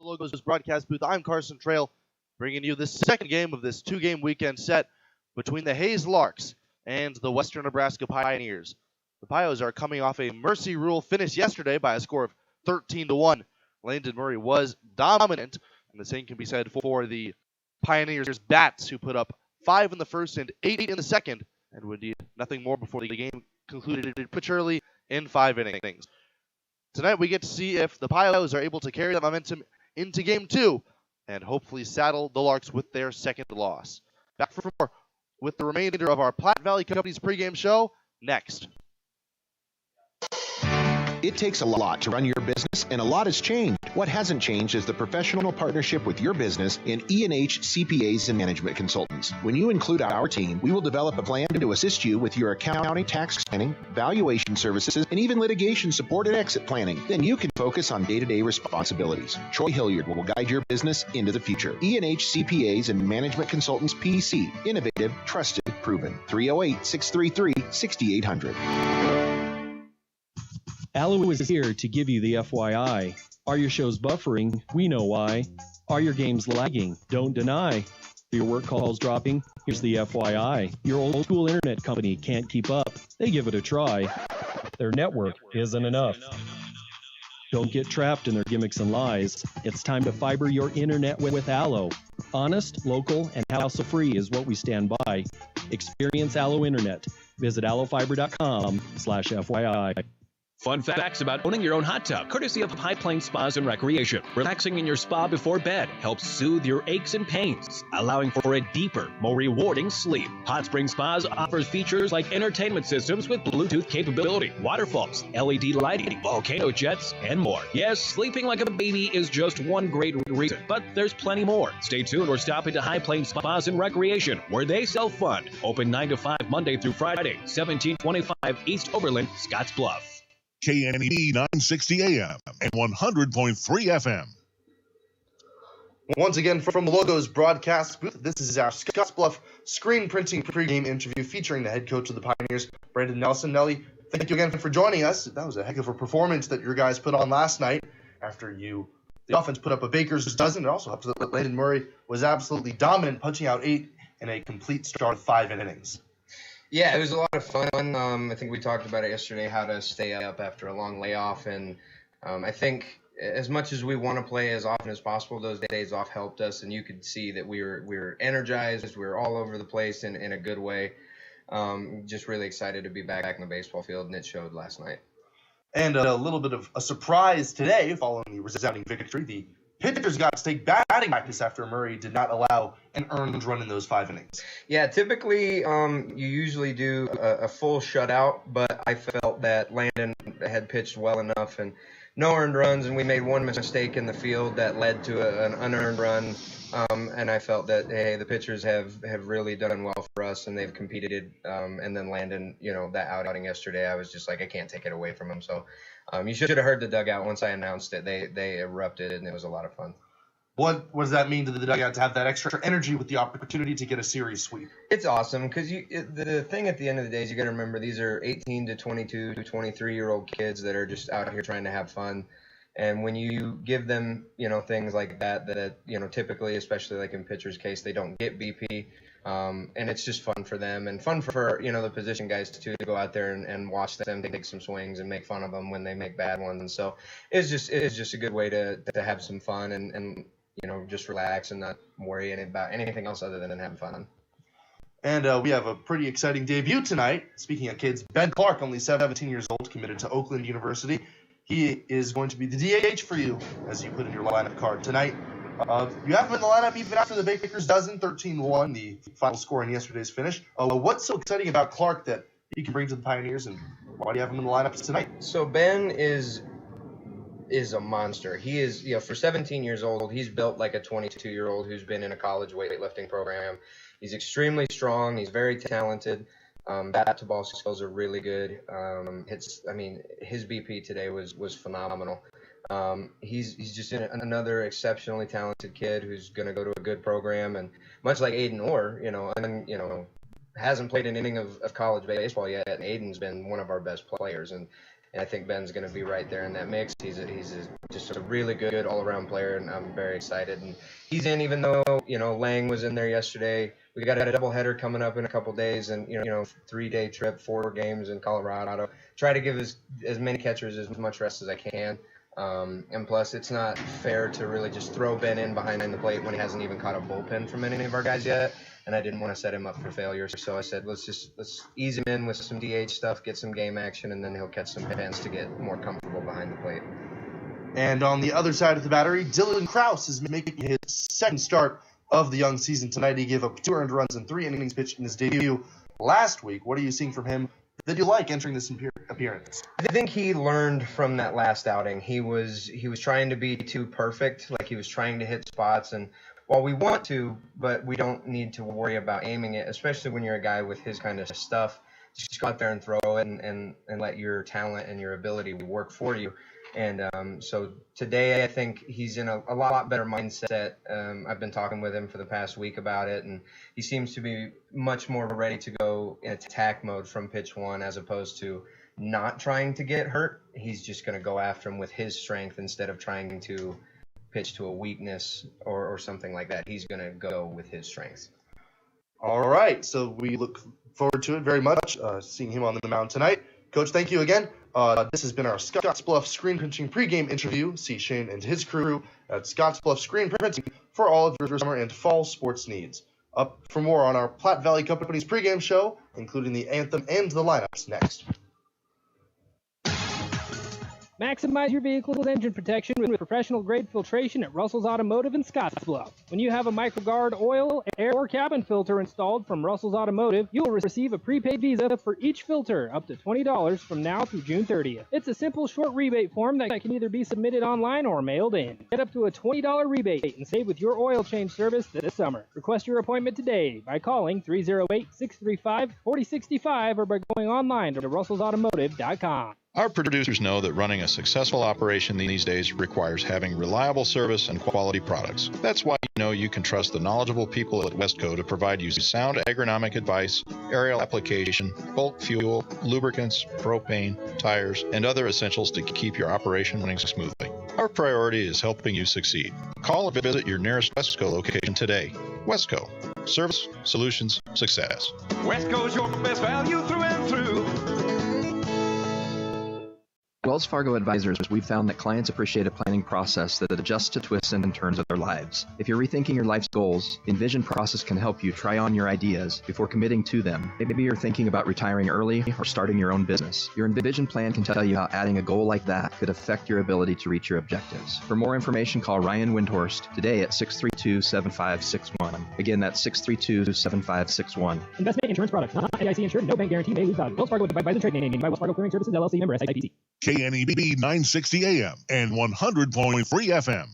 Logos broadcast booth. I'm Carson Trail, bringing you the second game of this two-game weekend set between the Hayes Larks and the Western Nebraska Pioneers. The Pios are coming off a mercy rule finish yesterday by a score of 13-1. Landon Murray was dominant, and the same can be said for the Pioneers Bats, who put up 5 in the first and 8 in the second, and would need nothing more before the game concluded prematurely in 5 innings. Tonight we get to see if the Pios are able to carry that momentum into Game 2 and hopefully saddle the Larks with their second loss. Back for more with the remainder of our Platte Valley Company's pregame show next. It takes a lot to run your business, and a lot has changed. What hasn't changed is the professional partnership with your business in E&H CPAs and Management Consultants. When you include our team, we will develop a plan to assist you with your accounting, tax planning, valuation services, and even litigation support and exit planning. Then you can focus on day-to-day responsibilities. Troy Hilliard will guide your business into the future. E&H CPAs and Management Consultants PC. Innovative, trusted, proven. 308-633-6800. Allo is here to give you the FYI. Are your shows buffering? We know why. Are your games lagging? Don't deny. Are your work calls dropping? Here's the FYI. Your old school internet company can't keep up. They give it a try. Their network isn't enough. Don't get trapped in their gimmicks and lies. It's time to fiber your internet with Allo. Honest, local, and hassle-free is what we stand by. Experience Allo Internet. Visit allofiber.com/FYI. Fun facts about owning your own hot tub, courtesy of High Plains Spas and Recreation. Relaxing in your spa before bed helps soothe your aches and pains, allowing for a deeper, more rewarding sleep. Hot Spring Spas offers features like entertainment systems with Bluetooth capability, waterfalls, LED lighting, volcano jets, and more. Yes, sleeping like a baby is just one great reason, but there's plenty more. Stay tuned or stop into High Plains Spas and Recreation, where they self-fund. Open 9 to 5 Monday through Friday, 1725 East Oberlin, Scottsbluff. KNEB 960 AM and 100.3 FM. Once again, from the Logos broadcast booth, this is our Scottsbluff screen printing pregame interview featuring the head coach of the Pioneers, Brandon Nelson. Nelly, thank you again for joining us. That was a heck of a performance that your guys put on last night after the offense put up a baker's dozen. It also helps that Landon Murray was absolutely dominant, punching out 8 in a complete start of 5 innings. Yeah, it was a lot of fun. I think we talked about it yesterday, how to stay up after a long layoff. And I think as much as we want to play as often as possible, those days off helped us. And you could see that we were energized. We were all over the place in a good way. Just really excited to be back in the baseball field, and it showed last night. And a little bit of a surprise today following the resounding victory. The pitchers got to take batting practice after Murray did not allow an earned run in those 5 innings. Yeah, typically you usually do a full shutout, but I felt that Landon had pitched well enough and no earned runs, and we made one mistake in the field that led to an unearned run. And I felt that, hey, the pitchers have really done well for us, and they've competed. And then Landon, that outing yesterday, I was just like, I can't take it away from him. So you should have heard the dugout once I announced it. They erupted, and it was a lot of fun. What does that mean to the dugout to have that extra energy with the opportunity to get a series sweep? It's awesome because the thing at the end of the day is you got to remember these are 18 to 22 to 23-year-old kids that are just out here trying to have fun. And when you give them, things like that typically, especially like in pitcher's case, they don't get BP. And it's just fun for them and fun for, the position guys too, to go out there and watch them take some swings and make fun of them when they make bad ones. And so it's just a good way to have some fun and just relax and not worry about anything else other than having fun. And we have a pretty exciting debut tonight. Speaking of kids, Ben Clark, only 17 years old, committed to Oakland University. He is going to be the DH for you, as you put in your lineup card tonight. You have him in the lineup even after the Baker's dozen, 13-1, the final score in yesterday's finish. What's so exciting about Clark that he can bring to the Pioneers, and why do you have him in the lineup tonight? So Ben is a monster. He is, for 17 years old, he's built like a 22-year-old who's been in a college weightlifting program. He's extremely strong. He's very talented. Bat-to-ball skills are really good. His BP today was phenomenal. He's just another exceptionally talented kid who's going to go to a good program, and much like Aiden Orr, hasn't played an inning of college baseball yet, and Aiden's been one of our best players. And And I think Ben's going to be right there in that mix. He's just a really good all-around player, and I'm very excited. And he's in, even though, Lang was in there yesterday. We got a doubleheader coming up in a couple days, and, 3-day trip, 4 games in Colorado. Try to give as many catchers as much rest as I can. And plus, it's not fair to really just throw Ben in behind the plate when he hasn't even caught a bullpen from any of our guys yet. And I didn't want to set him up for failure, so I said let's ease him in with some DH stuff, get some game action, and then he'll catch some pans to get more comfortable behind the plate. And on the other side of the battery, Dylan Krause is making his second start of the young season tonight. He gave up 2 earned runs and 3 innings pitched in his debut last week. What are you seeing from him that you like entering this appearance? I think he learned from that last outing. He was trying to be too perfect, like he was trying to hit spots, and while we want to, but we don't need to worry about aiming it, especially when you're a guy with his kind of stuff. Just go out there and throw it and let your talent and your ability work for you. And so today I think he's in a lot better mindset. I've been talking with him for the past week about it, and he seems to be much more ready to go in attack mode from pitch 1 as opposed to not trying to get hurt. He's just going to go after him with his strength instead of trying to pitch to a weakness or something like that. He's going to go with his strengths. All right, so we look forward to it very much, seeing him on the mound tonight. Coach, thank you again. This has been our Scottsbluff Screen Printing pregame interview. See Shane and his crew at Scottsbluff Screen Printing for all of your summer and fall sports needs. Up for more on our Platte Valley Company's pregame show, including the anthem and the lineups next. Maximize your vehicle's engine protection with professional-grade filtration at Russell's Automotive in Scottsbluff. When you have a MicroGuard oil, air, or cabin filter installed from Russell's Automotive, you will receive a prepaid Visa for each filter, up to $20 from now through June 30th. It's a simple, short rebate form that can either be submitted online or mailed in. Get up to a $20 rebate and save with your oil change service this summer. Request your appointment today by calling 308-635-4065 or by going online to russellsautomotive.com. Our producers know that running a successful operation these days requires having reliable service and quality products. That's why you can trust the knowledgeable people at Westco to provide you sound agronomic advice, aerial application, bulk fuel, lubricants, propane, tires, and other essentials to keep your operation running smoothly. Our priority is helping you succeed. Call or visit your nearest Westco location today. Westco. Service, solutions, success. Westco's your best value through and through. Wells Fargo Advisors, we've found that clients appreciate a planning process that adjusts to twists and turns of their lives. If you're rethinking your life's goals, Envision process can help you try on your ideas before committing to them. Maybe you're thinking about retiring early or starting your own business. Your Envision plan can tell you how adding a goal like that could affect your ability to reach your objectives. For more information, call Ryan Windhorst today at 632-7561. Again, that's 632-7561. Investment insurance products, not FDIC insured, no bank guarantee may lose value. Wells Fargo Advisor Trade Name by Wells Fargo Clearing Services LLC, member SIPC. KNEB 960 AM and 100.3 FM.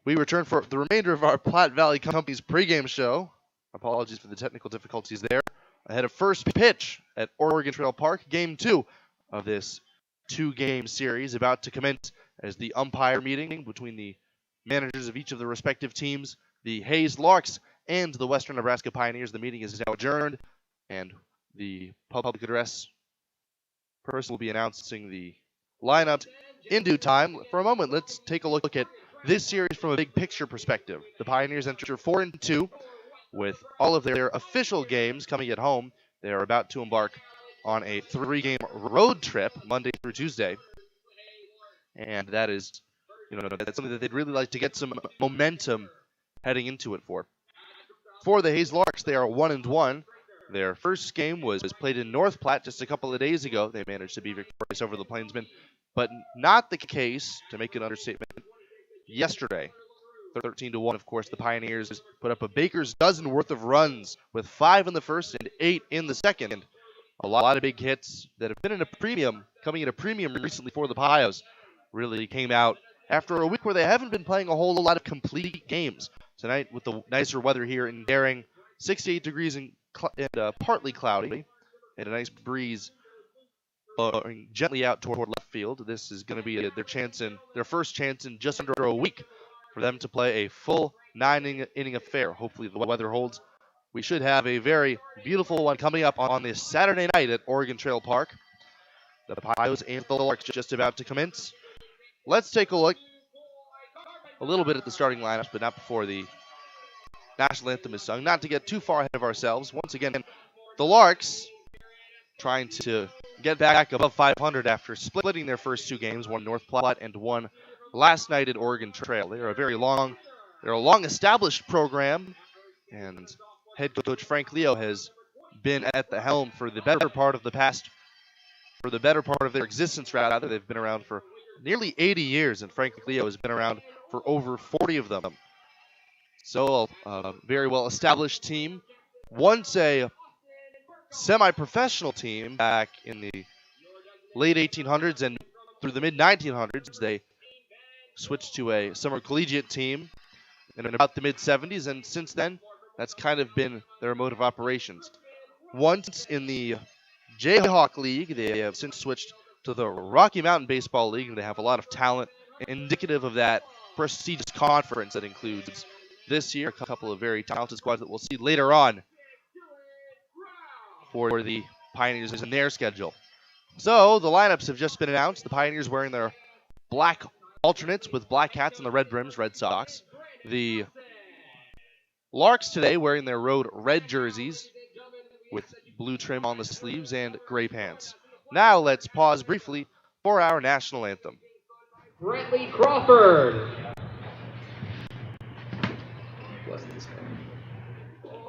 We return for the remainder of our Platte Valley Company's pregame show. Apologies for the technical difficulties there. Ahead of first pitch at Oregon Trail Park, Game 2 of this 2-game series about to commence as the umpire meeting between the managers of each of the respective teams, the Hayes Larks and the Western Nebraska Pioneers. The meeting is now adjourned, and the public address person will be announcing the lineup in due time. For a moment, let's take a look at this series from a big picture perspective. The Pioneers enter 4-2 with all of their official games coming at home. They are about to embark on a 3-game road trip Monday through Tuesday. And that is, that's something that they'd really like to get some momentum heading into it for. For the Hayes Larks, they are 1-1. Their first game was played in North Platte just a couple of days ago. They managed to be victorious over the Plainsmen, but not the case, to make an understatement, yesterday. 13-1, of course, the Pioneers put up a baker's dozen worth of runs with 5 in the first and 8 in the second. And a lot of big hits that have been in a premium, coming in a premium recently for the Pios, really came out after a week where they haven't been playing a whole lot of complete games. Tonight, with the nicer weather here in Daring, 68 degrees and partly cloudy, and a nice breeze blowing gently out toward left field. This is going to be their first chance in just under a week for them to play a full 9-inning affair. Hopefully the weather holds. We should have a very beautiful one coming up on this Saturday night at Oregon Trail Park. The Pios and the Larks just about to commence. Let's take a look a little bit at the starting lineups, but not before the national anthem is sung. Not to get too far ahead of ourselves. Once again, the Larks trying to get back above 500 after splitting their first 2 games, one North Platte and one last night at Oregon Trail. They're a long established program, and head coach Frank Leo has been at the helm for the better part of their existence, rather. They've been around for nearly 80 years, and Frank Leo has been around for over 40 of them. So a very well-established team. Once a semi-professional team back in the late 1800s and through the mid-1900s. They switched to a summer collegiate team in about the mid-70s, and since then, that's kind of been their mode of operations. Once in the Jayhawk League, they have since switched to the Rocky Mountain Baseball League, and they have a lot of talent indicative of that prestigious conference that includes this year a couple of very talented squads that we'll see later on for the Pioneers in their schedule. So the lineups have just been announced. The Pioneers wearing their black alternates with black hats and the red brims, Red Sox. The Larks today wearing their road red jerseys with blue trim on the sleeves and gray pants. Now let's pause briefly for our national anthem. Brentley Crawford.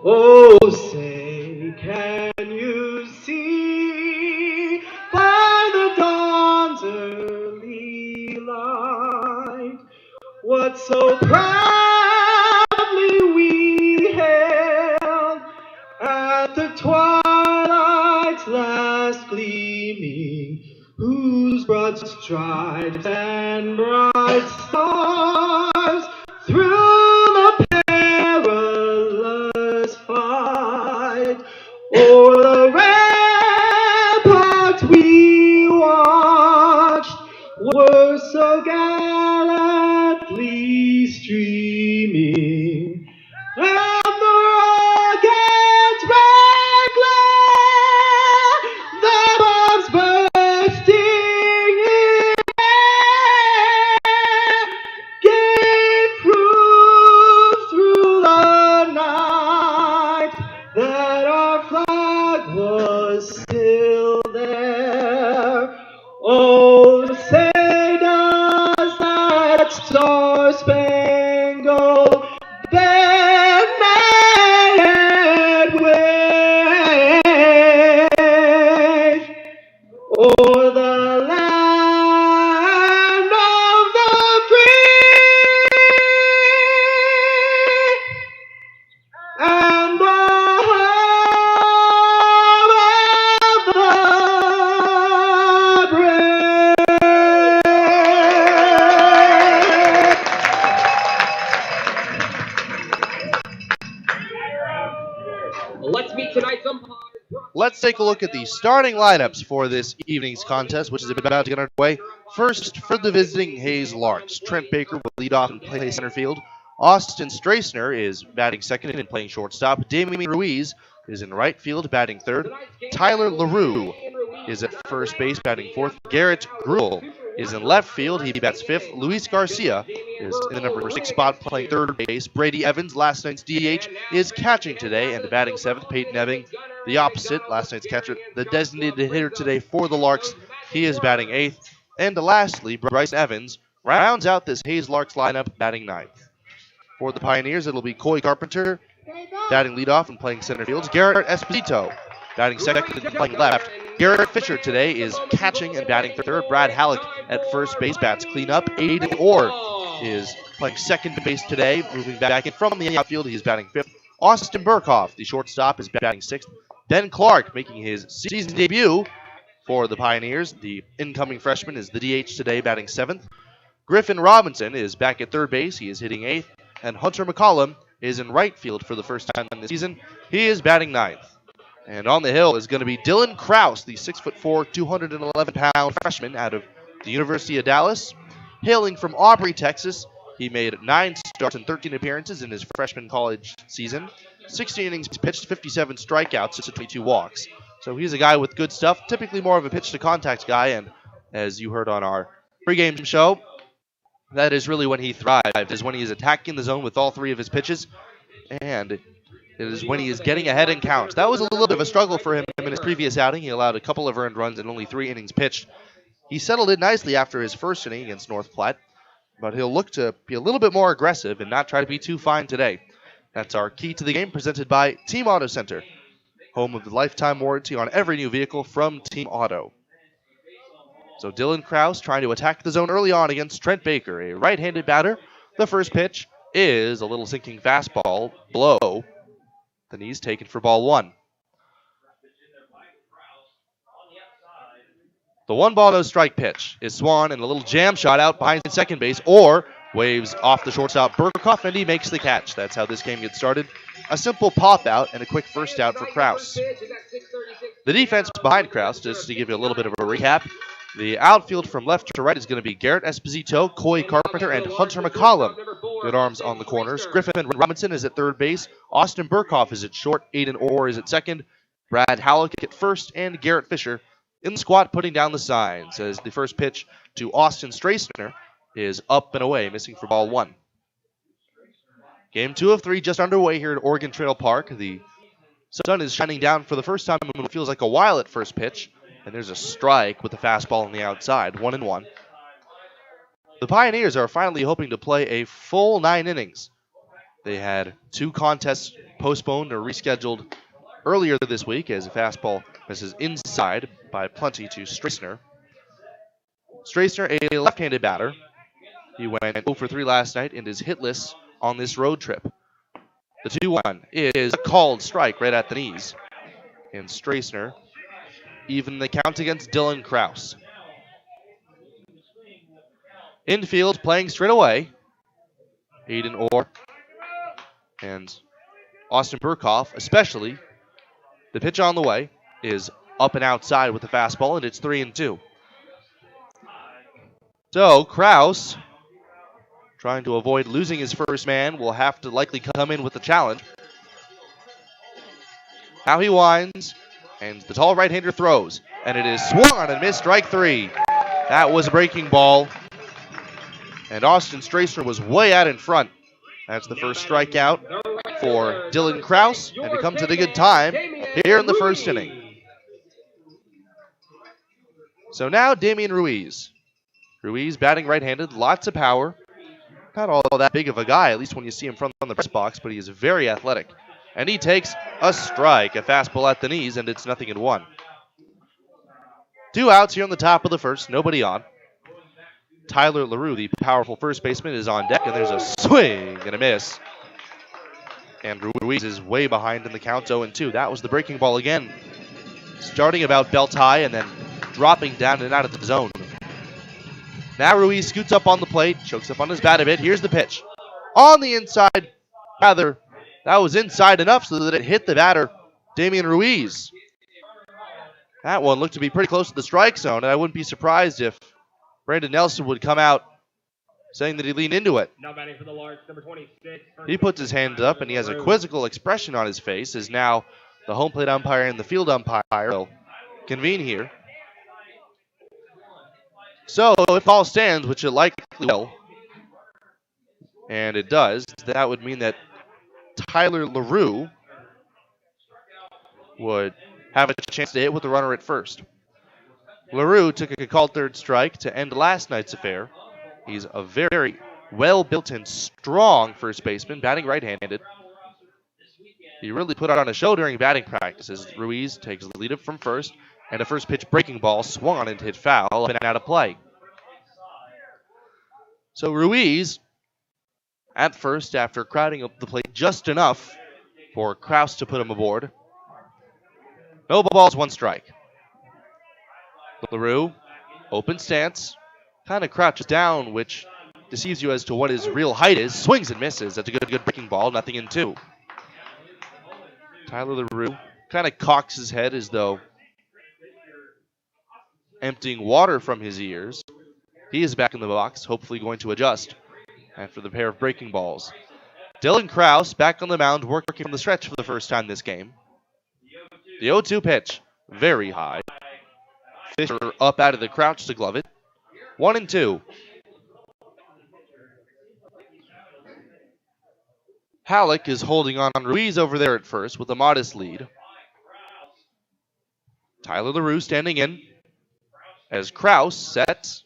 Oh, say, can you see by the dawn's early light what so proudly we hailed at the twilight's last gleaming, whose broad stripes and bright stars through the perilous fight o'er the ramparts we watched were so gallantly streaming, and the rocket's red glare, the bombs bursting in air, gave proof through the night that our flag was still there. Oh, say does that star-spangled banner yet wave o'er the land of the free and the home of the brave. Let's meet tonight's umpire. Let's take a look at the starting lineups for this evening's contest, which is about to get underway. First, for the visiting Hayes Larks, Trent Baker will lead off and play center field. Austin Strassner is batting second and playing shortstop. Damian Ruiz is in right field, batting third. Tyler LaRue is at first base, batting fourth. Garrett Gruel is in left field. He bats fifth. Luis Garcia is in the number 6 spot, playing third base. Brady Evans, last night's DH, is catching today and batting seventh. Peyton Ebbing, the opposite, last night's catcher, the designated hitter today for the Larks. He is batting eighth. And lastly, Bryce Evans rounds out this Hayes Larks lineup, batting ninth. For the Pioneers, it'll be Coy Carpenter batting leadoff and playing center field. Garrett Esposito batting second and playing left. Garrett Fisher today is catching and batting third. Brad Halleck at first base bats cleanup. Aiden Orr is playing second base today, moving back in from the outfield. He's batting fifth. Austin Burkhoff, the shortstop, is batting sixth. Ben Clark making his season debut for the Pioneers. The incoming freshman is the DH today, batting seventh. Griffin Robinson is back at third base. He is hitting eighth. And Hunter McCollum is in right field for the first time this season. He is batting ninth. And on the hill is going to be Dylan Kraus, the 6'4", 211-pound freshman out of the University of Dallas. Hailing from Aubrey, Texas, he made 9 starts and 13 appearances in his freshman college season. 60 innings pitched, 57 strikeouts, and 22 walks. So he's a guy with good stuff, typically more of a pitch-to-contact guy, and as you heard on our pregame show, that is really when he thrives, is when he is attacking the zone with all 3 of his pitches, and it is when he is getting ahead in counts. That was a little bit of a struggle for him in his previous outing. He allowed a couple of earned runs and only 3 innings pitched. He settled in nicely after his first inning against North Platte, but he'll look to be a little bit more aggressive and not try to be too fine today. That's our key to the game, presented by Team Auto Center, home of the lifetime warranty on every new vehicle from Team Auto. So Dylan Kraus trying to attack the zone early on against Trent Baker, a right-handed batter. The first pitch is a little sinking fastball below the knees, taken for ball 1. The 1-ball, no strike pitch is swung, and a little jam shot out behind second base, or waves off the shortstop Burkhoff, and he makes the catch. That's how this game gets started. A simple pop out and a quick first out for Kraus. The defense behind Kraus, just to give you a little bit of a recap, the outfield from left to right is going to be Garrett Esposito, Coy Carpenter, and Hunter McCollum. Good arms on the corners. Griffin Robinson is at third base. Austin Burkhoff is at short. Aiden Orr is at second. Brad Halleck at first, and Garrett Fisher in the squat, putting down the signs as the first pitch to Austin Strassner is up and away, missing for ball 1. Game 2 of 3 just underway here at Oregon Trail Park. The sun is shining down for the first time in what feels like a while at first pitch, and there's a strike with the fastball on the outside, 1-1. The Pioneers are finally hoping to play a full 9 innings. They had 2 contests postponed or rescheduled earlier this week as a fastball misses inside by plenty to Strassner. Strassner, a left-handed batter. He went 0 for 3 last night and is hitless on this road trip. The 2-1 is a called strike right at the knees. And Strassner even the count against Dylan Kraus. Infield playing straight away. Aiden Orr and Austin Burkhoff especially. The pitch on the way is up and outside with the fastball, and it's 3-2. So Kraus, trying to avoid losing his first man, will have to likely come in with the challenge. Now he winds, and the tall right-hander throws, and it is swung and missed, strike 3. That was a breaking ball, and Austin Strassner was way out in front. That's the first strikeout for Dylan Kraus, and it comes at a good time here in the first inning. So now Damian Ruiz. Ruiz batting right-handed, lots of power. Not all that big of a guy, at least when you see him from the press box, but he is very athletic. And he takes a strike, a fastball at the knees, and it's 0-1. 2 outs here on the top of the first, nobody on. Tyler LaRue, the powerful first baseman, is on deck, and there's a swing and a miss. And Ruiz is way behind in the count, 0-2. That was the breaking ball again. Starting about belt high and then dropping down and out of the zone. Now Ruiz scoots up on the plate, chokes up on his bat a bit. Here's the pitch. On the inside, rather, that was inside enough so that it hit the batter, Damian Ruiz. That one looked to be pretty close to the strike zone, and I wouldn't be surprised if Brandon Nelson would come out saying that he leaned into it. Now batting for the Larks, number 26. He puts his hand up, and he has a quizzical expression on his face as now the home plate umpire and the field umpire will convene here. So if all stands, which it likely will, and it does, that would mean that Tyler LaRue would have a chance to hit with the runner at first. LaRue took a called third strike to end last night's affair. He's a very well-built and strong first baseman, batting right-handed. He really put on a show during batting practices. Ruiz takes the lead up from first, and a first pitch breaking ball swung on and hit foul, up and out of play. So Ruiz, at first, after crowding up the plate just enough for Kraus to put him aboard. No balls, 1 strike. LaRue, open stance, kind of crouches down, which deceives you as to what his real height is. Swings and misses. That's a good breaking ball. Nothing in two. Tyler LaRue kind of cocks his head as though emptying water from his ears. He is back in the box, hopefully going to adjust after the pair of breaking balls. Dylan Kraus back on the mound, working from the stretch for the first time this game. The 0-2 pitch, very high. Fisher up out of the crouch to glove it. 1-2. Halleck is holding on Ruiz over there at first with a modest lead. Tyler LaRue standing in as Kraus sets.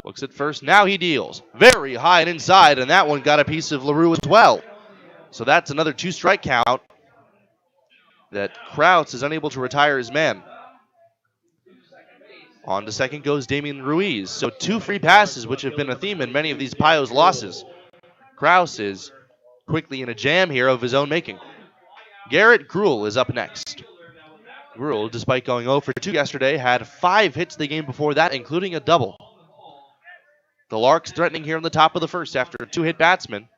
Looks at first. Now he deals. Very high and inside, and that one got a piece of LaRue as well. So that's another 2-strike count that Kraus is unable to retire his man. On to second goes Damian Ruiz. So 2 free passes, which have been a theme in many of these Pios losses. Kraus is quickly in a jam here of his own making. Garrett Gruhl is up next. Gruhl, despite going 0 for 2 yesterday, had 5 hits the game before that, including a double. The Larks threatening here in the top of the first after a 2-hit batsman.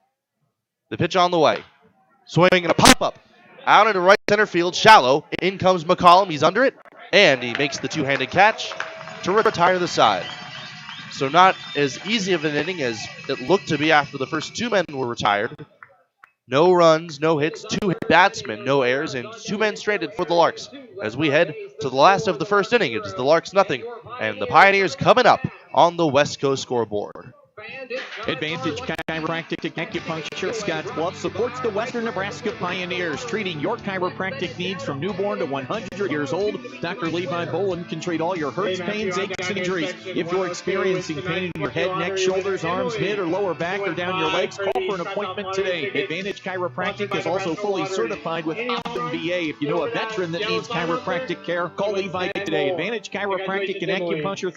The pitch on the way. Swing and a pop-up. Out into right center field, shallow. In comes McCollum. He's under it. And he makes the 2-handed catch to retire the side. So not as easy of an inning as it looked to be after the first 2 men were retired. No runs, no hits, 2-hit batsmen, no errors, and 2 men stranded for the Larks. As we head to the last of the first inning, it is the Larks nothing, and the Pioneers coming up on the West Coast scoreboard. Advantage Chiropractic Acupuncture Scottsbluff supports the Western Nebraska Pioneers, treating your chiropractic needs from newborn to 100 years old. Dr. Levi Bolin can treat all your hurts, pains, aches, and injuries. If you're experiencing pain in your head, neck, shoulders, arms, mid, or lower back, or down your legs, call for an appointment today. Advantage Chiropractic is also fully certified with Anthem VA. If you know a veteran that needs chiropractic care, call Levi today. Advantage Chiropractic and Acupuncture,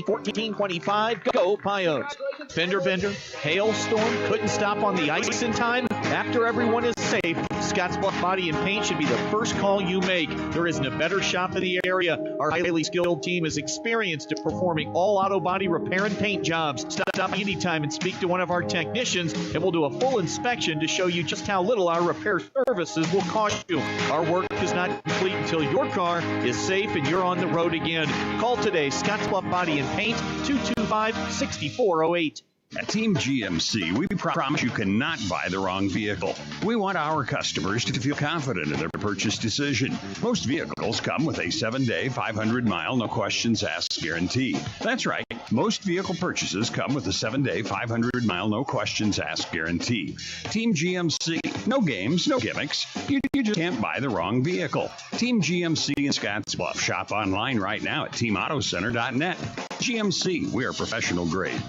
308-633-1425. Go Pios. Fender bender, hailstorm, couldn't stop on the ice in time. After everyone is safe, Scottsbluff Body and Paint should be the first call you make. There isn't a better shop in the area. Our highly skilled team is experienced at performing all auto body repair and paint jobs. Stop anytime and speak to one of our technicians, and we'll do a full inspection to show you just how little our repair services will cost you. Our work is not complete until your car is safe and you're on the road again. Call today, Scottsbluff Body and Paint, 225-6408. At Team GMC, we promise you cannot buy the wrong vehicle. We want our customers to feel confident in their purchase decision. Most vehicles come with a 7-day, 500-mile, no questions asked guarantee. That's right. Most vehicle purchases come with a 7-day, 500-mile, no questions asked guarantee. Team GMC, no games, no gimmicks. You just can't buy the wrong vehicle. Team GMC in Scottsbluff. Shop online right now at teamautocenter.net. GMC, we are professional grade.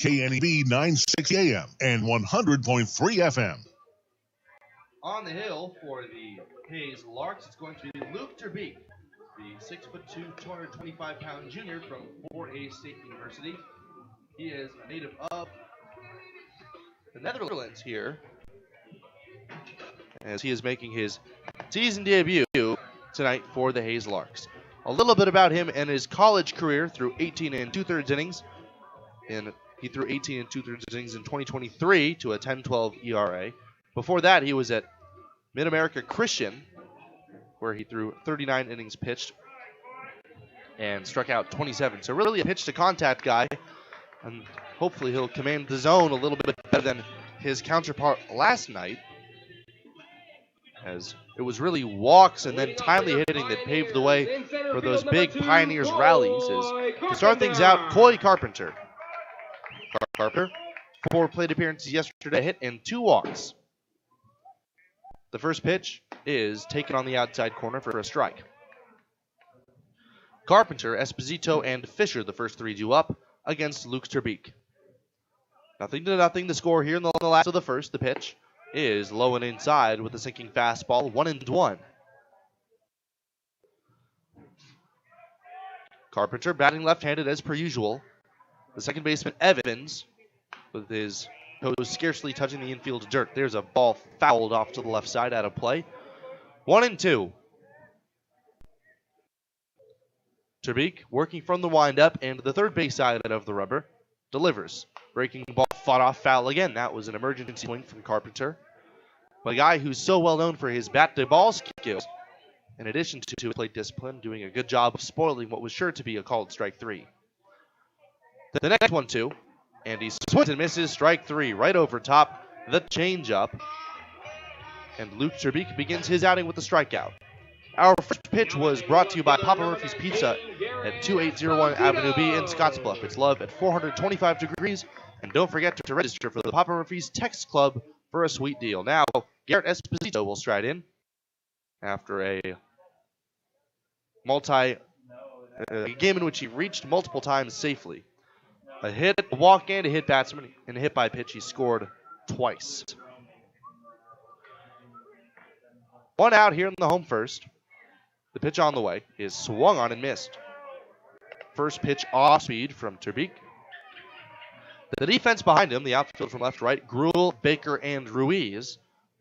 KNEB 960 AM and 100.3 FM. On the hill for the Hayes Larks, it's going to be Luke Terbeek, the 6'2", 225-pound junior from Fort Hays State University. He is a native of the Netherlands here, as he is making his season debut tonight for the Hayes Larks. A little bit about him and his college career through 18 2/3 innings. He threw 18 2/3 innings in 2023 to a 10-12 ERA. Before that, he was at Mid-America Christian, where he threw 39 innings pitched and struck out 27. So really a pitch-to-contact guy, and hopefully he'll command the zone a little bit better than his counterpart last night, as it was really walks and then timely hitting that paved the way for those big Pioneers rallies. To start things out, Coy Carpenter. Carpenter, 4 plate appearances yesterday, hit and 2 walks. The first pitch is taken on the outside corner for a strike. Carpenter, Esposito, and Fisher, the first 3 due up against Luke Terbeek. 0-0 the score here in the last of the first. The pitch is low and inside with a sinking fastball, 1-1. Carpenter batting left-handed as per usual. The second baseman, Evans, with his toes scarcely touching the infield dirt. There's a ball fouled off to the left side, out of play. 1-2. Terbeek working from the windup and the third base side of the rubber. delivers. Breaking ball fought off, foul again. That was an emergency swing from Carpenter. But a guy who's so well known for his bat-to-ball skills, in addition to his plate discipline, doing a good job of spoiling what was sure to be a called strike 3. The next 1-2, and he swings and misses, strike 3, right over top, the changeup. And Luke Terbeek begins his outing with the strikeout. Our first pitch was brought to you by Papa Murphy's Pizza at 2801 Avenue B in Scottsbluff. It's love at 425 degrees. And don't forget to register for the Papa Murphy's Text Club for a sweet deal. Now, Garrett Esposito will stride in after a game in which he reached multiple times safely. A hit, a walk, and a hit batsman, and a hit by pitch. He scored twice. One out here in the home first. The pitch on the way is swung on and missed. First pitch off speed from Terbeek. The defense behind him, the outfield from left to right, Gruel, Baker, and Ruiz,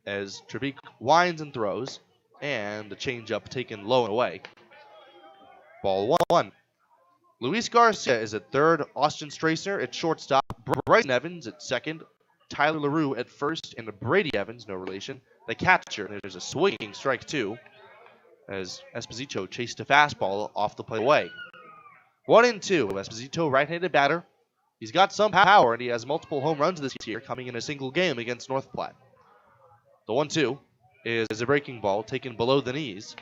as Terbeek winds and throws, and the changeup taken low and away. Ball 1. Luis Garcia is at third, Austin Strassner at shortstop, Bryson Evans at second, Tyler LaRue at first, and Brady Evans, no relation, the catcher. And there's a swinging strike 2 as Esposito chased a fastball off the plate away. 1-2. Esposito, right-handed batter. He's got some power, and he has multiple home runs this year, coming in a single game against North Platte. The 1-2 is a breaking ball taken below the knees.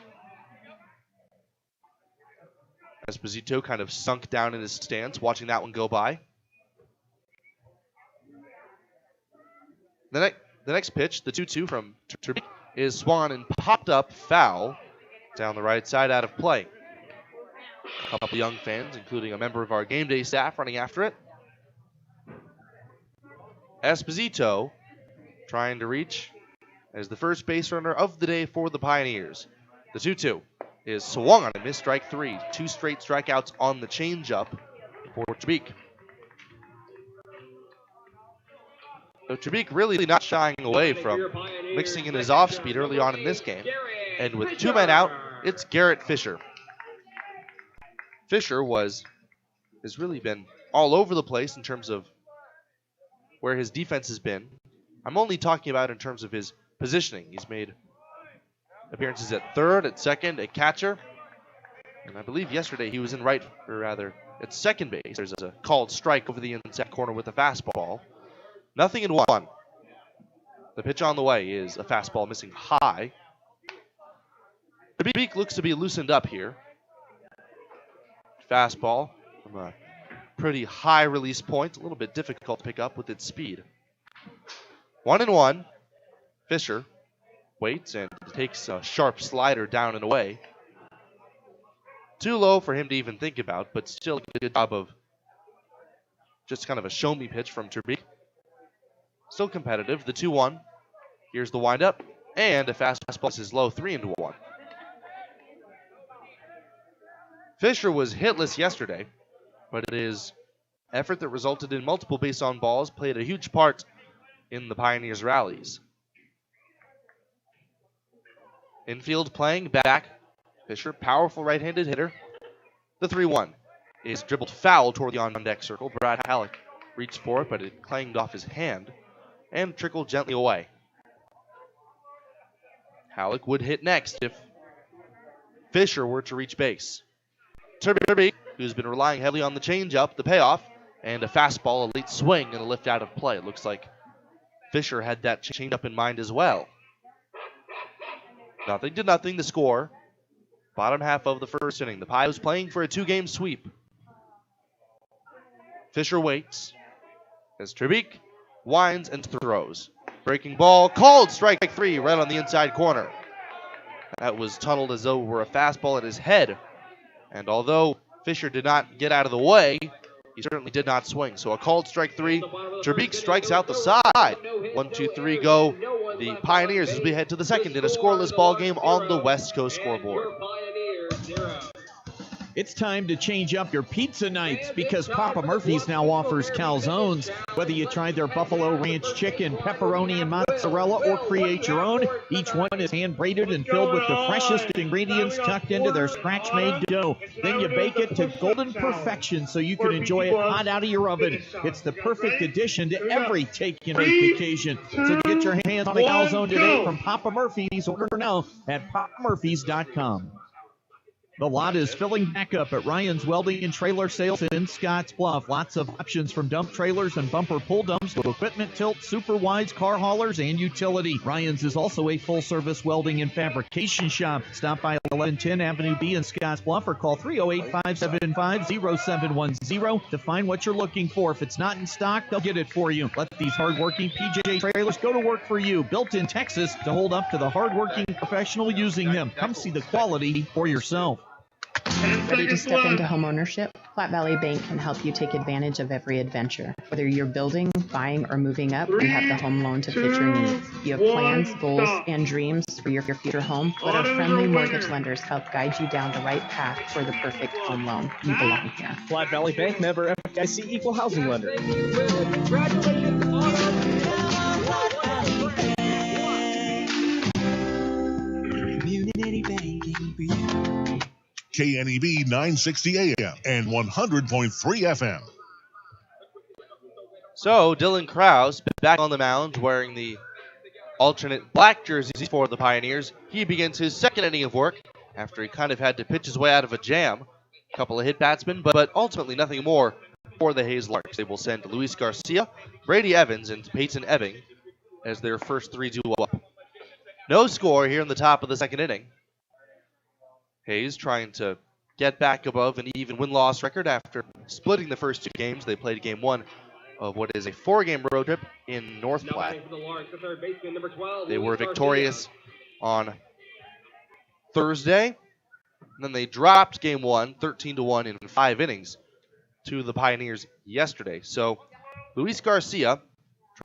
Esposito kind of sunk down in his stance, watching that one go by. The next pitch, the 2-2 from Terbeek, is swung and popped up foul down the right side out of play. A couple young fans, including a member of our game day staff, running after it. Esposito trying to reach as the first base runner of the day for the Pioneers. The 2-2 is swung on a missed, strike 3. 2 straight strikeouts on the changeup for Terbeek. So Terbeek really not shying away from mixing in his off-speed early on in this game. And with 2 men out, it's Garrett Fisher. Fisher has really been all over the place in terms of where his defense has been. I'm only talking about in terms of his positioning. He's made appearances at third, at second, at catcher. And I believe yesterday he was in right, or rather, at second base. There's a called strike over the inside corner with a fastball. 0-1. The pitch on the way is a fastball missing high. Terbeek looks to be loosened up here. Fastball from a pretty high release point. A little bit difficult to pick up with its speed. 1-1. Fisher waits and takes a sharp slider down and away. Too low for him to even think about, but still a good job of just kind of a show-me pitch from Terbeek. Still competitive. The 2-1. Here's the windup. And a fastball is low, 3-1. Fisher was hitless yesterday, but his effort that resulted in multiple base on balls played a huge part in the Pioneers' rallies. Infield playing back. Fisher, powerful right-handed hitter. The 3-1 is dribbled foul toward the on-deck circle. Brad Halleck reached for it, but it clanged off his hand and trickled gently away. Halleck would hit next if Fisher were to reach base. Terbeek, who's been relying heavily on the changeup, the payoff, and a fastball, a late swing, and a lift out of play. It looks like Fisher had that changeup in mind as well. 0-0 the score. Bottom half of the first inning. The Pios playing for a 2-game sweep. Fisher waits as Terbeek winds and throws. Breaking ball, called strike 3 right on the inside corner. That was tunneled as though it were a fastball at his head. And although Fisher did not get out of the way, he certainly did not swing. So a called strike 3. Terbeek strikes out the side. 1-2-3 go. The Pioneers as we head to the second in a scoreless ball game on the West Coast scoreboard. It's time to change up your pizza nights because Papa Murphy's now offers calzones. Whether you try their Buffalo Ranch chicken, pepperoni, and mozzarella or create your own, each one is hand-braided and filled with the freshest ingredients tucked into their scratch-made dough. Then you bake it to golden perfection so you can enjoy it hot out of your oven. It's the perfect addition to every take-and-bake occasion. So get your hands on a calzone today from Papa Murphy's. Order now at papamurphys.com. The lot is filling back up at Ryan's Welding and Trailer Sales in Scottsbluff. Lots of options from dump trailers and bumper pull dumps to equipment tilt, super wides, car haulers, and utility. Ryan's is also a full-service welding and fabrication shop. Stop by 1110 Avenue B in Scottsbluff or call 308-575-0710 to find what you're looking for. If it's not in stock, they'll get it for you. Let these hardworking PJ trailers go to work for you. Built in Texas to hold up to the hardworking professional using them. Come see the quality for yourself. Ready to step into homeownership? Platte Valley Bank can help you take advantage of every adventure. Whether you're building, buying, or moving up, we have the home loan to fit your needs. You have plans, goals, and dreams for your future home? Let our friendly mortgage lenders help guide you down the right path for the perfect home loan. You belong here. Platte Valley Bank, member FDIC, equal housing lender. Community banking for you. KNEB 960 AM and 100.3 FM. So, Dylan Krause back on the mound wearing the alternate black jersey for the Pioneers. He begins his second inning of work after he kind of had to pitch his way out of a jam. A couple of hit batsmen, but ultimately nothing more for the Hayes Larks. They will send Luis Garcia, Brady Evans, and Peyton Ebbing as their first three duo up. No score here in the top of the second inning. Hayes trying to get back above an even win-loss record after splitting the first two games. They played game one of what is a four-game road trip in North Platte. They were victorious on Thursday. And then they dropped game one, 13-1 in 5 innings to the Pioneers yesterday. So Luis Garcia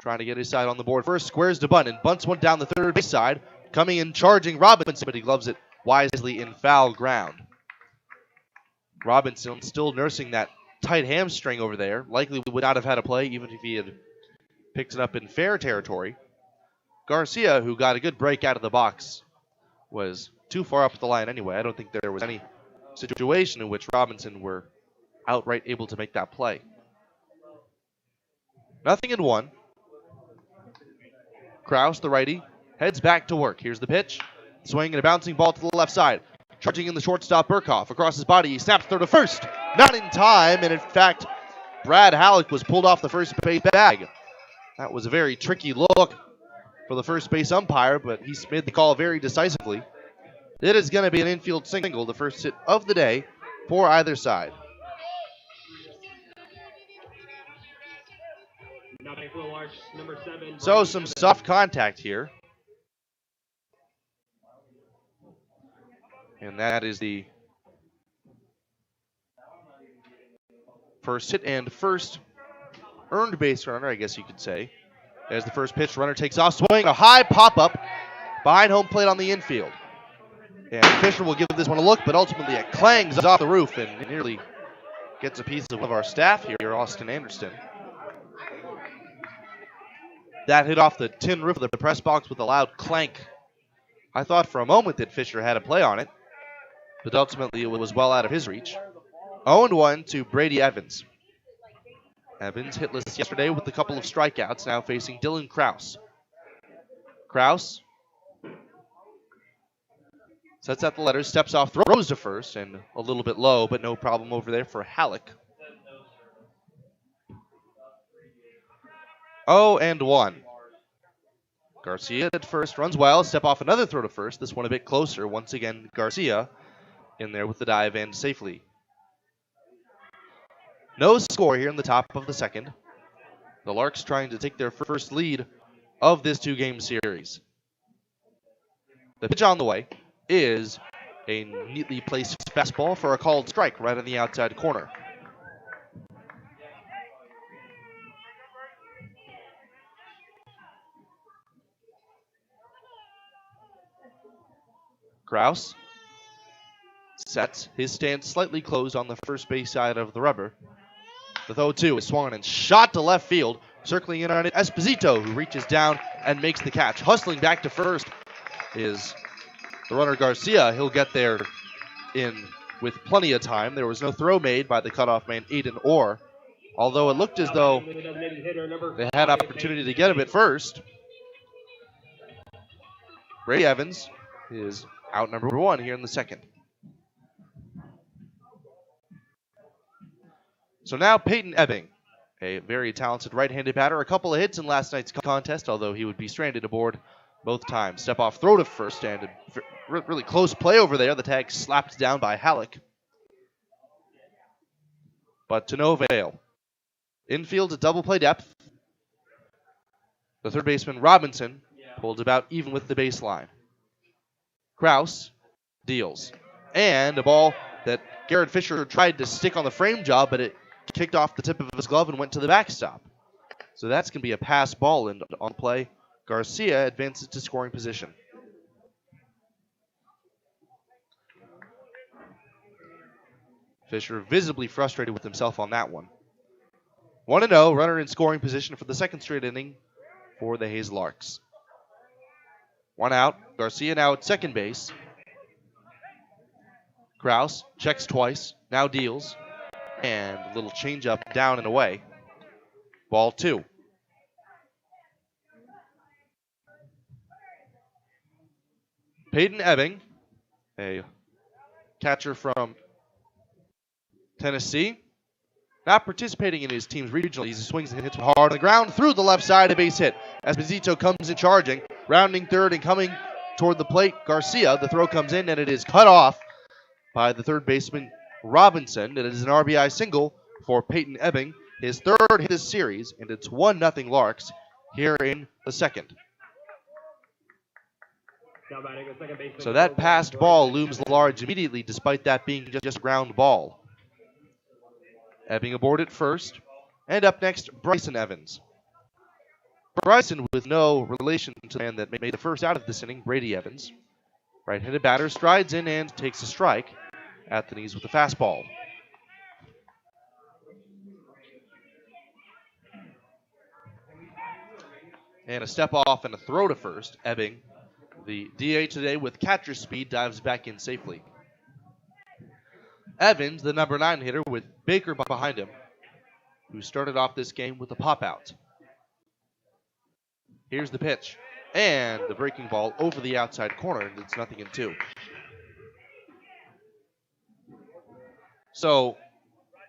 trying to get his side on the board first, squares to bunt and bunts one down the third base side. Coming in charging Robinson, but he gloves it wisely in foul ground. Robinson still nursing that tight hamstring over there. Likely would not have had a play even if he had picked it up in fair territory. Garcia, who got a good break out of the box, was too far up the line anyway. I don't think there was any situation in which Robinson were outright able to make that play. 0-1. Krause, the righty, heads back to work. Here's the pitch. Swing and a bouncing ball to the left side. Charging in the shortstop, Burkhoff. Across his body, he snaps throw to first. Not in time, and in fact, Brad Halleck was pulled off the first base bag. That was a very tricky look for the first base umpire, but he made the call very decisively. It is going to be an infield single, the first hit of the day for either side. So some soft contact here. And that is the first hit and first earned base runner, I guess you could say. As the first pitch, runner takes off, swing, a high pop-up behind home plate on the infield. And Fisher will give this one a look, but ultimately it clangs off the roof and nearly gets a piece of one of our staff here, Austin Anderson. That hit off the tin roof of the press box with a loud clank. I thought for a moment that Fisher had a play on it, but ultimately it was well out of his reach. 0-1 to Brady Evans. Evans hitless yesterday with a couple of strikeouts, now facing Dylan Krause. Krause sets out the letters, steps off, throws to first, and a little bit low, but no problem over there for Halleck. 0-1. Garcia at first, runs well, step off another throw to first, this one a bit closer. Once again, Garcia in there with the dive and safely. No score here in the top of the second. The Larks trying to take their first lead of this two-game series. The pitch on the way is a neatly placed fastball for a called strike right on the outside corner. Krause sets, his stance slightly closed on the first base side of the rubber. The 0-2 is swung and shot to left field, circling in on it. Esposito, who reaches down and makes the catch. Hustling back to first is the runner Garcia. He'll get there in with plenty of time. There was no throw made by the cutoff man, Aiden Orr, although it looked as though they had opportunity to get him at first. Brady Evans is out number 1 here in the second. So now Peyton Ebbing, a very talented right-handed batter. A couple of hits in last night's contest, although he would be stranded aboard both times. Step off throw to first, and a really close play over there. The tag slapped down by Halleck, but to no avail. Infield, a double play depth. The third baseman, Robinson, pulled about even with the baseline. Kraus deals. And a ball that Garrett Fisher tried to stick on the frame job, but it kicked off the tip of his glove and went to the backstop. So that's going to be a pass ball and on play. Garcia advances to scoring position. Fisher visibly frustrated with himself on that one. 1-0, runner in scoring position for the second straight inning for the Hayes Larks. One out, Garcia now at second base. Kraus checks twice, now deals, and a little changeup down and away. Ball 2. Peyton Ebbing, a catcher from Tennessee, not participating in his team's regional. He swings and hits hard on the ground through the left side, a base hit. Esposito comes in charging, rounding third and coming toward the plate. Garcia, the throw comes in and it is cut off by the third baseman Robinson. It is an RBI single for Peyton Ebbing, his third hit this series, and it's 1-0 Larks here in the second. So that passed ball looms large immediately, despite that being just a ground ball. Ebbing aboard at first, and up next, Bryson Evans. Bryson with no relation to the man that made the first out of this inning, Brady Evans. Right-handed batter strides in and takes a strike at the knees with a fastball. And a step off and a throw to first. Ebbing, the DH today with catcher speed, dives back in safely. Evans, the number 9 hitter, with Baker behind him, who started off this game with a pop-out. Here's the pitch, and the breaking ball over the outside corner, and it's 0-2. So,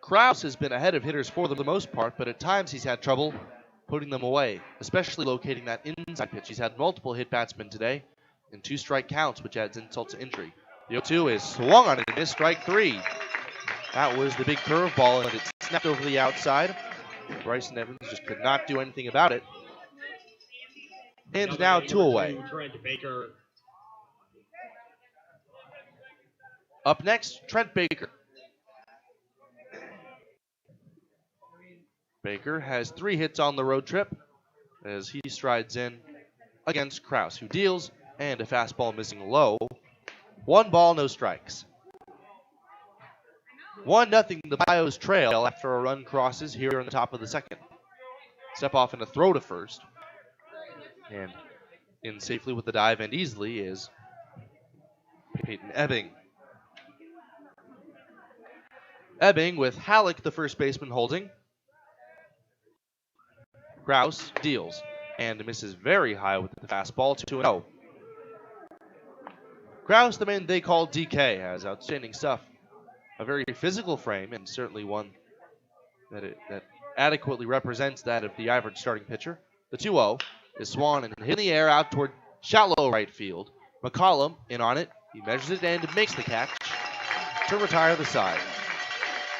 Kraus has been ahead of hitters for the most part, but at times he's had trouble putting them away, especially locating that inside pitch. He's had multiple hit batsmen today in 2 strike counts, which adds insult to injury. The 0-2 is swung on and missed, strike 3. That was the big curveball, and it snapped over the outside. Bryson Evans just could not do anything about it. And now 2 away. Up next, Trent Baker. Baker has 3 hits on the road trip as he strides in against Kraus, who deals, and a fastball missing low. 1 ball, no strikes. 1-0 the Pios trail after a run crosses here in the top of the second. Step off and a throw to first. And in safely with the dive and easily is Peyton Ebbing. Ebbing with Halleck, the first baseman, holding. Kraus deals and misses very high with the fastball, 2-0. Kraus, the man they call DK, has outstanding stuff. A very physical frame, and certainly one that adequately represents that of the average starting pitcher. The 2-0 is swung and hit in the air out toward shallow right field. McCollum in on it. He measures it and makes the catch to retire the side.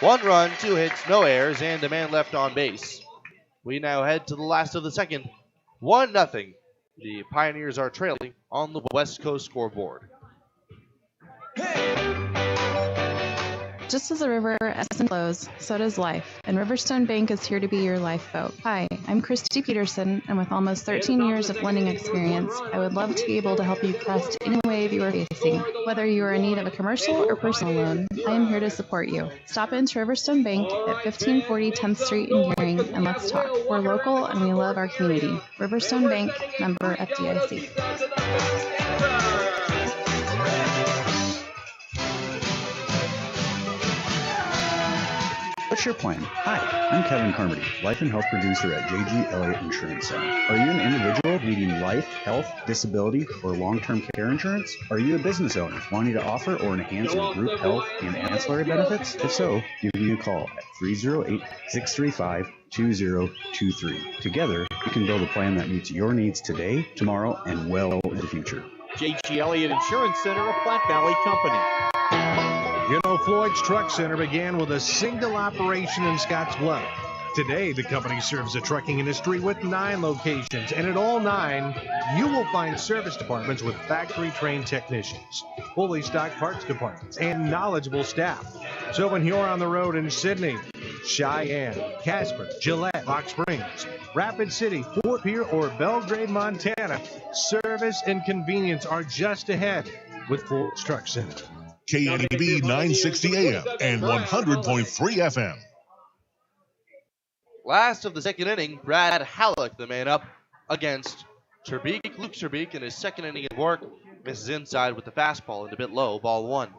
1 run, 2 hits, no errors, and a man left on base. We now head to the last of the second. 1-0. The Pioneers are trailing on the West Coast scoreboard. Just as a river ebbs and flows, so does life, and Riverstone Bank is here to be your lifeboat. Hi, I'm Christy Peterson, and with almost 13 years of lending experience, I would love to be able to help you crest any wave you are facing. Whether you are in need of a commercial or personal loan, I am here to support you. Stop into Riverstone Bank at 1540 10th Street in Gearing, and let's talk. We're local, and we love our community. Riverstone Bank, member FDIC. What's your plan? Hi, I'm Kevin Carmody, Life and Health Producer at J.G. Elliott Insurance Center. Are you an individual needing life, health, disability, or long-term care insurance? Are you a business owner wanting to offer or enhance your group health and ancillary benefits? If so, give me a call at 308-635-2023. Together, we can build a plan that meets your needs today, tomorrow, and well into the future. J.G. Elliott Insurance Center, a Platte Valley company. You know, Floyd's Truck Center began with a single operation in Scottsbluff. Today, the company serves the trucking industry with 9 locations, and at all 9, you will find service departments with factory-trained technicians, fully stocked parts departments, and knowledgeable staff. So when you're on the road in Sidney, Cheyenne, Casper, Gillette, Rock Springs, Rapid City, Fort Pierre, or Belgrade, Montana, service and convenience are just ahead with Floyd's Truck Center. KNB 960 AM and 100.3 FM. Last of the second inning, Brad Halleck, the man up against Terbeek. Luke Terbeek in his second inning of work misses inside with the fastball and a bit low, ball 1.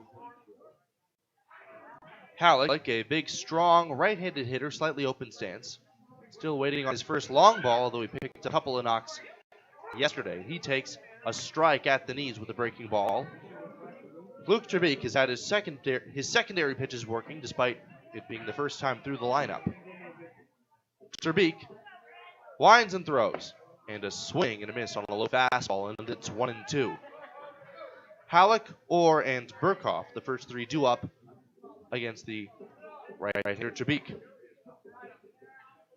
Halleck, a big, strong, right-handed hitter, slightly open stance. Still waiting on his first long ball, although he picked a couple of knocks yesterday. He takes a strike at the knees with a breaking ball. Luke Terbeek has had his secondary pitches working, despite it being the first time through the lineup. Terbeek winds and throws, and a swing and a miss on a low fastball, and it's 1-2. Halleck, Orr, and Burkhoff, the first 3 due up against the right-hander Terbeek.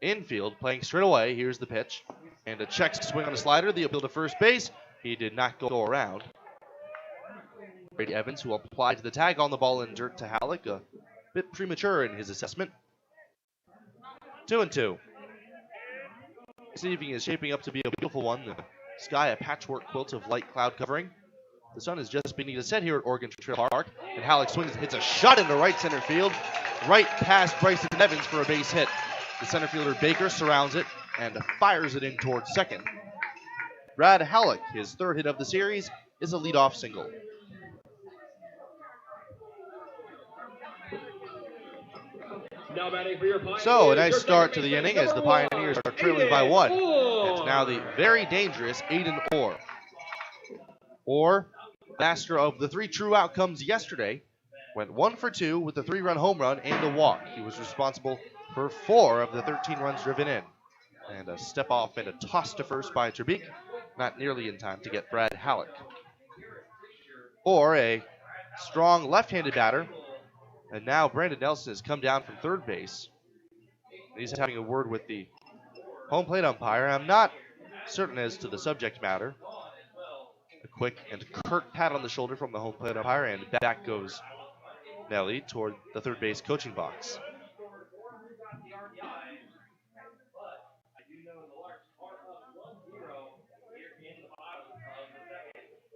Infield, playing straight away, here's the pitch, and a check swing on a slider, the appeal to first base. He did not go around. Brady Evans, who applied the tag on the ball in dirt to Halleck, a bit premature in his assessment. 2-2. This evening is shaping up to be a beautiful one. The sky a patchwork quilt of light cloud covering. The sun is just beginning to set here at Oregon Trail Park, and Halleck swings and hits a shot into right center field, right past Bryson Evans for a base hit. The center fielder Baker surrounds it and fires it in towards second. Brad Halleck, his 3rd hit of the series, is a leadoff single. So, a nice start to the inning as the Pioneers are trailing by 1. It's now the very dangerous Aiden Orr. Orr, master of the 3 true outcomes yesterday, went 1 for 2 with a 3-run home run and a walk. He was responsible for 4 of the 13 runs driven in. And a step off and a toss to first by Terbeek, not nearly in time to get Brad Halleck. Orr, a strong left-handed batter. And now Brandon Nelson has come down from third base. He's having a word with the home plate umpire. I'm not certain as to the subject matter. A quick and curt pat on the shoulder from the home plate umpire, and back goes Nelly toward the third base coaching box.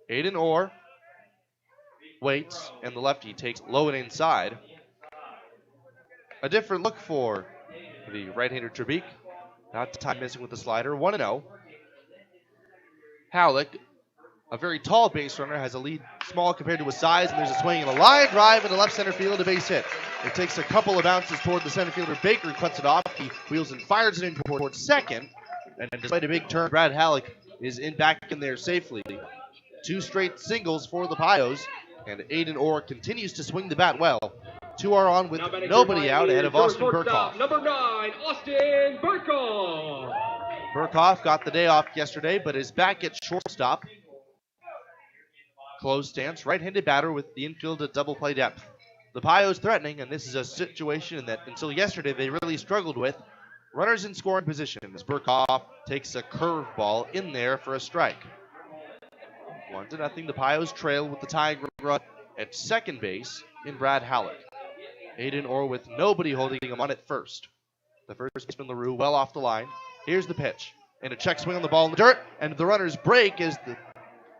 Aiden Orr waits, and the lefty takes low and inside. A different look for the right-hander Terbeek. Not time missing with the slider. 1-0. Halleck, a very tall base runner, has a lead small compared to his size, and there's a swing and a line drive into left center field, a base hit. It takes a couple of bounces toward the center fielder Baker, who cuts it off. He wheels and fires it in towards second, and despite a big turn, Brad Halleck is back in there safely. 2 straight singles for the Pios, and Aiden Orr continues to swing the bat well. 2 are on with nobody out ahead of Austin Burkhoff. Number 9, Austin Burkhoff. Burkhoff got the day off yesterday, but is back at shortstop. Closed stance, right-handed batter with the infield at double play depth. The Pios threatening, and this is a situation that until yesterday they really struggled with. Runners in scoring position as Burkhoff takes a curveball in there for a strike. 1-0. The Pios trail with the tying run at second base in Brad Halleck. Aiden Orr with nobody holding him on at first. The first baseman LaRue well off the line. Here's the pitch. And a check swing on the ball in the dirt, and the runners break as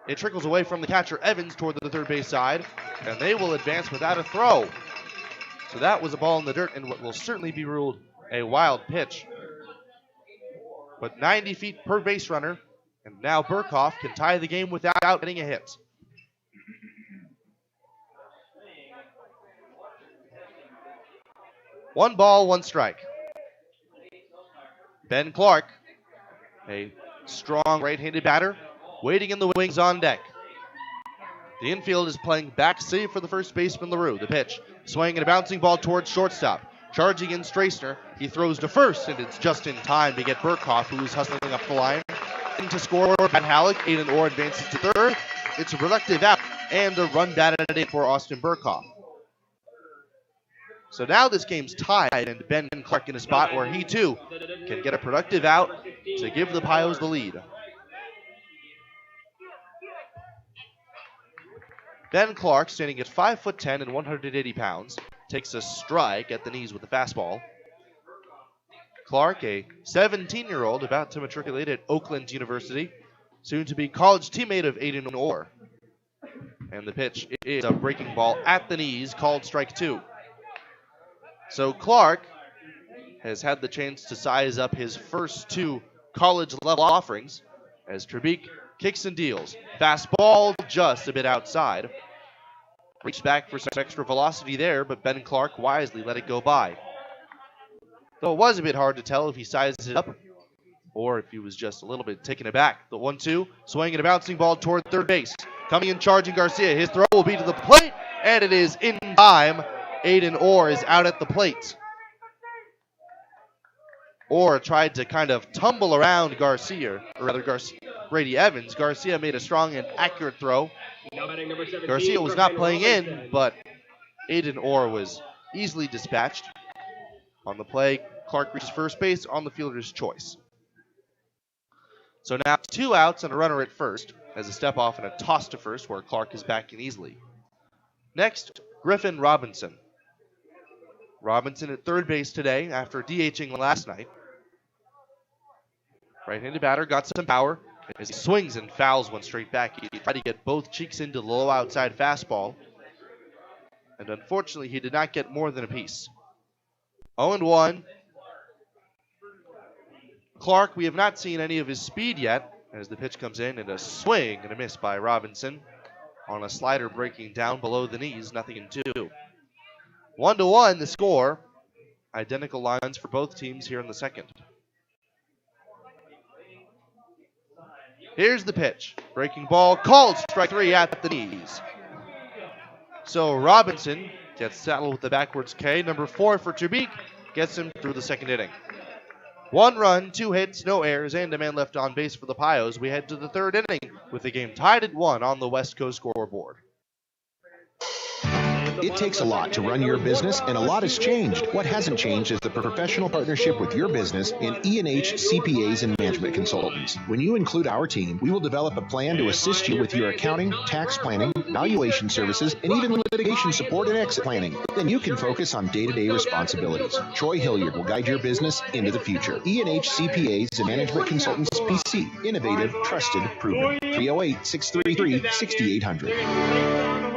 it trickles away from the catcher Evans toward the third base side, and they will advance without a throw. So that was a ball in the dirt and what will certainly be ruled a wild pitch. But 90 feet per base runner, and now Burkhoff can tie the game without getting a hit. One ball, one strike. Ben Clark, a strong right-handed batter, waiting in the wings on deck. The infield is playing back save for the first baseman LaRue. The pitch, swinging and a bouncing ball towards shortstop. Charging in Strassner, he throws to first, and it's just in time to get Burkhoff, who is hustling up the line. In to score, Matt Halleck, Aiden Orr advances to third. It's a productive out, and a run batted in for Austin Burkhoff. So now this game's tied, and Ben Clark in a spot where he too can get a productive out to give the Pios the lead. Ben Clark, standing at 5'10" and 180 pounds, takes a strike at the knees with the fastball. Clark, a 17-year-old about to matriculate at Oakland University, soon to be college teammate of Aiden Orr. And the pitch is a breaking ball at the knees, called strike two. So Clark has had the chance to size up his first two college-level offerings as Trebek kicks and deals. Fastball just a bit outside. Reached back for some extra velocity there, but Ben Clark wisely let it go by. Though it was a bit hard to tell if he sized it up or if he was just a little bit taken aback. The 1-2, swinging and a bouncing ball toward third base. Coming in charging Garcia. His throw will be to the plate, and it is in time. Aiden Orr is out at the plate. Orr tried to kind of tumble around Garcia, or rather Brady Evans. Garcia made a strong and accurate throw. Garcia was not playing in, but Aiden Orr was easily dispatched. On the play, Clark reaches first base on the fielder's choice. So now 2 outs and a runner at first, as a step off and a toss to first where Clark is backing easily. Next, Griffin Robinson. Robinson at third base today after DHing last night. Right-handed batter got some power as he swings and fouls one straight back. He tried to get both cheeks into the low outside fastball, and unfortunately he did not get more than a piece. 0-1. Clark, we have not seen any of his speed yet as the pitch comes in, and a swing and a miss by Robinson on a slider breaking down below the knees, nothing in 2. 1-1 the score. Identical lines for both teams here in the second. Here's the pitch. Breaking ball called strike 3 at the knees. So Robinson gets saddled with the backwards K. Number 4 for Trebek gets him through the second inning. 1 run, 2 hits, no errors, and a man left on base for the Pios. We head to the third inning with the game tied at 1 on the West Coast scoreboard. It takes a lot to run your business, and a lot has changed. What hasn't changed is the professional partnership with your business in E&H CPAs and Management Consultants. When you include our team, we will develop a plan to assist you with your accounting, tax planning, valuation services, and even litigation support and exit planning. Then you can focus on day-to-day responsibilities. Troy Hilliard will guide your business into the future. E&H CPAs and Management Consultants PC. Innovative, trusted, proven. 308-633-6800.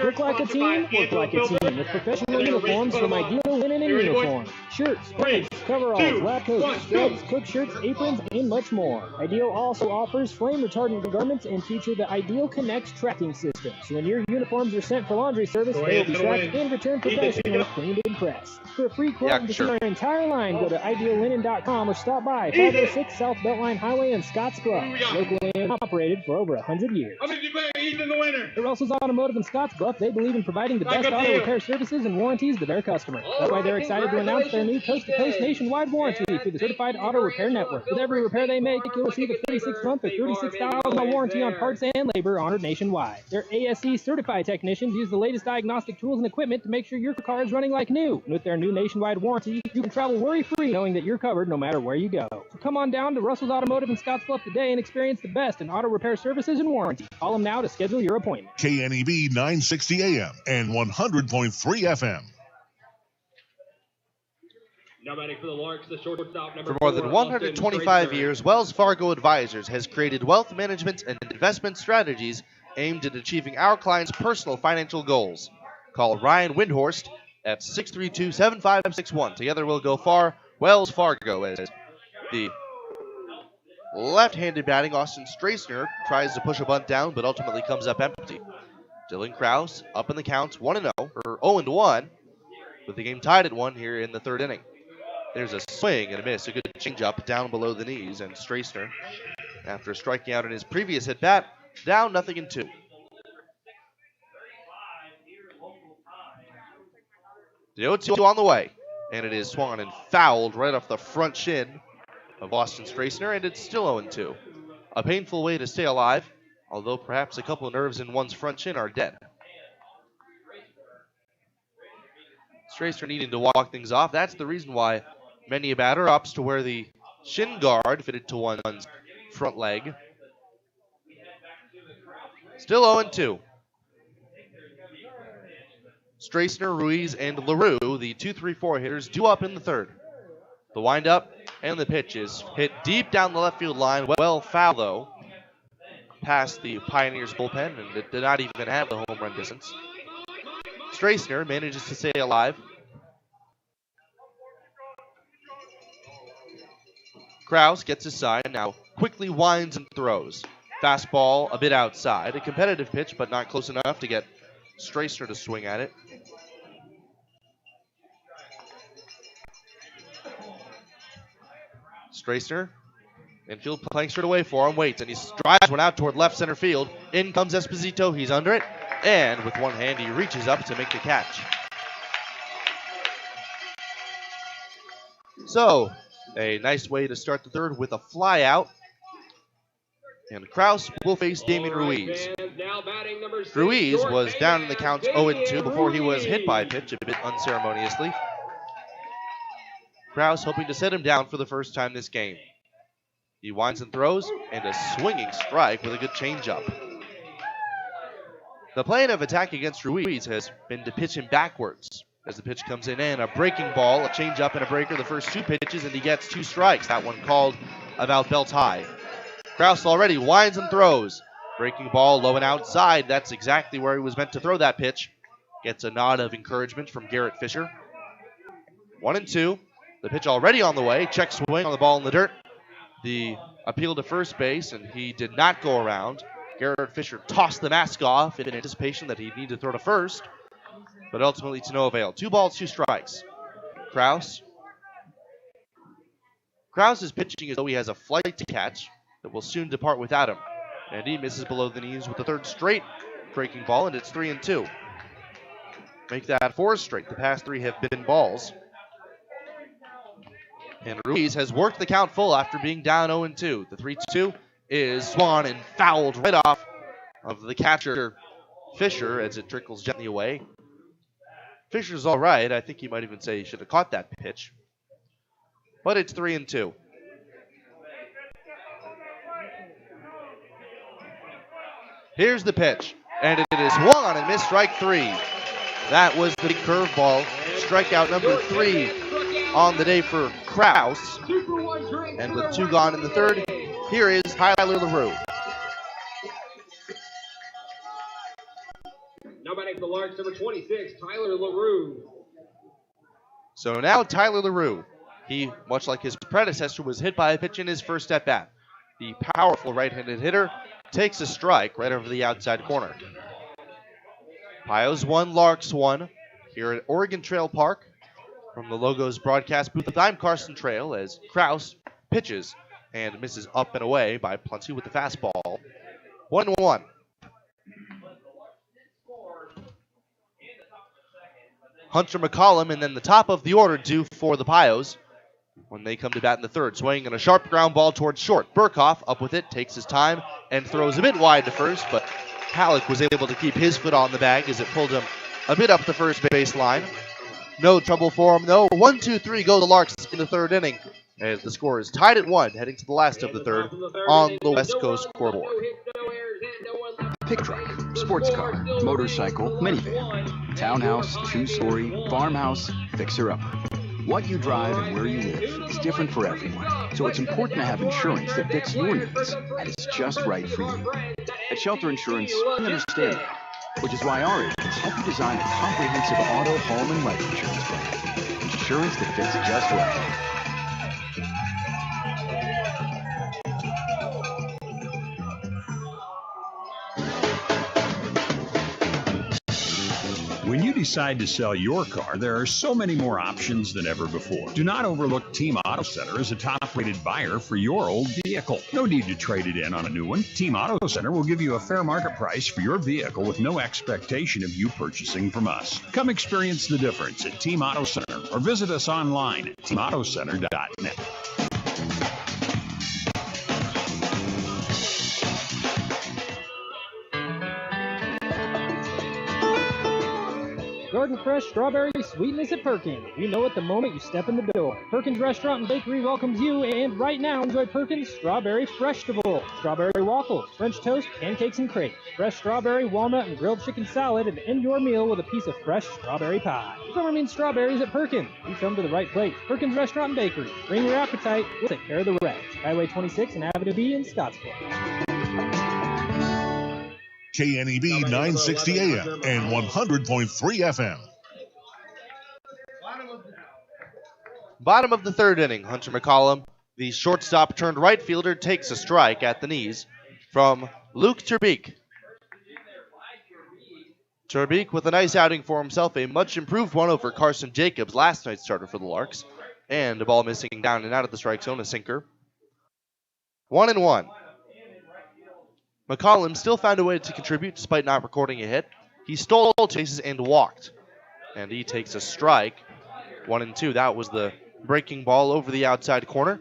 Look like a team, work like a team with professional uniforms from Ideal Linen and Uniform. Shirts, prints, coveralls, lab coats, scrubs, cook shirts, aprons, and much more. Ideal also offers flame-retardant garments and feature the Ideal Connect tracking system. So when your uniforms are sent for laundry service, they will be tracked and returned professionally, cleaned and pressed. For a free quote and to see our entire line, go to ideallinen.com or stop by 506 South Beltline Highway in Scottsbluff. Locally and operated for over 100 years. At Russell's Automotive in Scottsbluff, they believe in providing the best auto repair services and warranties to their customers. That's why they're excited to announce their new coast-to-coast nationwide warranty through the Certified Auto Repair Network. With every repair they make, you'll receive a 36-month or $36,000 warranty on parts and labor honored nationwide. Their ASE certified technicians use the latest diagnostic tools and equipment to make sure your car is running like new. And with their new nationwide warranty, you can travel worry-free knowing that you're covered no matter where you go. So come on down to Russell's Automotive in Scottsbluff today and experience the best in auto repair services and warranty. Call them now to schedule schedule your appointment. KNEB 960 AM and 100.3 FM. Now batting for the Larks, the shortstop, number For more 4, than 125 years, Wells Fargo Advisors has created wealth management and investment strategies aimed at achieving our clients' personal financial goals. Call Ryan Windhorst at 632-7561. Together we'll go far. Wells Fargo, as the left-handed batting Austin Strassner tries to push a bunt down, but ultimately comes up empty. Dylan Krause up in the count, 1-0, or 0-1, with the game tied at 1 here in the third inning. There's a swing and a miss, a good changeup down below the knees, and Strassner, after striking out in his previous at-bat, down 0-2. The 0-2 on the way, and it is swung and fouled right off the front shin of Austin Strassner, and it's still 0-2. A painful way to stay alive, although perhaps a couple of nerves in one's front shin are dead. Strassner needing to walk things off. That's the reason why many a batter opts to wear the shin guard fitted to one's front leg. Still 0-2. Strassner, Ruiz, and LaRue, the 2-3-4 hitters, due up in the third. The windup and the pitch is hit deep down the left field line. Well foul, though, past the Pioneers bullpen, and it did not even have the home run distance. Strassner manages to stay alive. Krause gets his sign, now quickly winds and throws. Fastball a bit outside. A competitive pitch, but not close enough to get Strassner to swing at it. Strassner, infield playing straight away for him, waits, and he drives one out toward left center field. In comes Esposito, he's under it, and with one hand he reaches up to make the catch. So, a nice way to start the third with a fly out. And Krause will face Damien Ruiz. Ruiz was down in the count 0-2 before he was hit by a pitch a bit unceremoniously. Krause hoping to set him down for the first time this game. He winds and throws, and a swinging strike with a good changeup. The plan of attack against Ruiz has been to pitch him backwards as the pitch comes in, and a breaking ball, a changeup and a breaker, the first two pitches, and he gets 2 strikes. That one called about belt high. Krause already winds and throws. Breaking ball low and outside. That's exactly where he was meant to throw that pitch. Gets a nod of encouragement from Garrett Fisher. 1-2. The pitch already on the way. Check swing on the ball in the dirt. The appeal to first base, and he did not go around. Garrett Fisher tossed the mask off in anticipation that he'd need to throw to first, but ultimately to no avail. 2 balls, 2 strikes. Krause is pitching as though he has a flight to catch that will soon depart without him. And he misses below the knees with the third straight breaking ball, and it's 3-2. Make that 4 straight. The past 3 have been balls. And Ruiz has worked the count full after being down 0-2. The 3-2 is swung and fouled right off of the catcher, Fisher, as it trickles gently away. Fisher's all right. I think he might even say he should have caught that pitch. But it's 3-2. Here's the pitch, and it is swung on and missed, strike 3. That was the big curveball. Strikeout number 3 on the day for Krause. And with 2 gone in the third, here is Tyler LaRue. Now batting for the Larks, number 26, Tyler LaRue. So now Tyler LaRue. He, much like his predecessor, was hit by a pitch in his first at-bat. The powerful right-handed hitter takes a strike right over the outside corner. Pios 1, Larks 1 here at Oregon Trail Park. From the Logos broadcast booth, I'm Carson Trail as Krause pitches and misses up and away by Plunty with the fastball. 1-1. Hunter McCollum, and then the top of the order due for the Pios when they come to bat in the third. Swinging a sharp ground ball towards short. Burkhoff up with it, takes his time, and throws a bit wide to first, but Halleck was able to keep his foot on the bag as it pulled him a bit up the first base line. No trouble for him, though. 1-2-3 go the Larks in the third inning, as the score is tied at 1, heading to the last of the third on the West Coast scoreboard. pickup truck, sports car, motorcycle, minivan, townhouse, two-story, farmhouse, fixer-upper. What you drive and where you live is different for everyone, so it's important to have insurance that fits your needs and is just right for you. At Shelter Insurance, we understand that, which is why our agents help you design a comprehensive auto, home, and life insurance plan. Insurance that fits just right. When you decide to sell your car, there are so many more options than ever before. Do not overlook Team Auto Center as a top-rated buyer for your old vehicle. No need to trade it in on a new one. Team Auto Center will give you a fair market price for your vehicle with no expectation of you purchasing from us. Come experience the difference at Team Auto Center or visit us online at teamautocenter.net. Garden Fresh Strawberry Sweetness at Perkins. You know it the moment you step in the door. Perkins Restaurant and Bakery welcomes you, and right now enjoy Perkins Strawberry Freshtables, strawberry waffles, French toast, pancakes, and crepes, fresh strawberry, walnut, and grilled chicken salad, and end your meal with a piece of fresh strawberry pie. Summer means strawberries at Perkins. You come to the right place. Perkins Restaurant and Bakery. Bring your appetite. We'll take care of the rest. Highway 26 and Avenue B in Scottsbluff. KNEB 960 AM and 100.3 FM. Bottom of the third inning, Hunter McCollum, the shortstop turned right fielder, takes a strike at the knees from Luke Terbeek. Terbeek with a nice outing for himself, a much improved one over Carson Jacobs, last night's starter for the Larks, and a ball missing down and out of the strike zone, a sinker. 1-1. McCollum still found a way to contribute despite not recording a hit. He stole chases and walked, and he takes a strike. 1-2. That was the breaking ball over the outside corner.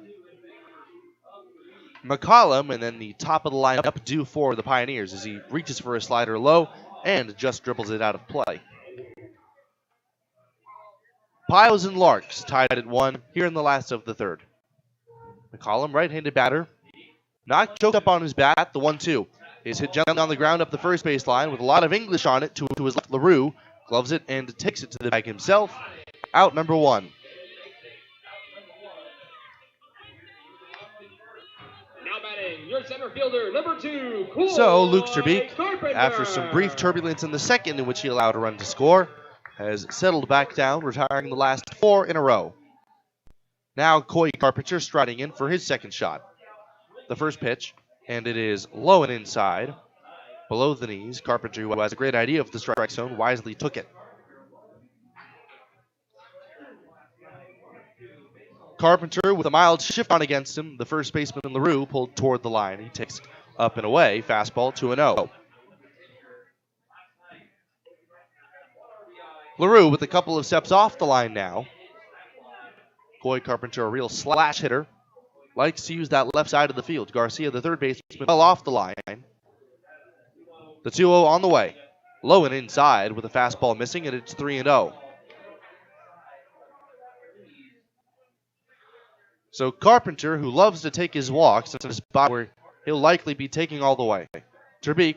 McCollum, and then the top of the lineup due for the Pioneers as he reaches for a slider low and just dribbles it out of play. Pios and Larks tied at 1 here in the last of the third. McCollum, right-handed batter, not choked up on his bat. The 1-2 is hit gently on the ground up the first base line with a lot of English on it to his left. LaRue gloves it and takes it to the bag himself. Out number 1. Now batting, your center fielder, number 2, Cool. So Luke Terbeek, after some brief turbulence in the second in which he allowed a run to score, has settled back down, retiring the last 4 in a row. Now Coy Carpenter striding in for his second shot. The first pitch, and it is low and inside, below the knees. Carpenter, who has a great idea of the strike zone, wisely took it. Carpenter with a mild shift on against him. The first baseman, LaRue, pulled toward the line. He takes up and away. Fastball 2-0. LaRue with a couple of steps off the line now. Coy Carpenter, a real slash hitter, likes to use that left side of the field. Garcia, the third baseman, fell off the line. The 2-0 on the way. Low and inside with a fastball missing, and it's 3-0. So Carpenter, who loves to take his walks, in a spot where he'll likely be taking all the way. Terbeek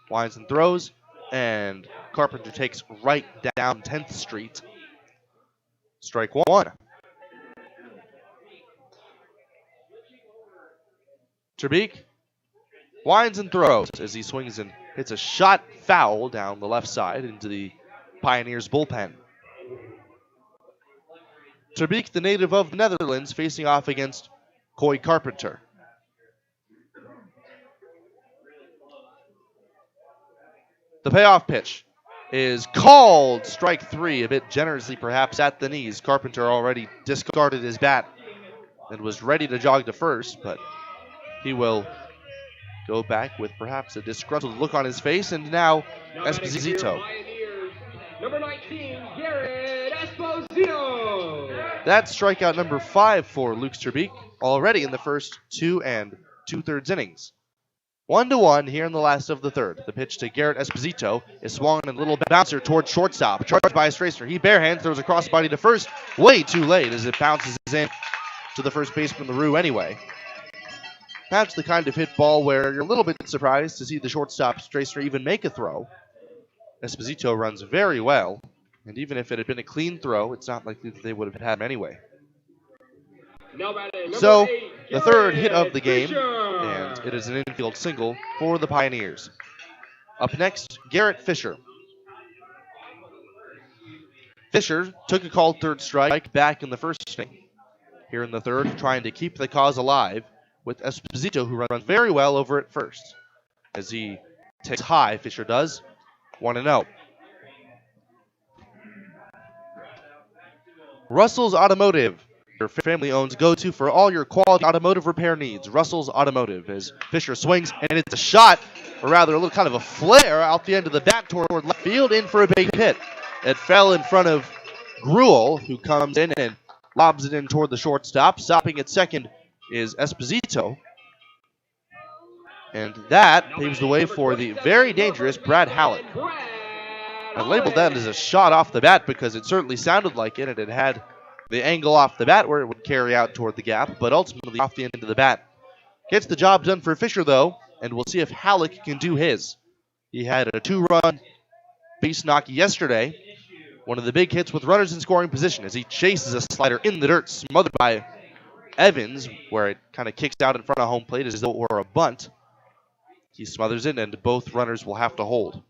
winds and throws, and Carpenter takes right down 10th Street. Strike 1. Terbeek winds and throws as he swings and hits a shot foul down the left side into the Pioneers bullpen. Terbeek, the native of the Netherlands, facing off against Coy Carpenter. The payoff pitch is called strike 3, a bit generously perhaps at the knees. Carpenter already discarded his bat and was ready to jog to first, but he will go back with perhaps a disgruntled look on his face, and now Esposito. Number 19, Garrett Esposito. That's strikeout number 5 for Luke Terbeek, already in the first 2 2/3 innings. 1-1 here in the last of the third. The pitch to Garrett Esposito is swung in a little bouncer towards shortstop. Charged by a Stracer. He barehands, throws across the body to first. Way too late as it bounces in to the first baseman, LaRue, anyway. That's the kind of hit ball where you're a little bit surprised to see the shortstop Stracer even make a throw. Esposito runs very well, and even if it had been a clean throw, it's not likely that they would have had him anyway. So, the third hit of the game, and it is an infield single for the Pioneers. Up next, Garrett Fisher. Fisher took a called third strike back in the first inning. Here in the third, trying to keep the cause alive with Esposito, who runs very well over at first. As he takes high, Fisher does, 1-0. Russell's Automotive, your family owns go-to for all your quality automotive repair needs. Russell's Automotive, as Fisher swings, and it's a shot, or rather a little kind of a flare out the end of the bat toward left field, in for a big hit. It fell in front of Gruel, who comes in and lobs it in toward the shortstop. Stopping at second is Esposito. And that paves the way for the very dangerous Brad Halleck. I labeled that as a shot off the bat because it certainly sounded like it, and it had the angle off the bat where it would carry out toward the gap, but ultimately off the end of the bat. Gets the job done for Fisher, though, and we'll see if Halleck can do his. He had a 2-run base knock yesterday. One of the big hits with runners in scoring position as he chases a slider in the dirt, smothered by Evans, where it kind of kicks out in front of home plate as though it were a bunt. He smothers it, and both runners will have to hold.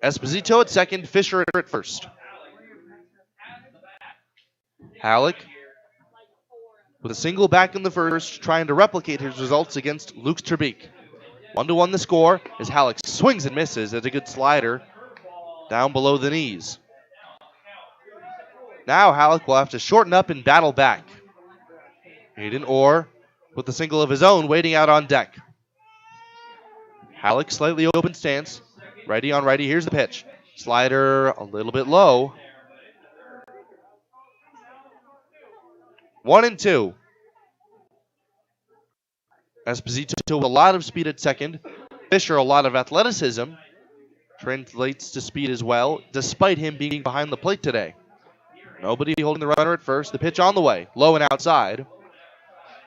Esposito at second, Fisher at first. Halleck with a single back in the first, trying to replicate his results against Luke Terbeek. 1-1 the score as Halleck swings and misses at a good slider down below the knees. Now Halleck will have to shorten up and battle back. Hayden Orr with the single of his own waiting out on deck. Halleck slightly open stance. Righty on righty. Here's the pitch. Slider a little bit low. 1-2. Esposito with a lot of speed at second. Fisher a lot of athleticism. Translates to speed as well, despite him being behind the plate today. Nobody holding the runner at first. The pitch on the way. Low and outside.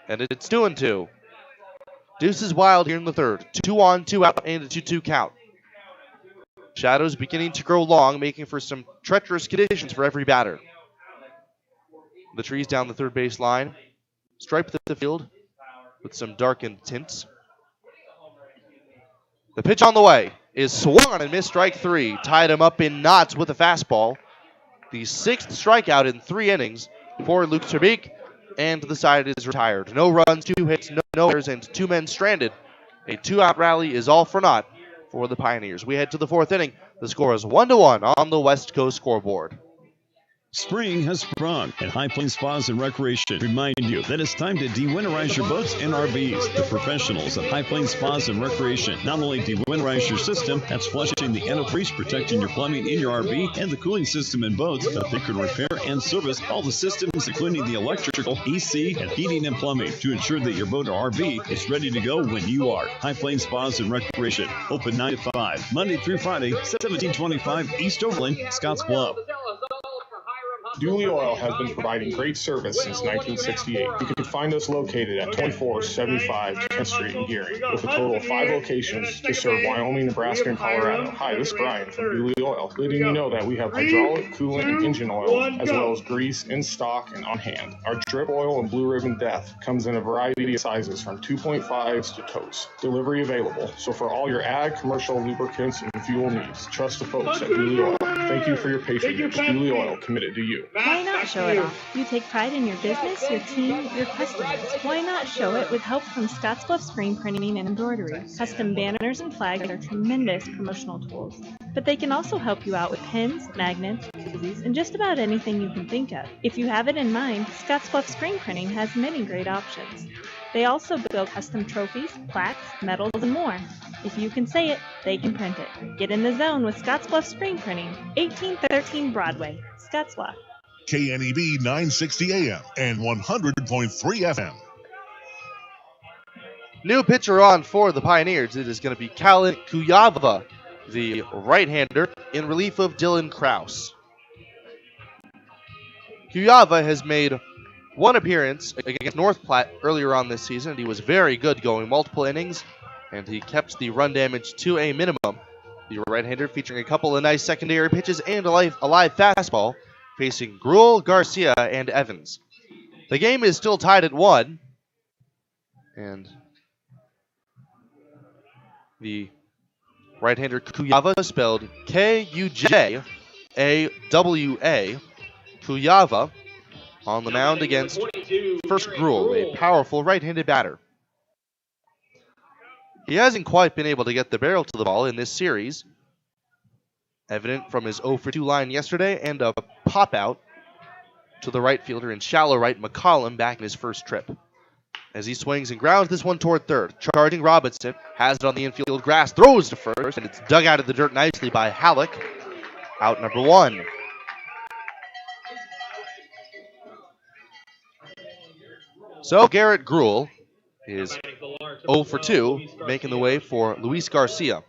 And it's 2-2. Deuce is wild here in the third. 2 on, 2 out, and a 2-2 count. Shadows beginning to grow long, making for some treacherous conditions for every batter. The trees down the third base line. Stripe the field with some darkened tints. The pitch on the way is swung on and missed, strike 3. Tied him up in knots with a fastball. The 6th strikeout in 3 innings for Luke Terbeek, and the side is retired. No runs, 2 hits, no errors, and 2 men stranded. A 2-out rally is all for naught for the Pioneers. We head to the 4th inning. The score is 1-1 on the West Coast scoreboard. Spring has sprung, and High Plains Spas and Recreation remind you that it's time to de-winterize your boats and RVs. The professionals at High Plains Spas and Recreation not only de-winterize your system, that's flushing the antifreeze, protecting your plumbing in your RV, and the cooling system in boats, but they can repair and service all the systems, including the electrical, EC, and heating and plumbing, to ensure that your boat or RV is ready to go when you are. High Plains Spas and Recreation, open 9 to 5, Monday through Friday, 1725 East Overland, Scotts Bluff. Dooley Oil has been providing great service since 1968. You can find us located at 2475 10th Street in Gearing, with a total of 5 locations to serve Wyoming, Nebraska, and Colorado. Hi, this is Brian from Dooley Oil, letting you know that we have hydraulic, coolant, and engine oil, as well as grease in stock and on hand. Our drip oil and Blue Ribbon Death comes in a variety of sizes from 2.5s to totes. Delivery available. So for all your ag, commercial, lubricants, and fuel needs, trust the folks at Dooley Oil. Thank you for your patronage. Dooley Oil, committed to you. Why not show it off? You take pride in your business, your team, your customers. Why not show it with help from Scottsbluff Screen Printing and Embroidery? Custom banners and flags are tremendous promotional tools, but they can also help you out with pins, magnets, koozies, and just about anything you can think of. If you have it in mind, Scottsbluff Screen Printing has many great options. They also build custom trophies, plaques, medals, and more. If you can say it, they can print it. Get in the zone with Scottsbluff Screen Printing, 1813 Broadway, Scottsbluff. KNEB 960 AM and 100.3 FM. New pitcher on for the Pioneers. It is going to be Callan Kuyava, the right-hander, in relief of Dylan Kraus. Kuyava has made one appearance against North Platte earlier on this season, and he was very good going multiple innings, and he kept the run damage to a minimum. The right-hander featuring a couple of nice secondary pitches and a live fastball, facing Gruel, Garcia, and Evans. The game is still tied at 1, and the right-hander Kujawa, spelled Kujawa, Kujawa, on the mound against first Gruel, a powerful right-handed batter. He hasn't quite been able to get the barrel to the ball in this series, evident from his 0-for-2 line yesterday and a pop-out to the right fielder in shallow right, McCollum, back in his first trip. As he swings and grounds this one toward third, charging Robinson, has it on the infield grass, throws to first, and it's dug out of the dirt nicely by Halleck. Out number 1. So Garrett Gruel is 0-for-2, making the way for Luis Garcia.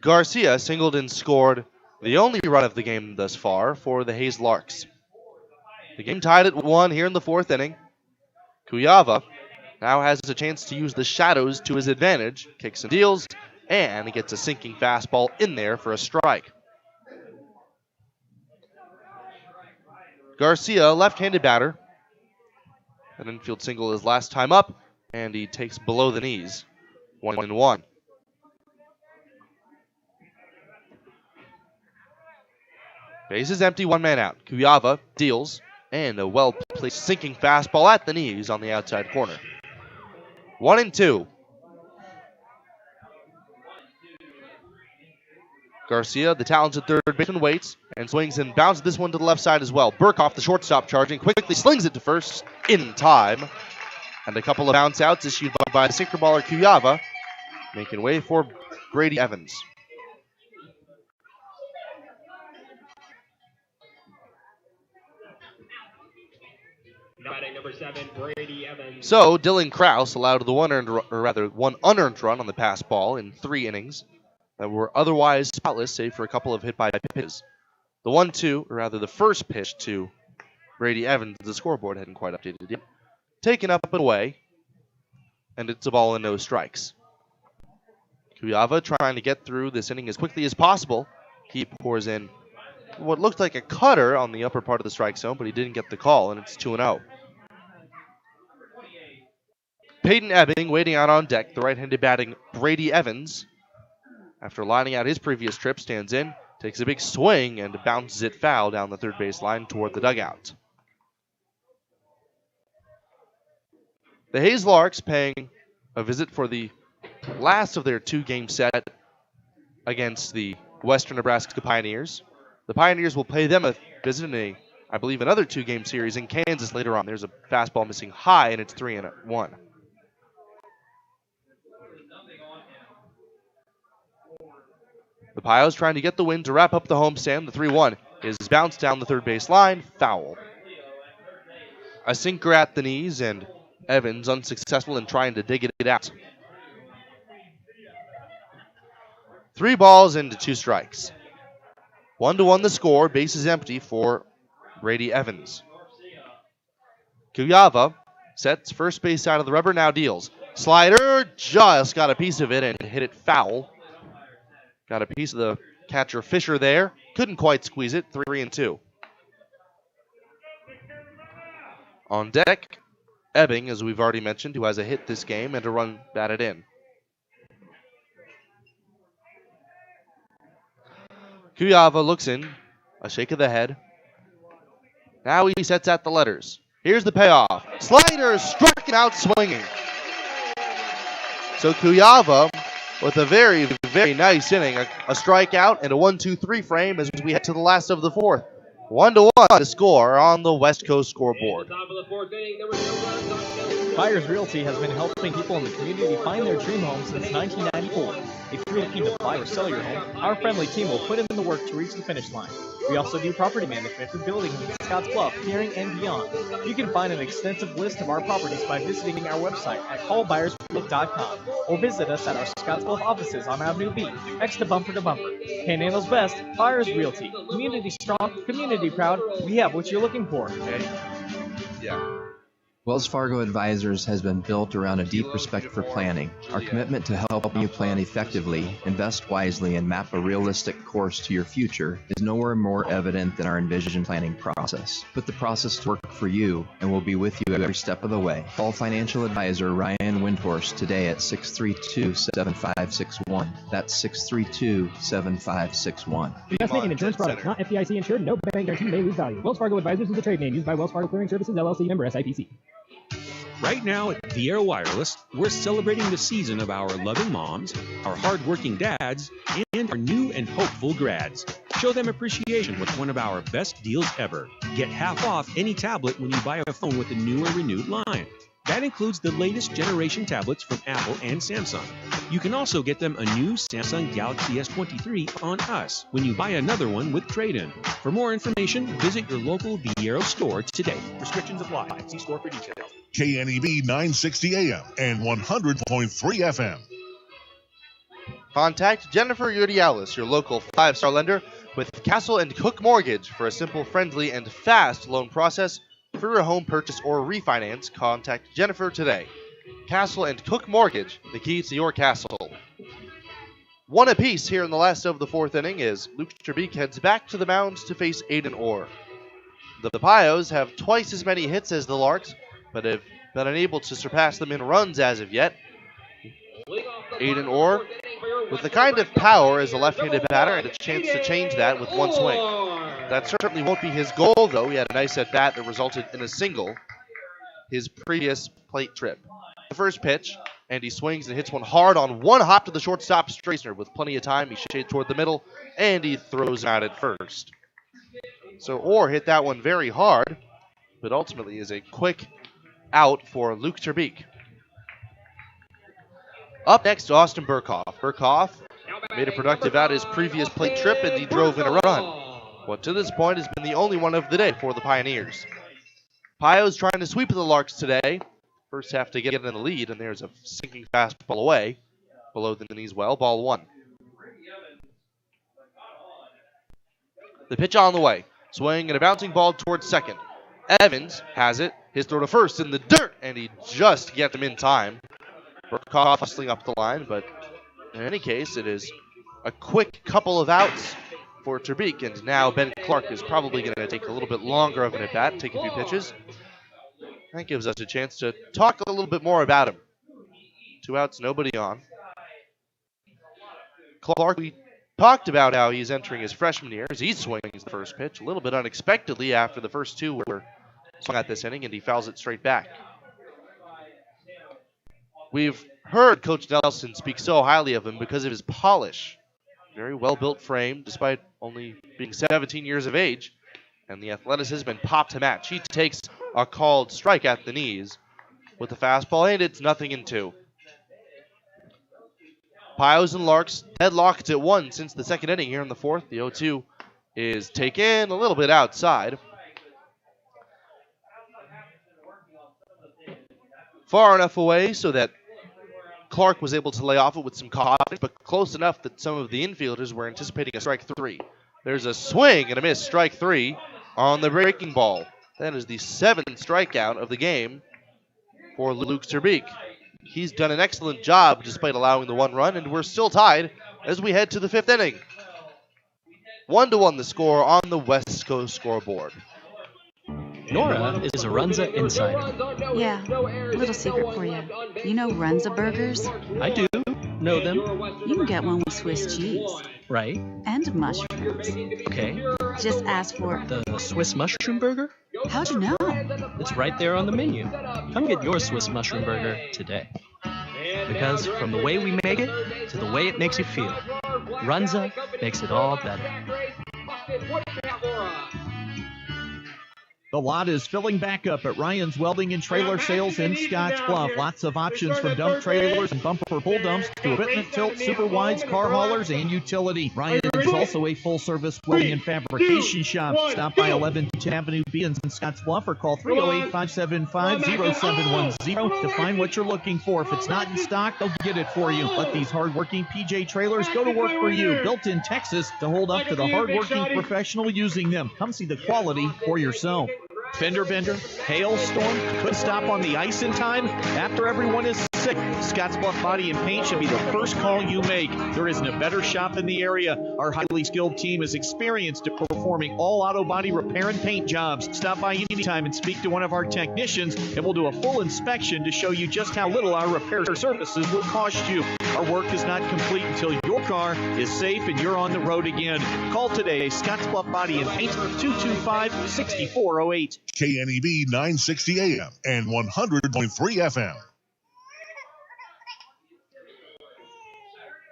Garcia singled and scored the only run of the game thus far for the Hayes Larks. The game tied at 1 here in the 4th inning. Kujawa now has a chance to use the shadows to his advantage, kicks and deals, and he gets a sinking fastball in there for a strike. Garcia, left-handed batter. An infield single his last time up, and he takes below the knees. 1-1. Base is empty, 1 man out. Kujawa deals, and a well-placed sinking fastball at the knees on the outside corner. 1-2. Garcia, the talented third baseman, waits and swings and bounces this one to the left side as well. Burkhoff, the shortstop, charging, quickly slings it to first in time. And a couple of bounce outs issued by the sinker baller Kujawa, making way for Brady Evans. Batting number 7, Brady Evans. So Dylan Krause allowed one unearned run on the pass ball in 3 innings that were otherwise spotless, save for a couple of hit by pitches. The first pitch to Brady Evans, the scoreboard hadn't quite updated yet, taken up and away, and it's a ball and no strikes. Kujawa trying to get through this inning as quickly as possible. He pours in what looked like a cutter on the upper part of the strike zone, but he didn't get the call, and it's 2-0. Peyton Ebbing waiting out on deck, the right-handed batting Brady Evans. After lining out his previous trip, stands in, takes a big swing, and bounces it foul down the third base line toward the dugout. The Hayes Larks paying a visit for the last of their 2-game set against the Western Nebraska Pioneers. The Pioneers will pay them a visit in I believe, another 2-game series in Kansas later on. There's a fastball missing high, and it's 3-1. The Pios trying to get the win to wrap up the homestand. The 3-1 is bounced down the third base line, foul. A sinker at the knees, and Evans unsuccessful in trying to dig it out. 3 balls into 2 strikes. 1-1 the score, bases empty for Brady Evans. Kujawa sets first base side of the rubber, now deals. Slider, just got a piece of it and hit it foul. Got a piece of the catcher Fisher there. Couldn't quite squeeze it, 3-2. On deck, Ebbing, as we've already mentioned, who has a hit this game and a run batted in. Kujawa looks in, a shake of the head. Now he sets at the letters. Here's the payoff. Slider struck him out swinging. So Kujawa with a very, very nice inning. A strikeout and a 1-2-3 frame as we head to the last of the 4th. 1-1 to score on the West Coast scoreboard. Byers Realty has been helping people in the community find their dream home since 1994. If you're looking to buy or sell your home, our friendly team will put in the work to reach the finish line. We also do property management for buildings in Scotts Bluff, Gearing, and beyond. You can find an extensive list of our properties by visiting our website at callbuyersrealty.com or visit us at our Scotts Bluff offices on Avenue B, next to Bumper. Panhandle's best, Byers Realty. Community strong, community proud. We have what you're looking for. Okay. Yeah. Wells Fargo Advisors has been built around a deep respect for planning. Our commitment to helping you plan effectively, invest wisely, and map a realistic course to your future is nowhere more evident than our Envision planning process. Put the process to work for you, and we'll be with you every step of the way. Call financial advisor Ryan Windhorst today at 632-7561. That's 632-7561. Investment in insurance products not FDIC insured. No bank guarantee may lose value. Wells Fargo Advisors is a trade name used by Wells Fargo Clearing Services LLC, member SIPC. Right now at Viera Wireless, we're celebrating the season of our loving moms, our hardworking dads, and our new and hopeful grads. Show them appreciation with one of our best deals ever. Get half off any tablet when you buy a phone with the new or renewed line. That includes the latest generation tablets from Apple and Samsung. You can also get them a new Samsung Galaxy S23 on us when you buy another one with trade-in. For more information, visit your local Viera store today. Restrictions apply. See store for details. KNEB 960 AM and 100.3 FM. Contact Jennifer Udialis, your local 5-star lender, with Castle and Cook Mortgage for a simple, friendly, and fast loan process. For your home purchase or refinance, contact Jennifer today. Castle and Cook Mortgage, the key to your castle. One apiece here in the last of the fourth inning as Luke Trbeek heads back to the mound to face Aiden Orr. The Pios have twice as many hits as the Larks, but have been unable to surpass them in runs as of yet. Aiden Orr, with the kind of power as a left-handed batter, and a chance to change that with one swing. That certainly won't be his goal, though. He had a nice at-bat that resulted in a single his previous plate trip. The first pitch, and he swings and hits one hard on one hop to the shortstop Straisner. With plenty of time, he shades toward the middle, and he throws out at first. So Orr hit that one very hard, but ultimately is a quick out for Luke Trbeek. Up next, Austin Burkhoff. Burkhoff made a productive out his previous plate trip, and he drove in a run. What to this point has been the only one of the day for the Pioneers. Pios trying to sweep the Larks today. First half to get in the lead, and there's a sinking fastball away. Below the knees well, ball one. The pitch on the way. Swing and a bouncing ball towards second. Evans has it. His throw to first in the dirt, and he just gets him in time. Burkhoff hustling up the line, but in any case, it is a quick couple of outs for Trbeek, and now Ben Clark is probably going to take a little bit longer of an at-bat, take a few pitches. That gives us a chance to talk a little bit more about him. 2 outs, nobody on. Clark, we talked about how he's entering his freshman year as he swings the first pitch, a little bit unexpectedly after the first two were swung at this inning, and he fouls it straight back. We've heard Coach Nelson speak so highly of him because of his polish. Very well-built frame, despite only being 17 years of age, and the athleticism and pop to match. He takes a called strike at the knees with the fastball, and it's 0-2. Pios and Larks deadlocked at 1 since the second inning here in the fourth. The 0-2 is taken a little bit outside. Far enough away so that Clark was able to lay off it with some confidence, but close enough that some of the infielders were anticipating a strike 3. There's a swing and a miss, strike 3 on the breaking ball. That is the 7th strikeout of the game for Luke Trbeek. He's done an excellent job despite allowing the 1 run, and we're still tied as we head to the 5th inning. 1-1 the score on the West Coast scoreboard. Nora is a Runza insider. Yeah, little secret for you. You know Runza burgers? I do know them. You can get one with Swiss cheese. Right. And mushrooms. Okay. Just ask for the Swiss mushroom burger? How'd you know? It's right there on the menu. Come get your Swiss mushroom burger today. Because from the way we make it to the way it makes you feel, Runza makes it all better. The lot is filling back up at Ryan's Welding and Trailer Sales in Scottsbluff. Lots of options from dump trailers and bumper pull dumps to equipment tilt, super wides, car haulers, and utility. Ryan is also a full-service welding and fabrication shop. Stop by 1110 Avenue B in Scottsbluff or call 308-575-0710 to find what you're looking for. If it's not in stock, they'll get it for you. Let these hardworking PJ trailers go to work for you. Built in Texas to hold up to the hardworking professional using them. Come see the quality for yourself. Fender bender, hailstorm, couldn't stop on the ice in time. After everyone is sick, Scottsbluff Body and Paint should be the first call you make. There isn't a better shop in the area. Our highly skilled team is experienced at performing all auto body repair and paint jobs. Stop by anytime and speak to one of our technicians, and we'll do a full inspection to show you just how little our repair services will cost you. Our work is not complete until your car is safe and you're on the road again. Call today, Scottsbluff Body and Paint, 225-6408. KNEB 960 AM and 100.3 FM.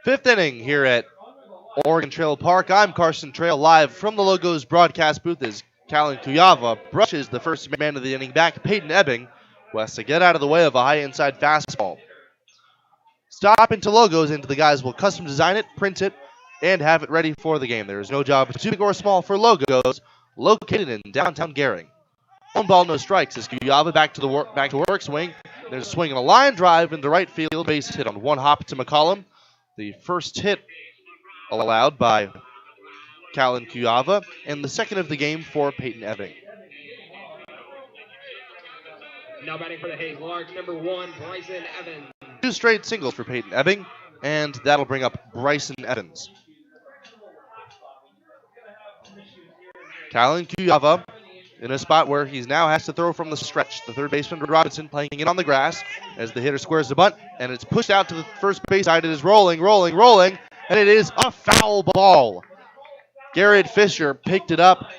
Fifth inning here at Oregon Trail Park. I'm Carson Trail, live from the Logos broadcast booth as Callan Kuyava brushes the first man of the inning back. Peyton Ebbing, who has to get out of the way of a high inside fastball. Stop into Logos, and the guys will custom design it, print it, and have it ready for the game. There is no job too big or small for Logos, located in downtown Gehring. 1 ball, no strikes as Kuyava back to work swing. There's a swing and a line drive into right field, base hit on 1 hop to McCollum. The first hit allowed by Callan Kuyava, and the second of the game for Peyton Ebbing. Now batting for the Hayes Larks, number 1, Bryson Evans. 2 straight singles for Peyton Ebbing, and that'll bring up Bryson Evans. Callan Kuyava in a spot where he now has to throw from the stretch. The third baseman, Robinson, playing it on the grass as the hitter squares the bunt, and it's pushed out to the first base side. It is rolling, and it is a foul ball. Garrett Fisher picked it up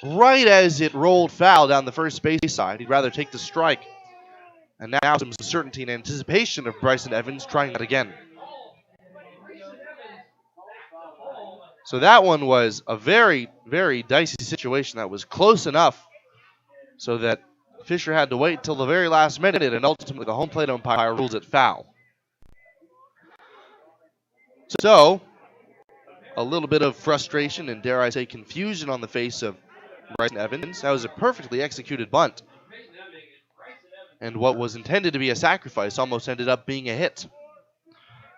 right as it rolled foul down the first base side. He'd rather take the strike. And now some certainty and anticipation of Bryson Evans trying that again. So that one was a very, very dicey situation that was close enough so that Fisher had to wait till the very last minute, and ultimately the home plate umpire rules it foul. So, a little bit of frustration and, dare I say, confusion on the face of Bryson Evans. That was a perfectly executed bunt. And what was intended to be a sacrifice almost ended up being a hit.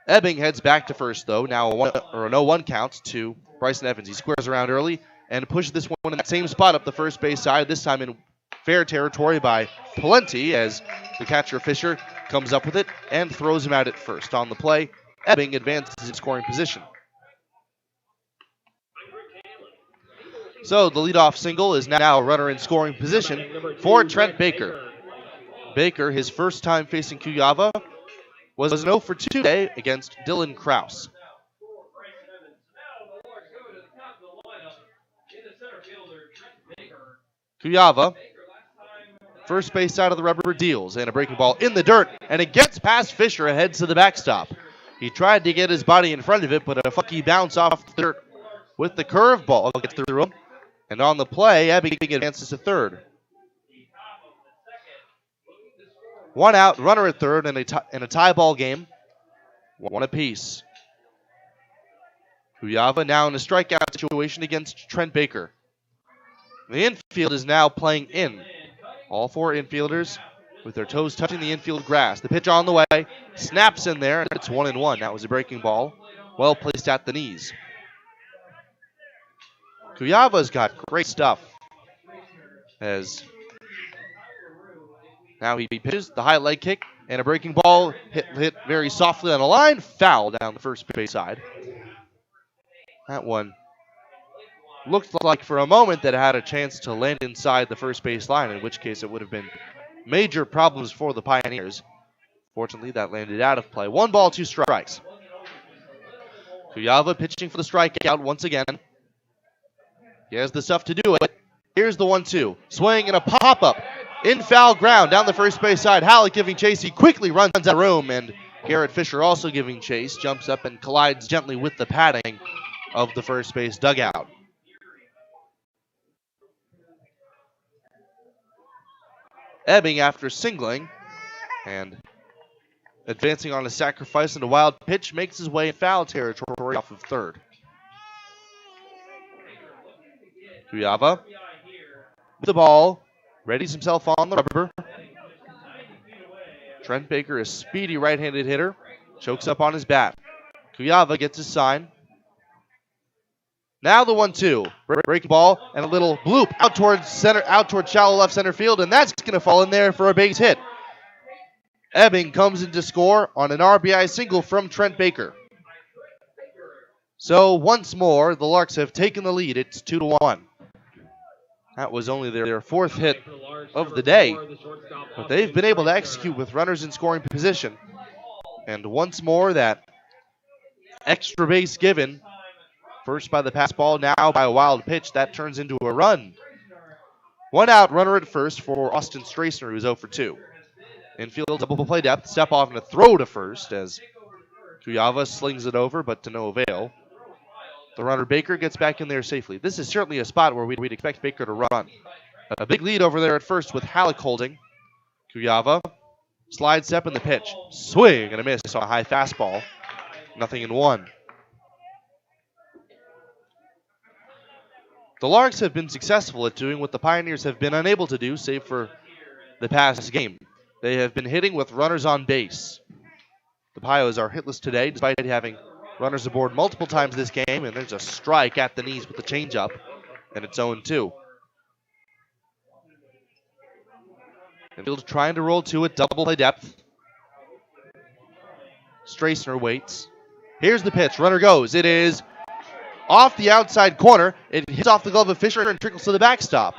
Ebbing heads back to first, though. Now a 0-1 count to Bryson Evans. He squares around early and pushes this one in that same spot up the first base side, this time in fair territory by Plenty as the catcher Fisher comes up with it and throws him out at first. On the play, Ebbing advances in scoring position. So the leadoff single is now a runner in scoring position for Trent Baker. Baker, his first time facing Kuyava, was an 0 for 2 today against Dylan Kraus. Kuyava, first base side of the rubber, deals, and a breaking ball in the dirt, and it gets past Fisher and heads to the backstop. He tried to get his body in front of it, but a funky bounce off the dirt with the curveball gets through him. And on the play, Ebbing advances to third. 1 out, runner at third in a tie ball game. 1 apiece. Kuyava now in a strikeout situation against Trent Baker. The infield is now playing in. All 4 infielders with their toes touching the infield grass. The pitch on the way, snaps in there, and it's 1-1. That was a breaking ball, well placed at the knees. Kuyava's got great stuff. As now he pitches the high leg kick and a breaking ball hit very softly on the line, foul down the first base side. That one looked like for a moment that it had a chance to land inside the first base line, in which case it would have been major problems for the Pioneers. Fortunately, that landed out of play. 1 ball, 2 strikes. Kuyava pitching for the strikeout once again. He has the stuff to do it. Here's the 1-2. Swing and a pop-up in foul ground down the first base side. Hallett giving chase. He quickly runs out of room, and Garrett Fisher also giving chase. Jumps up and collides gently with the padding of the first base dugout. Ebbing, after singling and advancing on a sacrifice and a wild pitch, makes his way in foul territory off of third. Kuyava with the ball, readies himself on the rubber. Trent Baker, a speedy right-handed hitter, chokes up on his bat. Kuyava gets his sign. Now the 1-2. Breaking ball and a little bloop out towards shallow left center field, and that's going to fall in there for a base hit. Ebbing comes in to score on an RBI single from Trent Baker. So once more, the Larks have taken the lead. It's 2-1. That was only their fourth hit of the day, but they've been able to execute with runners in scoring position. And once more, that extra base given, first by the pass ball, now by a wild pitch, that turns into a run. One out, runner at first for Austin Strassner, who's 0 for 2. Infield double play depth, step off and a throw to first as Kuyava slings it over, but to no avail. The runner Baker gets back in there safely. This is certainly a spot where we'd expect Baker to run. A big lead over there at first with Halleck holding. Kuyava, slide step in the pitch. Swing and a miss on a high fastball. 0-1. The Larks have been successful at doing what the Pioneers have been unable to do, save for the past game. They have been hitting with runners on base. The Pios are hitless today, despite having runners aboard multiple times this game, and there's a strike at the knees with the changeup, and it's 0-2. Infield trying to roll to it, double play depth. Strassner waits. Here's the pitch, runner goes. It is off the outside corner. It hits off the glove of Fisher and trickles to the backstop.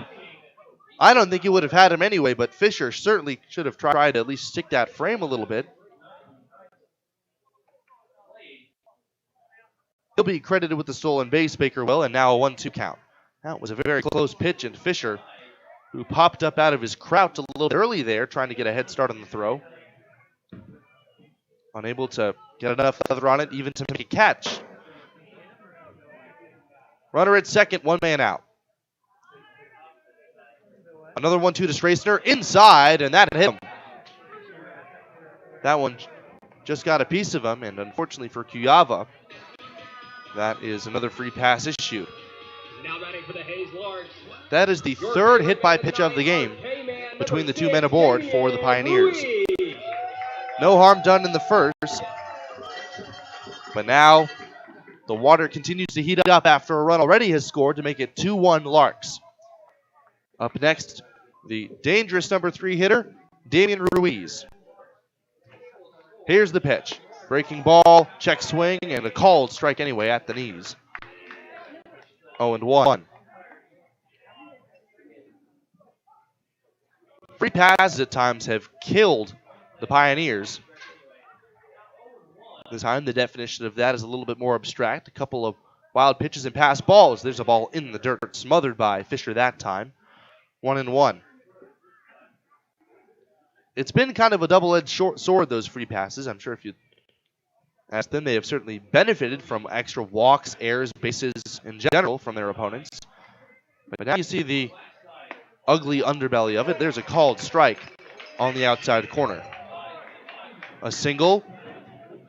I don't think he would have had him anyway, but Fisher certainly should have tried to at least stick that frame a little bit. He'll be credited with the stolen base, Baker will, and now a 1-2 count. That was a very close pitch, and Fisher, who popped up out of his crouch a little early there, trying to get a head start on the throw. Unable to get enough leather on it, even to make a catch. Runner at second, one man out. Another 1-2 to Strassner, inside, and that hit him. That one just got a piece of him, and unfortunately for Kuyava, that is another free pass issue. That is the third hit by pitch of the game between the two men aboard for the Pioneers. No harm done in the first, but now the water continues to heat up after a run already has scored to make it 2-1 Larks. Up next, the dangerous number 3 hitter, Damian Ruiz. Here's the pitch. Breaking ball, check swing, and a called strike anyway at the knees. 0-1. Free passes at times have killed the Pioneers. This time, the definition of that is a little bit more abstract. A couple of wild pitches and pass balls. There's a ball in the dirt, smothered by Fisher that time. 1-1. It's been kind of a double-edged sword, those free passes. I'm sure if you ask them, they have certainly benefited from extra walks, errors, bases in general from their opponents. But now you see the ugly underbelly of it. There's a called strike on the outside corner. A single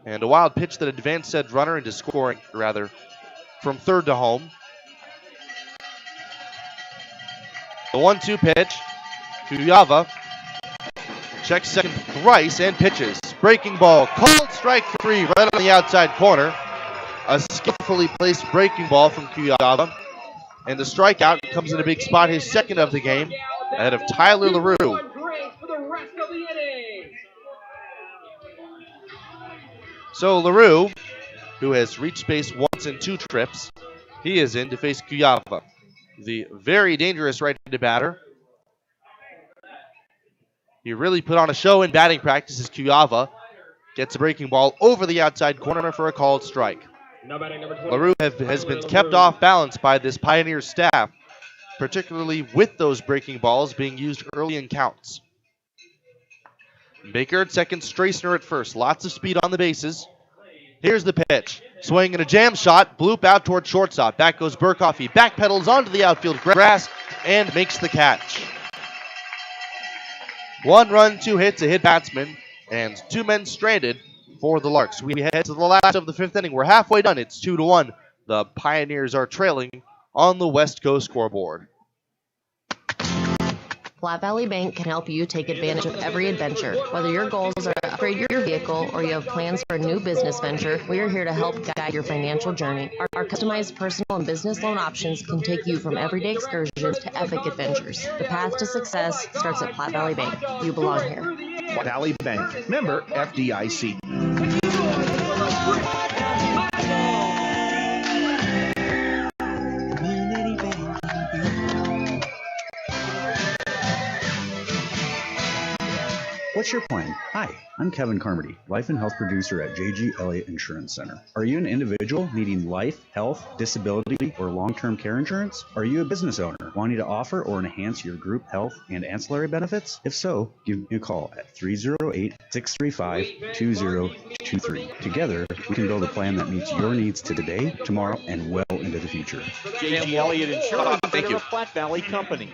and a wild pitch that advanced said runner into scoring, rather, from third to home. The 1-2 pitch. Kuyava checks second thrice and pitches. Breaking ball, called strike 3 right on the outside corner. A skillfully placed breaking ball from Kuyava. And the strikeout comes in a big spot, his second of the game, ahead of Tyler LaRue. So LaRue, who has reached base once in 2 trips, he is in to face Kuyava, the very dangerous right-handed batter. He really put on a show in batting practice as Kuyava gets a breaking ball over the outside corner for a called strike. LaRue has been kept off balance by this Pioneer staff, particularly with those breaking balls being used early in counts. Baker at second, Strassner at first. Lots of speed on the bases. Here's the pitch. Swing and a jam shot. Bloop out toward shortstop. Back goes Burkhoff. He backpedals onto the outfield grass and makes the catch. 1 run, 2 hits, a hit batsman, and 2 men stranded for the Larks. We head to the last of the 5th inning. We're halfway done. It's 2-1. The Pioneers are trailing on the West Coast scoreboard. Platte Valley Bank can help you take advantage of every adventure. Whether your goals are to upgrade your vehicle or you have plans for a new business venture, we are here to help guide your financial journey. Our customized personal and business loan options can take you from everyday excursions to epic adventures. The path to success starts at Platte Valley Bank. You belong here. Platte Valley Bank, member FDIC. What's your plan? Hi, I'm Kevin Carmody, Life and Health Producer at J.G. Elliott Insurance Center. Are you an individual needing life, health, disability, or long-term care insurance? Are you a business owner wanting to offer or enhance your group health and ancillary benefits? If so, give me a call at 308-635-2023. Together, we can build a plan that meets your needs today, tomorrow, and well into the future. J.G. Elliott Insurance Center, Platte Valley Company.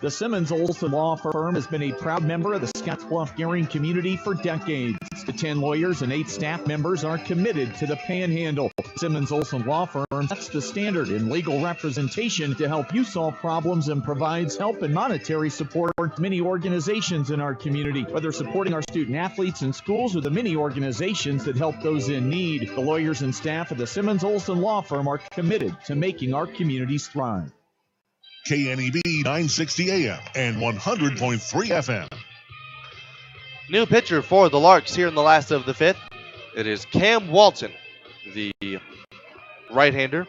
The Simmons-Olson Law Firm has been a proud member of the Scottsbluff-Gearing community for decades. The 10 lawyers and 8 staff members are committed to the Panhandle. Simmons-Olson Law Firm sets the standard in legal representation to help you solve problems and provides help and monetary support for many organizations in our community, whether supporting our student athletes in schools or the many organizations that help those in need. The lawyers and staff of the Simmons-Olson Law Firm are committed to making our communities thrive. KNEB 960 AM and 100.3 FM. New pitcher for the Larks here in the last of the 5th. It is Cam Walton, the right-hander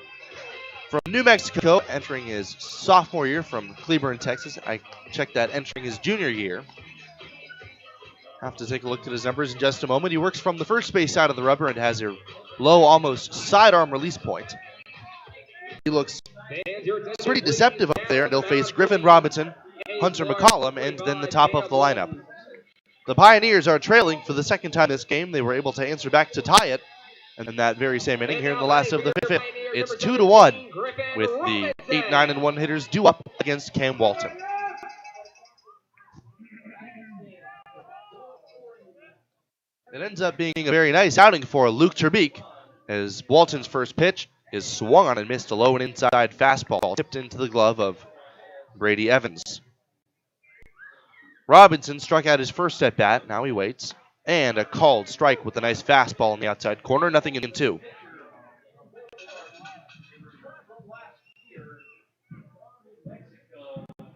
from New Mexico, entering his sophomore year from Cleburne, Texas. I checked that entering his junior year. Have to take a look at his numbers in just a moment. He works from the first base side of the rubber and has a low, almost sidearm release point. He looks pretty deceptive up there, and he'll face Griffin Robinson, Hunter McCollum, and then the top of the lineup. The Pioneers are trailing for the second time this game. They were able to answer back to tie it, and in that very same inning here in the last of the 5th. It's 2-1 with the 8, 9, and 1 hitters due up against Cam Walton. It ends up being a very nice outing for Luke Terbeek, as Walton's first pitch is swung on and missed a low and inside fastball, tipped into the glove of Brady Evans. Robinson struck out his first at bat. Now he waits. And a called strike with a nice fastball in the outside corner. Nothing in 2.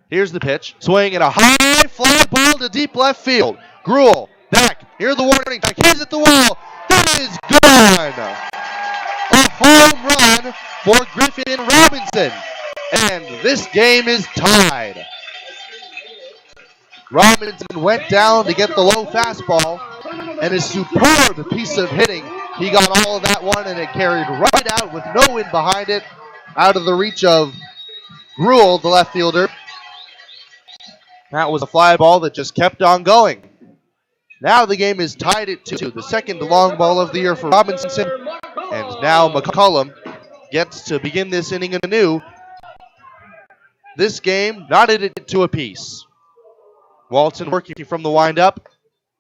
Here's the pitch. Swing and a high fly ball to deep left field. Gruel back. Here's the warning track. He's at the wall. That is gone. A home run for Griffin Robinson. And this game is tied. Robinson went down to get the low fastball, and his superb piece of hitting, he got all of that one, and it carried right out with no wind behind it, out of the reach of Gruel, the left fielder. That was a fly ball that just kept on going. Now the game is tied at 2, the second long ball of the year for Robinson, and now McCollum gets to begin this inning anew. This game knotted it to a piece. Walton working from the windup,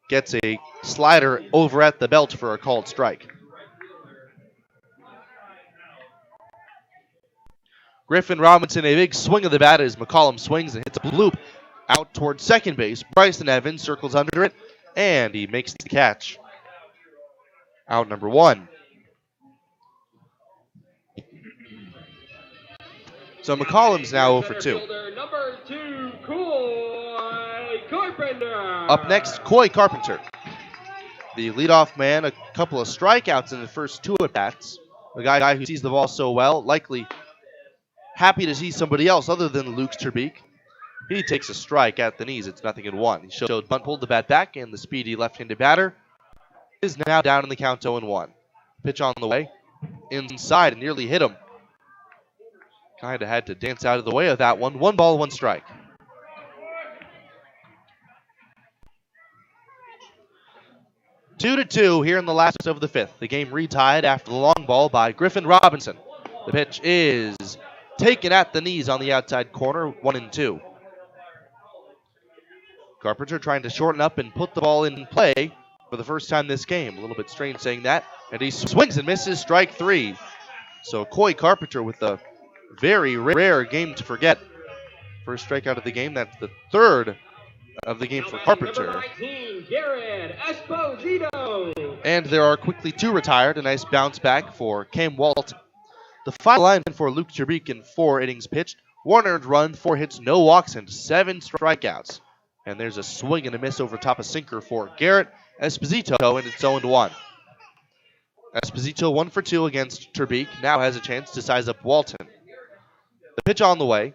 gets a slider over at the belt for a called strike. Griffin Robinson, a big swing of the bat as McCollum swings and hits a loop out towards second base. Bryson Evans circles under it, and he makes the catch. Out number 1. So McCollum's now 0 for 2. Number 2, Coy Carpenter. Up next, Coy Carpenter. The leadoff man, a couple of strikeouts in the first 2 at-bats. A guy who sees the ball so well, likely happy to see somebody else other than Luke Terbeek. He takes a strike at the knees. It's 0-1. He showed bunt, pulled the bat back, and the speedy left-handed batter is now down in the count 0-1. Pitch on the way. Inside and nearly hit him. Kind of had to dance out of the way of that one. 1 ball, 1 strike. Two to 2 here in the last of the 5th. The game retied after the long ball by Griffin Robinson. The pitch is taken at the knees on the outside corner, 1-2. Carpenter trying to shorten up and put the ball in play for the first time this game. A little bit strange saying that. And he swings and misses, strike 3. So Coy Carpenter with a very rare game to forget. First strikeout of the game. That's the third of the game for Carpenter. Number 19, Garrett Esposito. And there are quickly 2 retired. A nice bounce back for Cam Walton. The final line for Luke Turbeek in 4 innings pitched. 1 earned run, 4 hits, no walks, and 7 strikeouts. And there's a swing and a miss over top of sinker for Garrett Esposito, and it's 0-1. Esposito 1 for 2 against Turbeek. Now has a chance to size up Walton. The pitch on the way,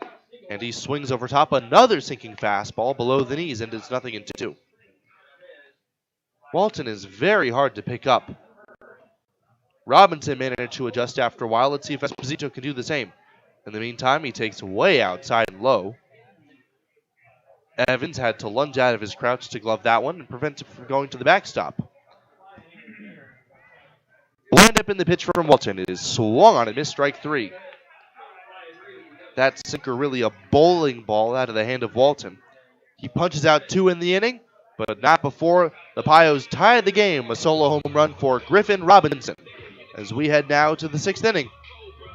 and he swings over top another sinking fastball below the knees, and it's 0-2. Walton is very hard to pick up. Robinson managed to adjust after a while. Let's see if Esposito can do the same. In the meantime, he takes way outside and low. Evans had to lunge out of his crouch to glove that one and prevent it from going to the backstop. Wind up in the pitch from Walton. It is swung on and missed, strike 3. That sinker really a bowling ball out of the hand of Walton. He punches out 2 in the inning, but not before the Pios tie the game. A solo home run for Griffin Robinson. As we head now to the 6th inning,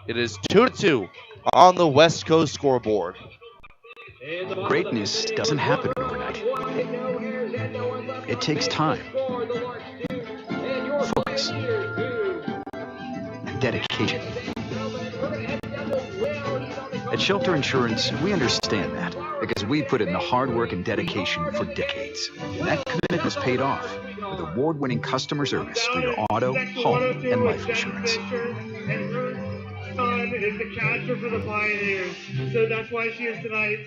it is 2-2 on the West Coast scoreboard. Greatness doesn't happen overnight. It takes time, focus, and dedication. At Shelter Insurance, we understand that because we put in the hard work and dedication for decades. And that commitment has paid off with award-winning customer service for your auto, home, and life insurance. Son is the catcher for the Pioneers, so that's why she is tonight.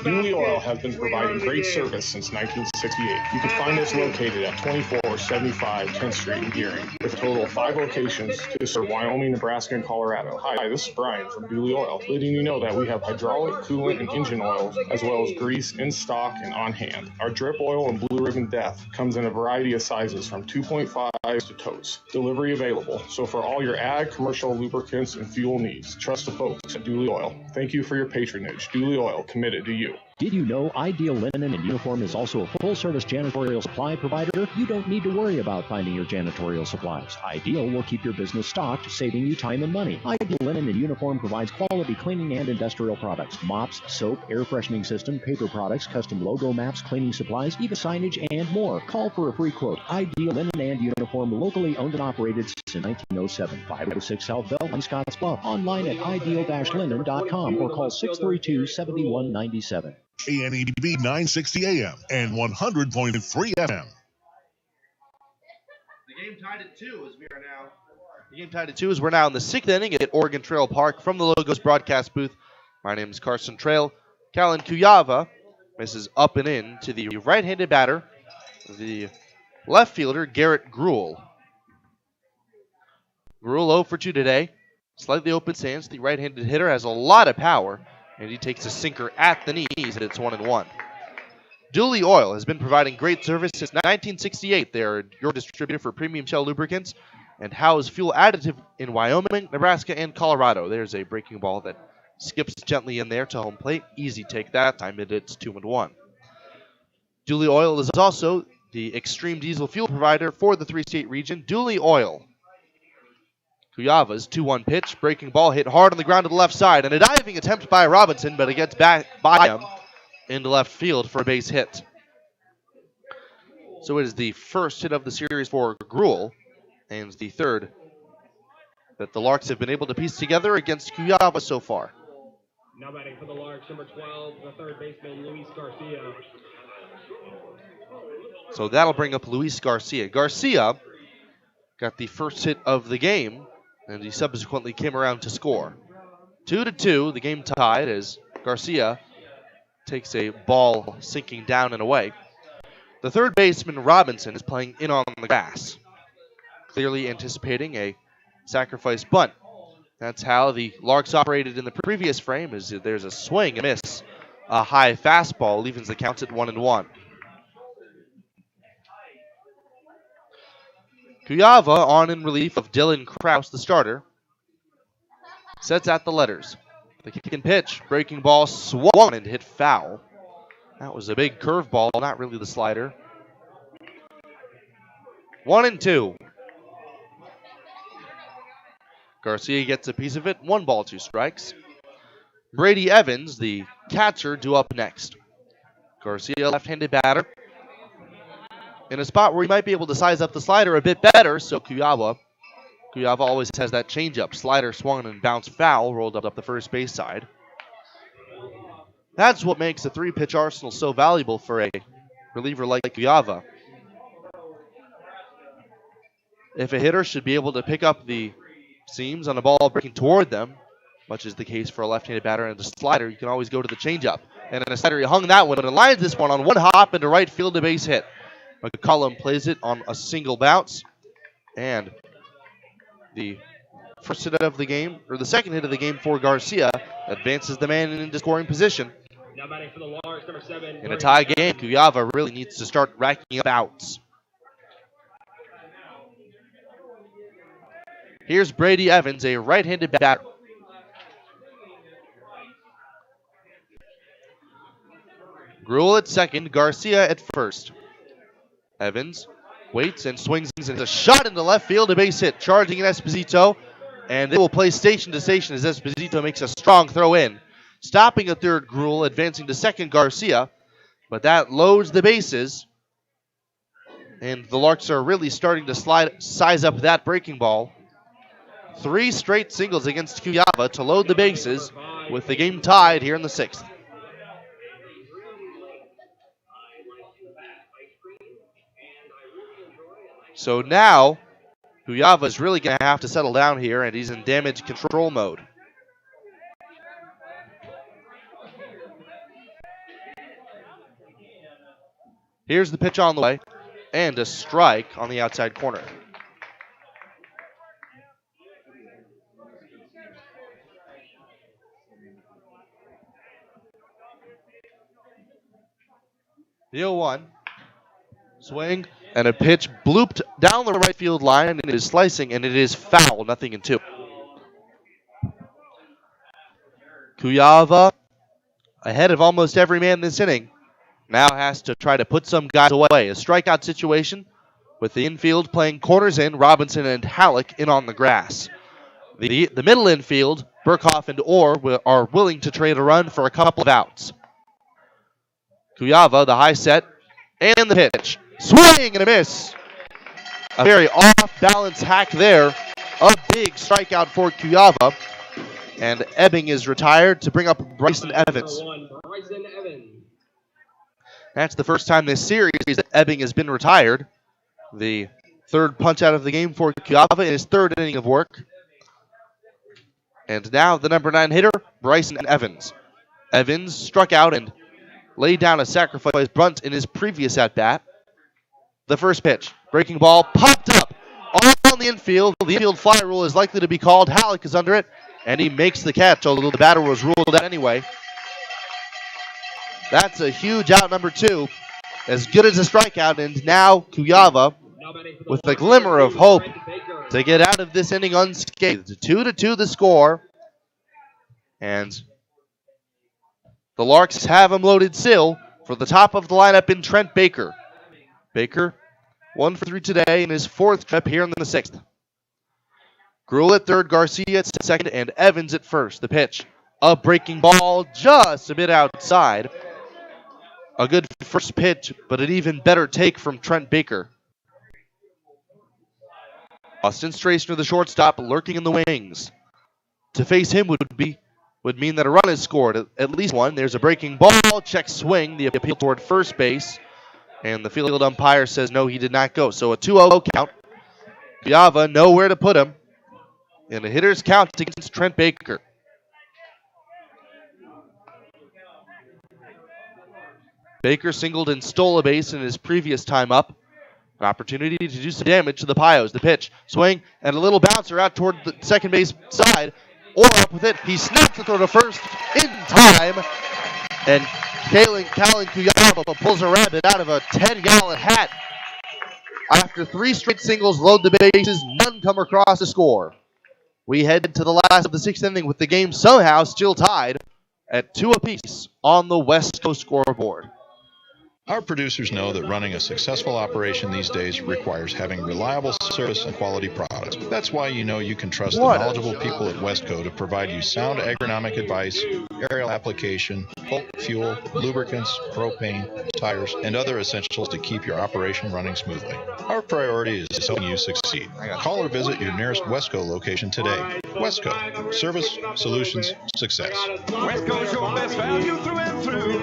Dooley Oil has been providing great service since 1968. You can find us located at 2475 10th Street in Gearing, with a total of 5 locations to serve Wyoming, Nebraska, and Colorado. Hi, this is Brian from Dooley Oil, letting you know that we have hydraulic, coolant, and engine oils, as well as grease in stock and on hand. Our drip oil and Blue Ribbon Death comes in a variety of sizes from 2.5s to totes. Delivery available. So for all your ag, commercial, lubricants, and fuel needs, trust the folks at Dooley Oil. Thank you for your patronage. Dooley Oil, committed to you. Did you know Ideal Linen and Uniform is also a full-service janitorial supply provider? You don't need to worry about finding your janitorial supplies. Ideal will keep your business stocked, saving you time and money. Ideal Linen and Uniform provides quality cleaning and industrial products, mops, soap, air freshening system, paper products, custom logo maps, cleaning supplies, even signage, and more. Call for a free quote. Ideal Linen and Uniform, locally owned and operated since 1907. 506 South Bell in Scottsbluff. Online at ideal-linen.com or call 632-7197. ANEB 960 AM and 100.3 FM. The game tied at 2 as we're now in the 6th inning at Oregon Trail Park from the Logos broadcast booth. My name is Carson Trail. Callan Kuyava misses up and in to the right-handed batter, the left fielder, Garrett Gruel. Gruel 0 for 2 today. Slightly open stance. The right-handed hitter has a lot of power, and he takes a sinker at the knees, and it's 1-1. Dooley Oil has been providing great service since 1968. They are your distributor for premium shell lubricants and house fuel additive in Wyoming, Nebraska, and Colorado. There's a breaking ball that skips gently in there to home plate. Easy take that time, and it's 2-1. Dooley Oil is also the extreme diesel fuel provider for the 3-state region. Dooley Oil. Kuyava's 2-1 pitch, breaking ball hit hard on the ground to the left side, and a diving attempt by Robinson, but it gets back by him into left field for a base hit. So it is the first hit of the series for Gruel, and the third that the Larks have been able to piece together against Kuyava so far. Now batting for the Larks, number 12, the third baseman, Luis Garcia. So that'll bring up Luis Garcia. Garcia got the first hit of the game, and he subsequently came around to score. 2-2, the game tied as Garcia takes a ball sinking down and away. The third baseman, Robinson, is playing in on the grass, clearly anticipating a sacrifice bunt. That's how the Larks operated in the previous frame, is there's a swing and miss, a high fastball, leaving the count at 1-1. Kuyava on in relief of Dylan Kraus, the starter, sets out the letters. The kick and pitch, breaking ball swung and hit foul. That was a big curveball, not really the slider. 1-2. Garcia gets a piece of it. 1 ball, 2 strikes. Brady Evans, the catcher due up next. Garcia, left-handed batter, in a spot where he might be able to size up the slider a bit better, so Kuyava always has that changeup. Slider swung and bounced foul, rolled up the first base side. That's what makes a three-pitch arsenal so valuable for a reliever like Kuyava. If a hitter should be able to pick up the seams on a ball breaking toward them, much is the case for a left-handed batter and a slider, you can always go to the changeup. And in a slider, he hung that one and lines this one on one hop into right field, a base hit. McCullum plays it on a single bounce, and the first hit of the game, or the second hit of the game for Garcia, advances the man into scoring position. Now batting for the Larks, number 7. In a tie game, Kuyava really needs to start racking up outs. Here's Brady Evans, a right-handed batter. Gruel at second, Garcia at first. Evans waits and swings, and a shot into left field, a base hit, charging in Esposito, and they will play station to station as Esposito makes a strong throw in. Stopping at third, Gruel, advancing to second, Garcia, but that loads the bases, and the Larks are really starting to size up that breaking ball. 3 straight singles against Kuyava to load the bases, with the game tied here in the 6th. So now, Kuyava is really going to have to settle down here, and he's in damage control mode. Here's the pitch on the way, and a strike on the outside corner. The 0-1. Swing. And a pitch blooped down the right field line, and it is slicing, and it is foul, 0-2. Kuyava, ahead of almost every man this inning, now has to try to put some guys away. A strikeout situation with the infield playing corners in, Robinson and Halleck in on the grass. The middle infield, Burkhoff and Orr are willing to trade a run for a couple of outs. Kuyava, the high set, and the pitch. Swing and a miss. A very off-balance hack there. A big strikeout for Kuyava. And Ebbing is retired to bring up Bryson Evans. That's the first time this series that Ebbing has been retired. The third punch out of the game for Kuyava in his third inning of work. And now the number 9 hitter, Bryson Evans. Evans struck out and laid down a sacrifice bunt in his previous at-bat. The first pitch, breaking ball, popped up all on the infield. The infield fly rule is likely to be called. Halleck is under it, and he makes the catch, although the batter was ruled out anyway. That's a huge out, number 2. As good as a strikeout, and now Kuyava, with a glimmer of hope to get out of this inning unscathed. 2-2 the score, and the Larks have him loaded still for the top of the lineup in Trent Baker. Baker, 1 for 3 today in his 4th trip here in the 6th. Gruel at third, Garcia at second, and Evans at first. The pitch, a breaking ball just a bit outside. A good first pitch, but an even better take from Trent Baker. Austin Strasner, the shortstop, lurking in the wings. To face him would mean that a run is scored, at least one. There's a breaking ball, check swing, the appeal toward first base. And the field umpire says no, he did not go. So a 2-0 count. Kuyava nowhere to put him. And a hitter's count against Trent Baker. Baker singled and stole a base in his previous time up. An opportunity to do some damage to the Pios. The pitch, swing, and a little bouncer out toward the second base side. Or up with it. He snaps the throw to first in time. And Callan Kuyava pulls a rabbit out of a 10-gallon hat. After 3 straight singles load the bases, none come across to score. We head to the last of the 6th inning with the game somehow still tied at 2 apiece on the West Coast scoreboard. Our producers know that running a successful operation these days requires having reliable service and quality products. That's why you know you can trust the knowledgeable people at Westco to provide you sound agronomic advice, aerial application, fuel, lubricants, propane, tires, and other essentials to keep your operation running smoothly. Our priority is helping you succeed. Call or visit your nearest Wesco location today. Wesco, service, solutions, success. Wesco's your best value through and through.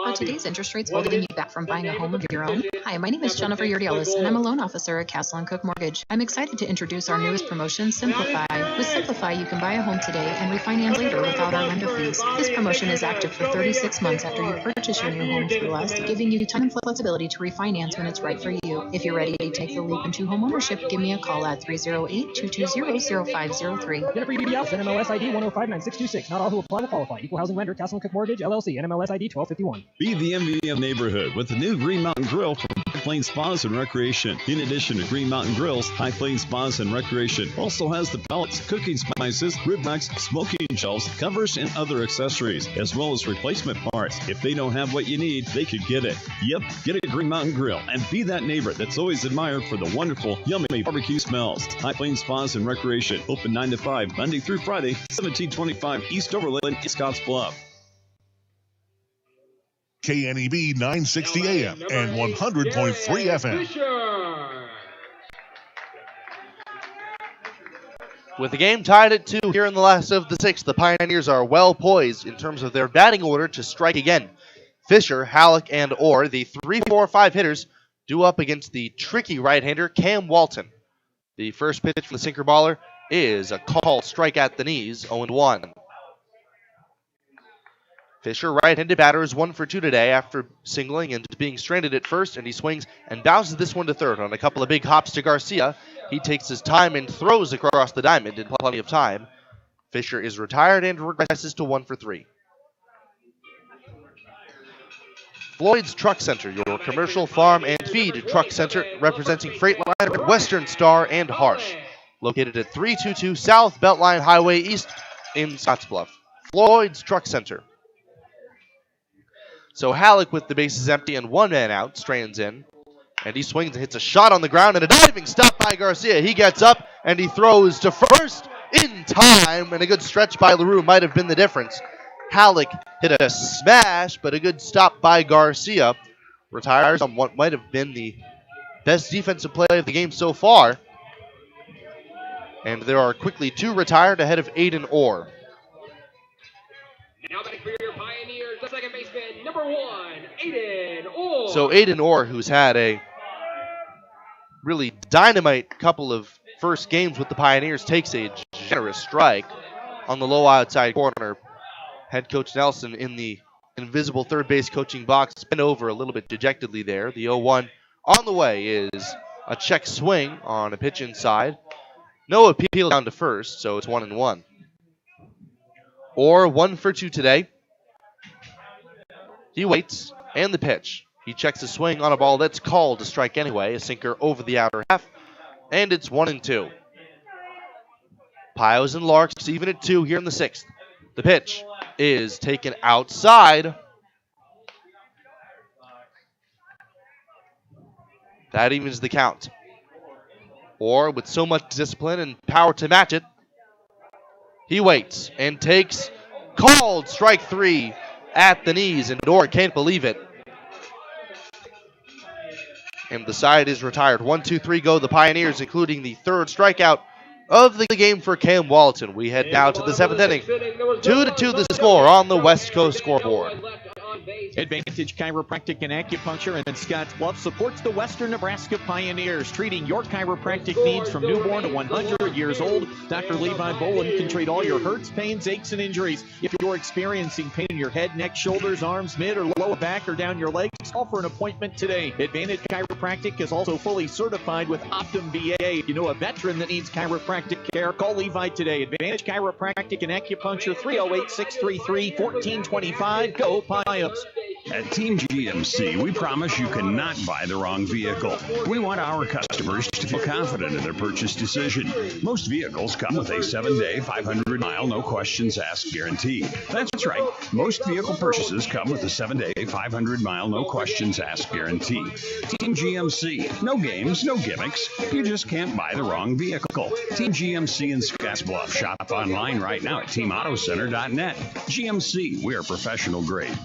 Are today's interest rates holding you back from buying a home of your own? Hi, my name is Jennifer Yurdialis, and I'm a loan officer at Castle & Cook Mortgage. I'm excited to introduce our newest promotion, Simplify. With Simplify, you can buy a home today and refinance later without our lender fees. This promotion is active for 36 months after you purchase your new home through us, giving you time and flexibility to refinance when it's right for you. If you're ready to take the leap into home ownership, give me a call at 308-220-0503. Jennifer Yurdialis, NMLS ID 1059626. Not all who apply will qualify. Equal housing lender, Castle & Cook Mortgage, LLC, NMLS ID 1251. Be the envy of neighborhood with the new Green Mountain Grill from High Plains Spas and Recreation. In addition to Green Mountain Grills, High Plains Spas and Recreation also has the pellets, cooking spices, rib racks, smoking shelves, covers, and other accessories, as well as replacement parts. If they don't have what you need, they could get it. Yep, get a Green Mountain Grill and be that neighbor that's always admired for the wonderful, yummy barbecue smells. High Plains Spas and Recreation, open 9 to 5, Monday through Friday, 1725 East Overland in Scottsbluff. KNEB 960 AM and 100.3 FM. With the game tied at 2 here in the last of the 6th, the Pioneers are well poised in terms of their batting order to strike again. Fisher, Halleck, and Orr, the 3-4-5 hitters, due up against the tricky right-hander Cam Walton. The first pitch from the sinker baller is a called strike at the knees, 0-1. Fisher, right-handed batter, is 1 for 2 today after singling and being stranded at first, and he swings and bounces this one to third on a couple of big hops to Garcia. He takes his time and throws across the diamond in plenty of time. Fisher is retired and regresses to 1 for 3. Floyd's Truck Center, your commercial, farm, and feed truck center, representing Freightliner, Western Star, and Harsh. Located at 322 South Beltline Highway East in Scottsbluff. Floyd's Truck Center. So Halleck, with the bases empty and 1 man out, strands in. And he swings and hits a shot on the ground and a diving stop by Garcia. He gets up and he throws to first in time. And a good stretch by LaRue might have been the difference. Halleck hit a smash, but a good stop by Garcia. Retires on what might have been the best defensive play of the game so far. And there are quickly 2 retired ahead of Aiden Orr. Now back for your Pioneers, the second baseman, number 1, Aiden Orr. So Aiden Orr, who's had a really dynamite couple of first games with the Pioneers, takes a generous strike on the low outside corner. Head coach Nelson in the invisible third base coaching box bent over a little bit dejectedly there. The 0-1 on the way is a check swing on a pitch inside. No appeal down to first, so it's 1-1. Orr 1 for 2 today. He waits, and the pitch. He checks a swing on a ball that's called to strike anyway, a sinker over the outer half, and it's 1-2. Pios and Larks even at 2 here in the 6th. The pitch is taken outside. That evens the count. Orr, with so much discipline and power to match it, he waits and takes called strike 3 at the knees, and Orr can't believe it. And the side is retired. 1-2-3 go the Pioneers, including the third strikeout of the game for Cam Walton. We head now to the 7th inning. 2-2 the score on the West Coast scoreboard. Advantage Chiropractic and Acupuncture in Scottsbluff supports the Western Nebraska Pioneers, treating your chiropractic needs from newborn to 100 years old. Dr. Levi Boland can treat all your hurts, pains, aches, and injuries. If you're experiencing pain in your head, neck, shoulders, arms, mid, or lower back, or down your legs, call for an appointment today. Advantage Chiropractic is also fully certified with Optum VA. If you know a veteran that needs chiropractic care, call Levi today. Advantage Chiropractic and Acupuncture, 308-633-1425. Go Pios. At Team GMC, we promise you cannot buy the wrong vehicle. We want our customers to feel confident in their purchase decision. Most vehicles come with a 7-day, 500-mile, no questions asked guarantee. That's right. Most vehicle purchases come with a 7-day, 500-mile, no questions asked guarantee. Team GMC. No games, no gimmicks. You just can't buy the wrong vehicle. Team GMC in Scottsbluff. Shop online right now at teamautocenter.net. GMC, we are professional grade.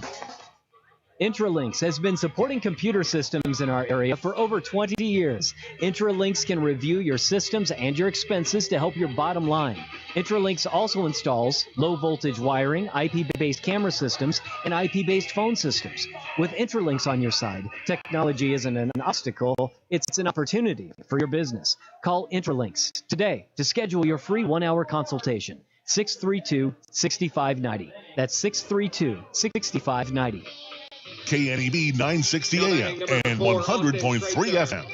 Intralinks has been supporting computer systems in our area for over 20 years. Intralinks can review your systems and your expenses to help your bottom line. Intralinks also installs low-voltage wiring, IP-based camera systems, and IP-based phone systems. With Intralinks on your side, technology isn't an obstacle, it's an opportunity for your business. Call Intralinks today to schedule your free 1-hour consultation. 632-6590. That's 632-6590. KNEB 960 AM and 100.3 FM.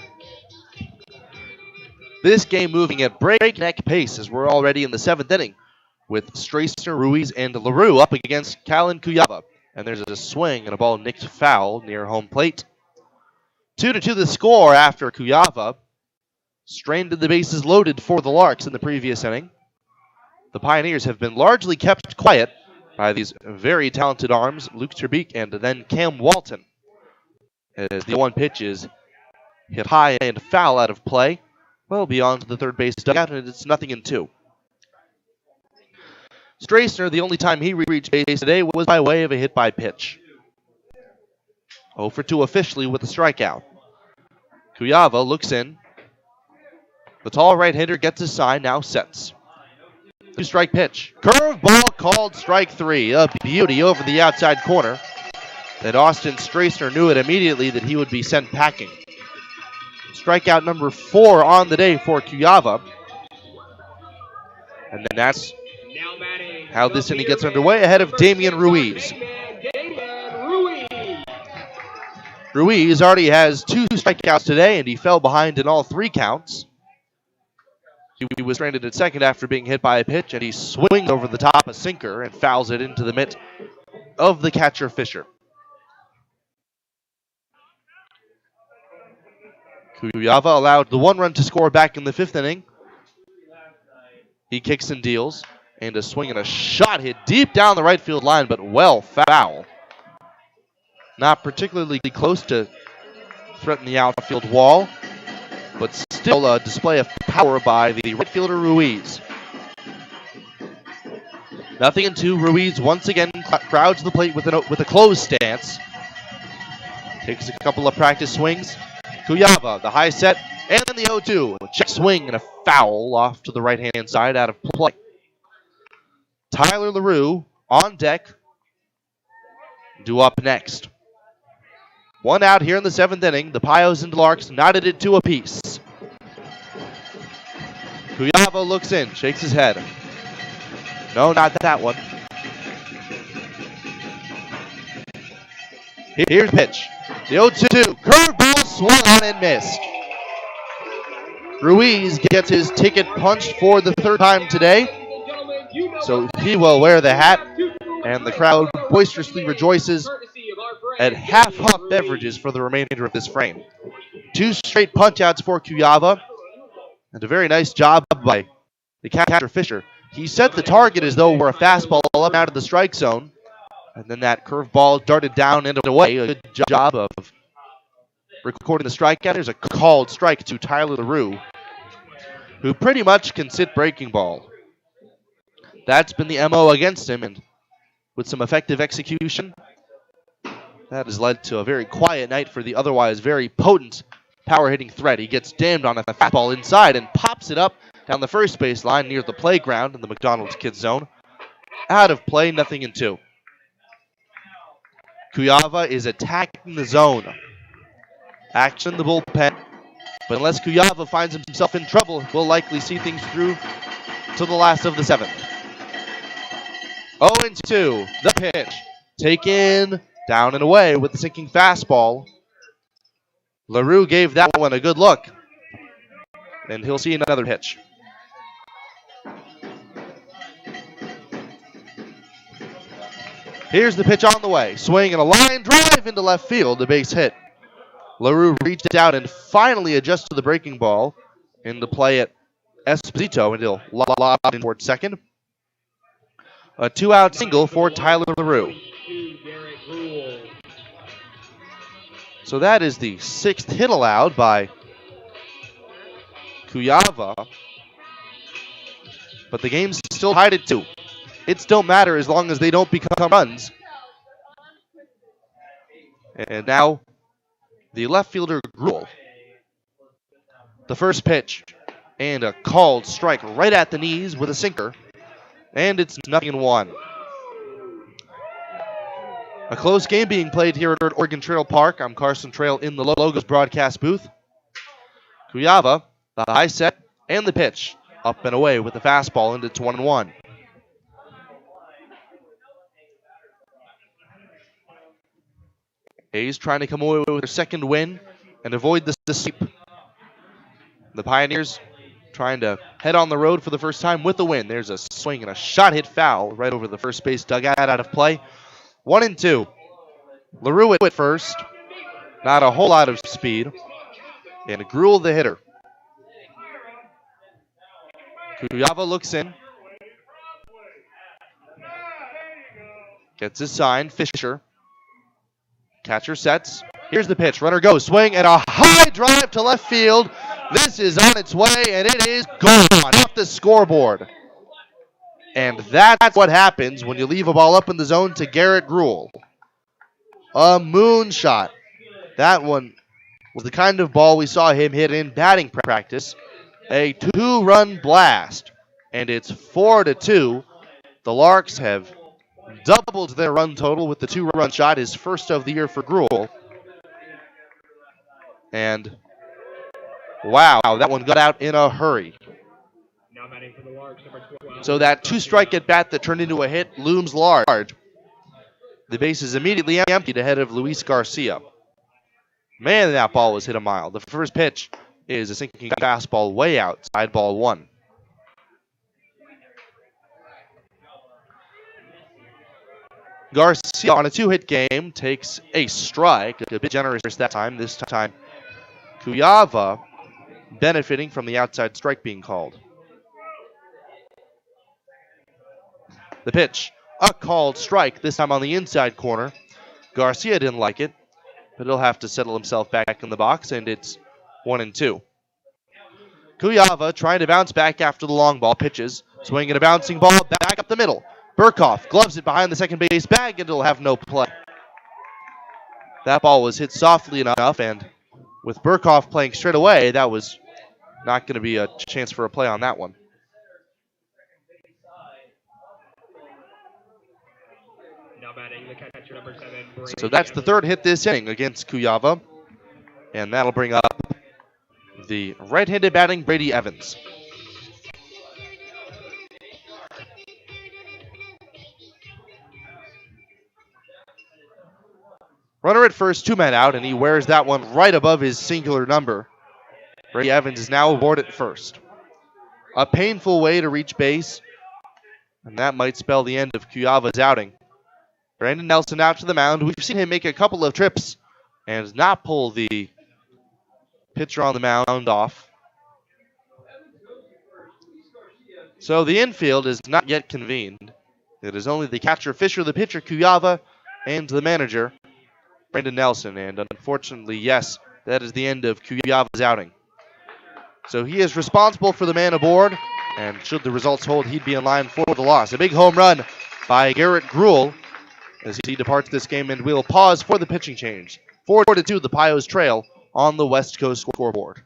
This game moving at breakneck pace as we're already in the 7th inning with Strasner, Ruiz, and LaRue up against Callan Cuyava. And there's a swing and a ball nicked foul near home plate. 2-2 the score after Cuyava stranded the bases loaded for the Larks in the previous inning. The Pioneers have been largely kept quiet by these very talented arms, Luke Terbeek and then Cam Walton. As the 1 pitch is hit high and foul out of play, well beyond the third base dugout, and it's 0-2. Strasner, the only time he reached base today was by way of a hit by pitch. 0 for 2 officially with a strikeout. Cuyava looks in. The tall right hitter gets his sign, now sets. 2-strike pitch. Curveball called strike 3. A beauty over the outside corner. And Austin Strasner knew it immediately that he would be sent packing. Strikeout number 4 on the day for Cuyava. And then that's how this inning gets underway ahead of Damian Ruiz. Ruiz already has 2 strikeouts today, and he fell behind in all 3 counts. He was stranded at second after being hit by a pitch, and he swings over the top a sinker and fouls it into the mitt of the catcher Fisher. Cuyava allowed the 1 run to score back in the 5th inning. He kicks and deals, and a swing and a shot hit deep down the right field line, but well foul. Not particularly close to threaten the outfield wall, but still a display of power by the right fielder Ruiz. 0-2. Ruiz once again crowds the plate with a closed stance. Takes a couple of practice swings. Cuyava, the high set, and then the 0-2. A check swing and a foul off to the right-hand side out of play. Tyler LaRue on deck. Due up next. 1 out here in the 7th inning. The Pios and Larks knotted it 2 apiece. Cuyava looks in, shakes his head. No, not that one. Here's pitch. The 0-2. Curveball swung on and missed. Ruiz gets his ticket punched for the 3rd time today. So he will wear the hat, and the crowd boisterously rejoices at half-hop beverages for the remainder of this frame. 2 straight punch-outs for Cuyava, and a very nice job by the catcher Fisher. He set the target as though it were a fastball up out of the strike zone, and then that curveball darted down and away. A good job of recording the strikeout. There's a called strike to Tyler LaRue, who pretty much can sit breaking ball. That's been the MO against him, and with some effective execution, that has led to a very quiet night for the otherwise very potent power-hitting threat. He gets damned on a fastball inside and pops it up down the first base line near the playground in the McDonald's kids zone. Out of play, 0-2. Cuyava is attacking the zone. Action in the bullpen. But unless Cuyava finds himself in trouble, we'll likely see things through to the last of the 7th. 0-2. The pitch. Taken down and away with the sinking fastball. LaRue gave that one a good look. And he'll see another pitch. Here's the pitch on the way. Swing and a line drive into left field. The base hit. LaRue reached out and finally adjusted the breaking ball into play at Esposito, and he'll lob in toward second. A 2-out single for Tyler LaRue. So that is the 6th hit allowed by Cuyava. But the game's still tied at 2. It don't matter as long as they don't become runs. And now the left fielder Gruel. The first pitch. And a called strike right at the knees with a sinker. And it's 0-1. A close game being played here at Oregon Trail Park. I'm Carson Trail in the Logos broadcast booth. Cuyava, the high set, and the pitch. Up and away with the fastball, and it's 1-1. Hayes trying to come away with their second win and avoid the sweep. The Pioneers trying to head on the road for the first time with the win. There's a swing and a shot hit foul right over the first base dugout out of play. 1-2. LaRue at first. Not a whole lot of speed. And Gruel the hitter. Cuyava looks in. Gets his sign. Fisher. Catcher sets. Here's the pitch. Runner goes. Swing and a high drive to left field. This is on its way, and it is gone off the scoreboard. And that's what happens when you leave a ball up in the zone to Garrett Gruel. A moonshot. That one was the kind of ball we saw him hit in batting practice. A 2-run blast. And it's 4-2. The Larks have doubled their run total with the 2-run shot, his first of the year for Gruel. And wow, that one got out in a hurry. So that 2-strike at bat that turned into a hit looms large. The base is immediately emptied ahead of Luis Garcia. Man, that ball was hit a mile. The first pitch is a sinking fastball way outside, ball 1. Garcia on a 2-hit game takes a strike. A bit generous that time. This time, Cuyava benefiting from the outside strike being called. The pitch, a called strike, this time on the inside corner. Garcia didn't like it, but he'll have to settle himself back in the box, and it's 1-2. Cuyava trying to bounce back after the long ball pitches. Swinging a bouncing ball back up the middle. Burkhoff gloves it behind the second base bag, and it'll have no play. That ball was hit softly enough, and with Burkhoff playing straight away, that was not going to be a chance for a play on that one. So that's the 3rd hit this inning against Cuyava. And that'll bring up the right-handed batting Brady Evans. Runner at first, 2 men out, and he wears that one right above his singular number. Brady Evans is now aboard at first. A painful way to reach base, and that might spell the end of Cuyava's outing. Brandon Nelson out to the mound. We've seen him make a couple of trips and not pull the pitcher on the mound off. So the infield is not yet convened. It is only the catcher Fisher, the pitcher Cuyava, and the manager Brandon Nelson. And unfortunately, yes, that is the end of Cuyava's outing. So he is responsible for the man aboard, and should the results hold, he'd be in line for the loss. A big home run by Garrett Gruel as he departs this game, and we'll pause for the pitching change. 4-2, the Pios trail on the West Coast scoreboard.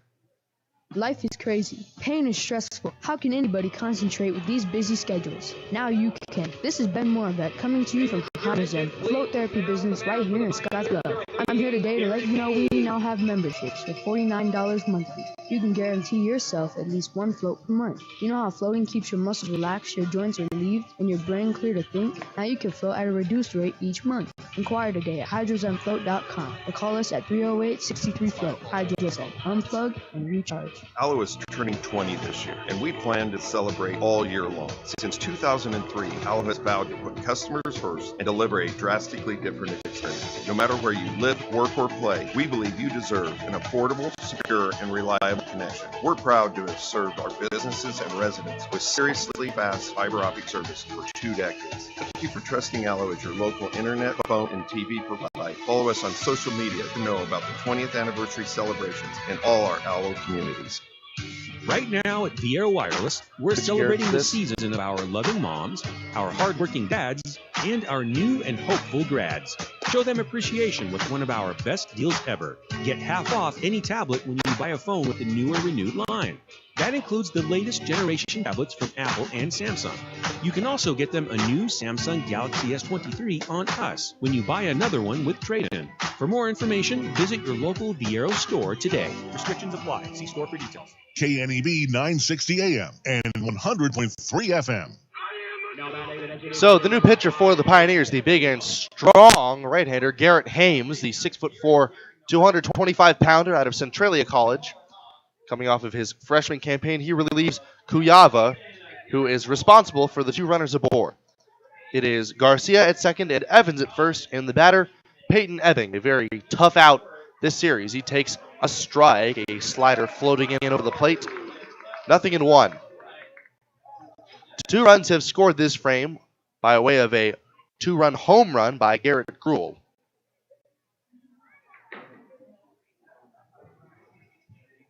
Life is crazy. Pain is stressful. How can anybody concentrate with these busy schedules? Now you can. This is Ben Moravec coming to you from Zen, float therapy business right here in Scottsbluff. I'm here today to let you know we now have memberships for $49 monthly. You can guarantee yourself at least 1 float per month. You know how floating keeps your muscles relaxed, your joints relieved, and your brain clear to think? Now you can float at a reduced rate each month. Inquire today at hydrozenfloat.com or call us at 308-63-FLOAT. Hydrozen. Unplug and recharge. Aloe is turning 20 this year, and we plan to celebrate all year long. Since 2003, Aloe has vowed to put customers first and deliver a drastically different experience. No matter where you live, work, or play, we believe you deserve an affordable, secure, and reliable connection. We're proud to have served our businesses and residents with seriously fast fiber optic service for 2 decades. Thank you for trusting Aloe as your local internet, phone, and TV provider. Follow us on social media to know about the 20th anniversary celebrations in all our Aloe communities. Right now at Viera Wireless, we're celebrating the season of our loving moms, our hardworking dads, and our new and hopeful grads. Show them appreciation with one of our best deals ever. Get half off any tablet when you buy a phone with the new or renewed line. That includes the latest generation tablets from Apple and Samsung. You can also get them a new Samsung Galaxy S23 on us when you buy another one with trade-in. For more information, visit your local Viera store today. Restrictions apply. See store for details. KNEB 960 AM and 100.3 FM. So the new pitcher for the Pioneers, the big and strong right-hander Garrett Hames, the 6'4", 225-pounder out of Centralia College. Coming off of his freshman campaign, he relieves Kuyava, who is responsible for the 2 runners aboard. It is Garcia at second and Evans at first, and the batter, Peyton Ebbing, a very tough out this series. He takes a strike, a slider floating in over the plate. 0-1. 2 runs have scored this frame by way of a 2-run home run by Garrett Gruel.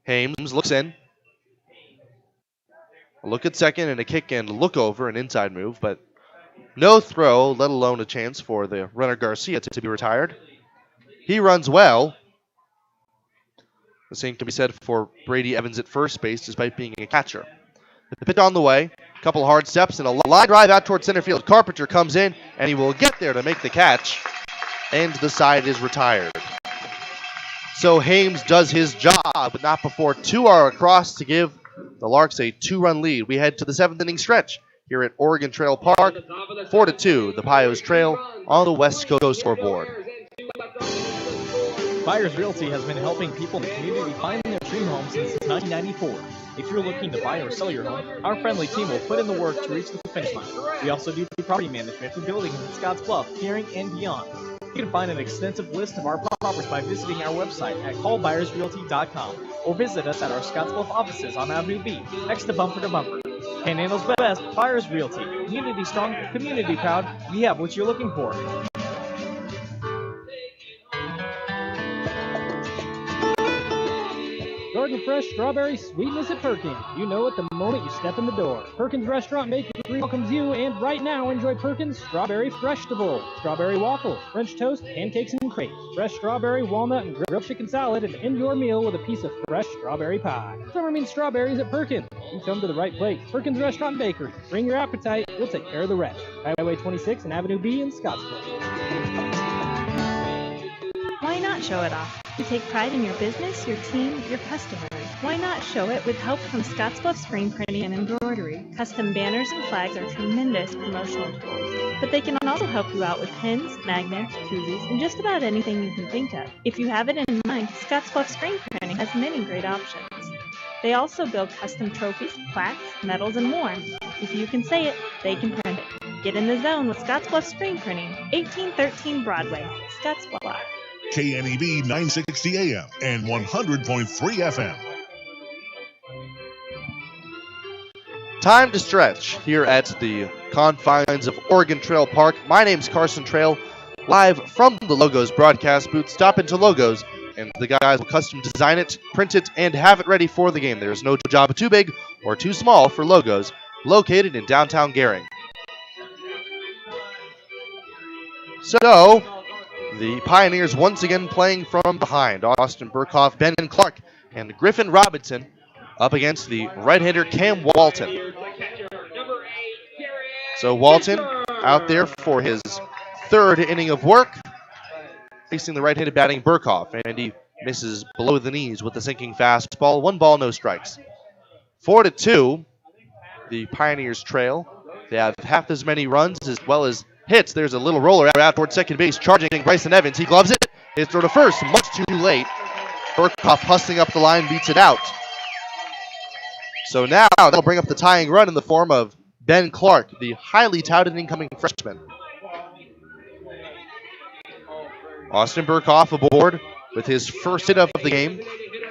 Hames looks in. A look at second and a kick and look over, an inside move, but no throw, let alone a chance for the runner Garcia to be retired. He runs well. The same can be said for Brady Evans at first base, despite being a catcher. The pitch on the way, a couple hard steps, and a line drive out towards center field. Carpenter comes in, and he will get there to make the catch, and the side is retired. So Hames does his job, but not before 2 are across to give the Larks a 2-run lead. We head to the 7th inning stretch here at Oregon Trail Park. 4-2, the Pios trail on the West Coast scoreboard. Byers Realty has been helping people in the community find their dream home since 1994. If you're looking to buy or sell your home, our friendly team will put in the work to reach the finish line. We also do property management for buildings in Scottsbluff, Gearing, and beyond. You can find an extensive list of our properties by visiting our website at callbuyersrealty.com or visit us at our Scottsbluff offices on Avenue B, next to Bumper. Panhandle's best, Byers Realty. Community strong, community proud. We have what you're looking for. Garden fresh strawberry sweetness at Perkins. You know it the moment you step in the door. Perkins Restaurant Bakery welcomes you, and right now enjoy Perkins Strawberry Freshtables, strawberry waffles, French toast, pancakes, and crepes, fresh strawberry, walnut, and grilled chicken salad, and end your meal with a piece of fresh strawberry pie. Summer means strawberries at Perkins. You come to the right place. Perkins Restaurant Bakery. Bring your appetite. We'll take care of the rest. Highway 26 and Avenue B in Scottsbluff. Why not show it off? You take pride in your business, your team, your customers. Why not show it with help from Scottsbluff Screen Printing and Embroidery? Custom banners and flags are tremendous promotional tools, but they can also help you out with pins, magnets, koozies, and just about anything you can think of. If you have it in mind, Scottsbluff Screen Printing has many great options. They also build custom trophies, plaques, medals, and more. If you can say it, they can print it. Get in the zone with Scottsbluff Screen Printing, 1813 Broadway, Scottsbluff. KNEB 960 AM and 100.3 FM. Time to stretch here at the confines of Oregon Trail Park. My name's Carson Trail, live from the Logos broadcast booth. Stop into Logos, and the guys will custom design it, print it, and have it ready for the game. There's no job too big or too small for Logos, located in downtown Gehring. So, the Pioneers once again playing from behind. Austin Burkhoff, Ben Clark, and Griffin Robinson up against the right-hander Cam Walton. So Walton out there for his 3rd inning of work, facing the right-handed batting Burkhoff, and he misses below the knees with the sinking fastball. 1 ball, no strikes. 4-2, the Pioneers trail. They have half as many runs as well as hits. There's a little roller out towards second base, charging Bryson Evans. He gloves it. His throw to first, much too late. Burkhoff hustling up the line, beats it out. So now that'll bring up the tying run in the form of Ben Clark, the highly touted incoming freshman. Austin Burkhoff aboard with his first hit of the game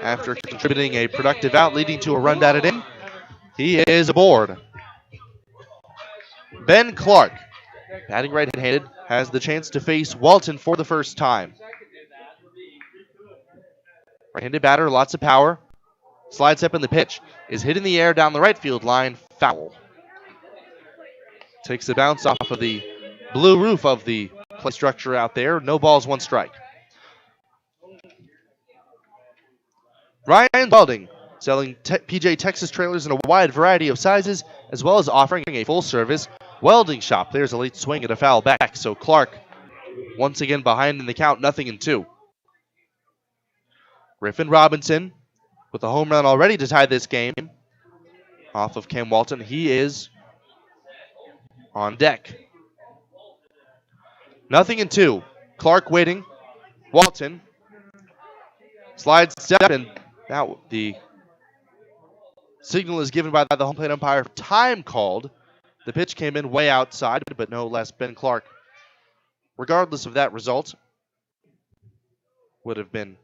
after contributing a productive out, leading to a run batted in. He is aboard. Ben Clark, batting right-handed, has the chance to face Walton for the first time. Right-handed batter, lots of power. Slides up in the pitch. Is hit in the air down the right field line. Foul. Takes the bounce off of the blue roof of the play structure out there. No balls, one strike. Ryan Welding, selling PJ Texas trailers in a wide variety of sizes, as well as offering a full-service welding shop. There's a late swing at a foul back, so Clark once again behind in the count, 0-2. Griffin Robinson with a home run already to tie this game off of Cam Walton. He is on deck. 0-2. Clark waiting. Walton slides step, and now the signal is given by the home plate umpire. Time called. The pitch came in way outside, but no less Ben Clark, regardless of that result, would have been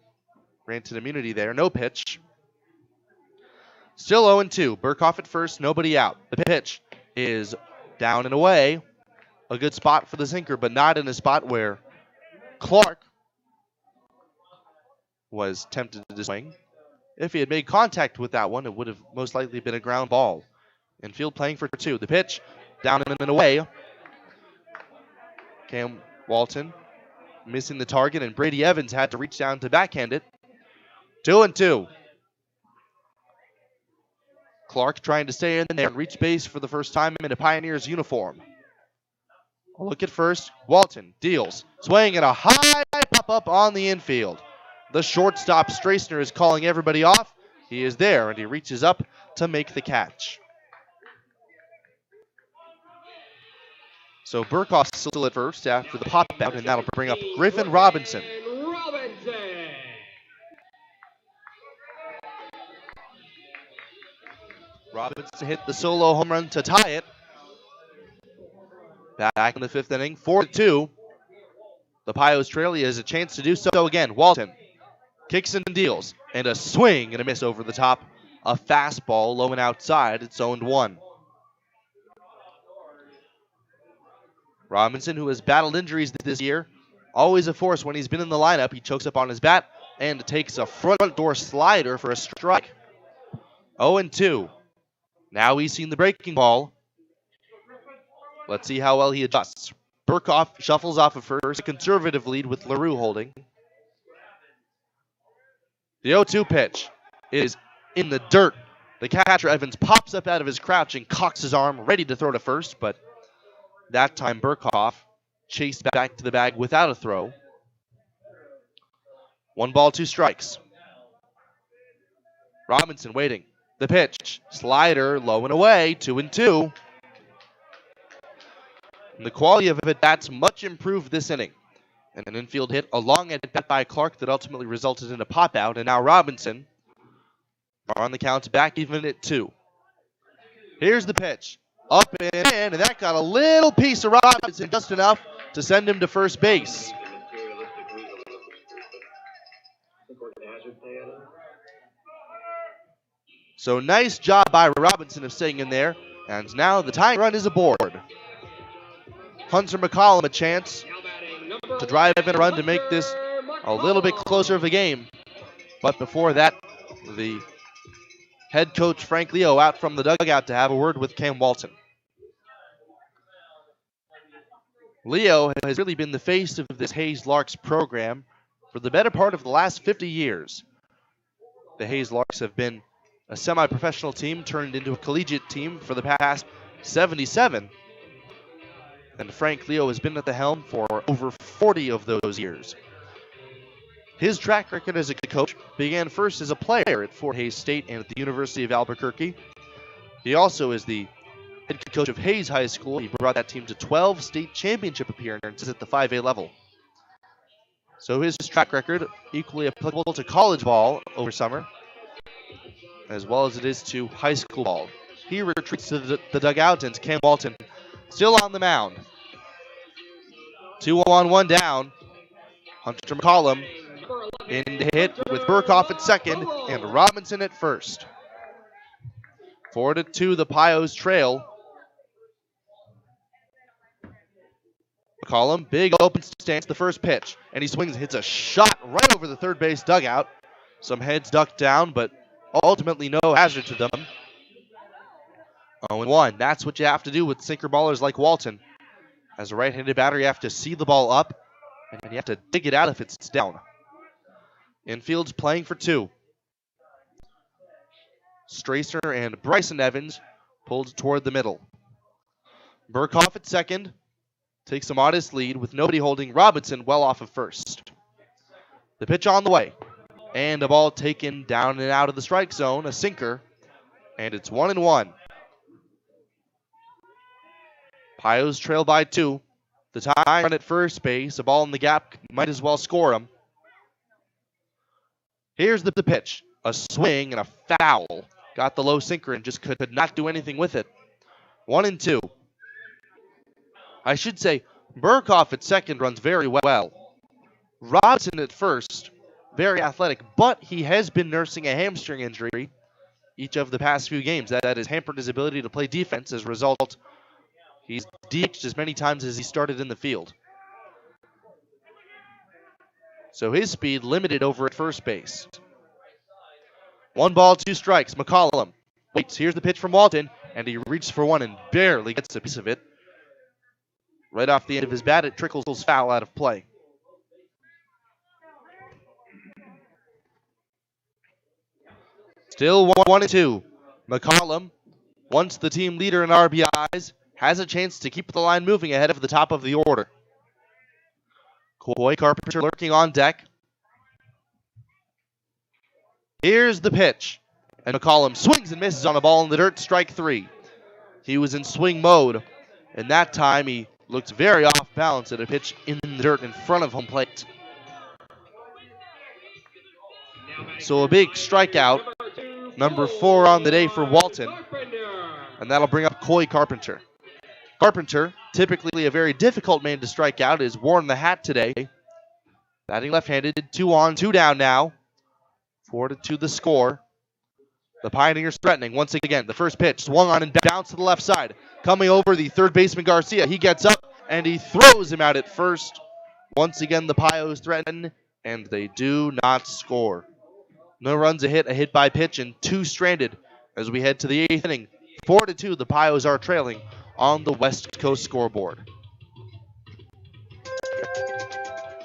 granted immunity there. No pitch. Still 0-2. Burkhoff at first, nobody out. The pitch is down and away. A good spot for the sinker, but not in a spot where Clark was tempted to swing. If he had made contact with that one, it would have most likely been a ground ball. Infield playing for two. The pitch down and away. Cam Walton missing the target, and Brady Evans had to reach down to backhand it. 2-2. Clark trying to stay in there and reach base for the first time in a Pioneers uniform. A look at first. Walton deals. Swing and a high pop-up on the infield. The shortstop, Strassner, is calling everybody off. He is there, and he reaches up to make the catch. So Burkhoff still at first after the pop-out, and that'll bring up Griffin Robinson. Robinson hit the solo home run to tie it. Back in the fifth inning, 4-2. The Pios trail. He has a chance to do so again. Walton kicks and deals, and a swing and a miss over the top. A fastball low and outside. It's 0-1. Robinson, who has battled injuries this year, always a force when he's been in the lineup. He chokes up on his bat and takes a front door slider for a strike. 0-2. Now he's seen the breaking ball. Let's see how well he adjusts. Burkhoff shuffles off of first, a conservative lead with LaRue holding. The 0-2 pitch is in the dirt. The catcher, Evans, pops up out of his crouch and cocks his arm, ready to throw to first, but that time Burkhoff chased back to the bag without a throw. 1 ball, 2 strikes. Robinson waiting. The pitch, slider, low and away, 2-2. And the quality of at-bats much improved this inning. And an infield hit, a long at-bat by Clark that ultimately resulted in a pop-out, and now Robinson are on the count back even at 2. Here's the pitch, up and in, and that got a little piece of Robinson, just enough to send him to first base. So nice job by Robinson of staying in there, and now the tying run is aboard. Hunter McCollum a chance to drive in a run to make this a little bit closer of a game. But before that, the head coach Frank Leo out from the dugout to have a word with Cam Walton. Leo has really been the face of this Hayes Larks program for the better part of the last 50 years. The Hayes Larks have been a semi-professional team turned into a collegiate team for the past 77. And Frank Leo has been at the helm for over 40 of those years. His track record as a coach began first as a player at Fort Hays State and at the University of Albuquerque. He also is the head coach of Hayes High School. He brought that team to 12 state championship appearances at the 5A level. So his track record equally applicable to college ball over summer, as well as it is to high school ball. He retreats to the dugout, and Cam Walton still on the mound. 2-on-1 down. Hunter McCollum in to hit with Burkhoff at second and Robinson at first. 4-2, the Pios trail. McCollum, big open stance, the first pitch, and he swings and hits a shot right over the third base dugout. Some heads ducked down, but ultimately no hazard to them. 0-1, that's what you have to do with sinker ballers like Walton. As a right-handed batter, you have to see the ball up, and you have to dig it out if it's down. Infield's playing for two. Stracer and Bryson Evans pulled toward the middle. Burkhoff at second takes a modest lead with nobody holding Robinson well off of first. The pitch on the way, and a ball taken down and out of the strike zone, a sinker, and it's 1-1. Pios trail by 2. The tie run at first base, a ball in the gap, might as well score him. Here's the pitch, a swing and a foul. Got the low sinker and just could not do anything with it. 1-2. I should say, Burkhoff at second runs very well. Robinson at first, very athletic, but he has been nursing a hamstring injury each of the past few games. That has hampered his ability to play defense. As a result, he's DH'd as many times as he started in the field. So his speed limited over at first base. 1 ball, 2 strikes. McCollum waits. Here's the pitch from Walton, and he reaches for one and barely gets a piece of it. Right off the end of his bat, it trickles foul out of play. Still 1-2. McCollum, once the team leader in RBIs, has a chance to keep the line moving ahead of the top of the order. Coy Carpenter lurking on deck. Here's the pitch, and McCollum swings and misses on a ball in the dirt, strike 3. He was in swing mode, and that time he looked very off balance at a pitch in the dirt in front of home plate. So a big strikeout, number 4 on the day for Walton, and that'll bring up Coy Carpenter. Carpenter, typically a very difficult man to strike out, has worn the hat today. Batting left-handed, 2 on, 2 down now. 4-2 the score. The Pioneers threatening once again. The first pitch swung on and bounced to the left side. Coming over the third baseman Garcia. He gets up and he throws him out at first. Once again the Pios threaten, and they do not score. No runs, a hit by pitch, and 2 stranded as we head to the 8th inning. 4-2, the Pios are trailing on the West Coast scoreboard.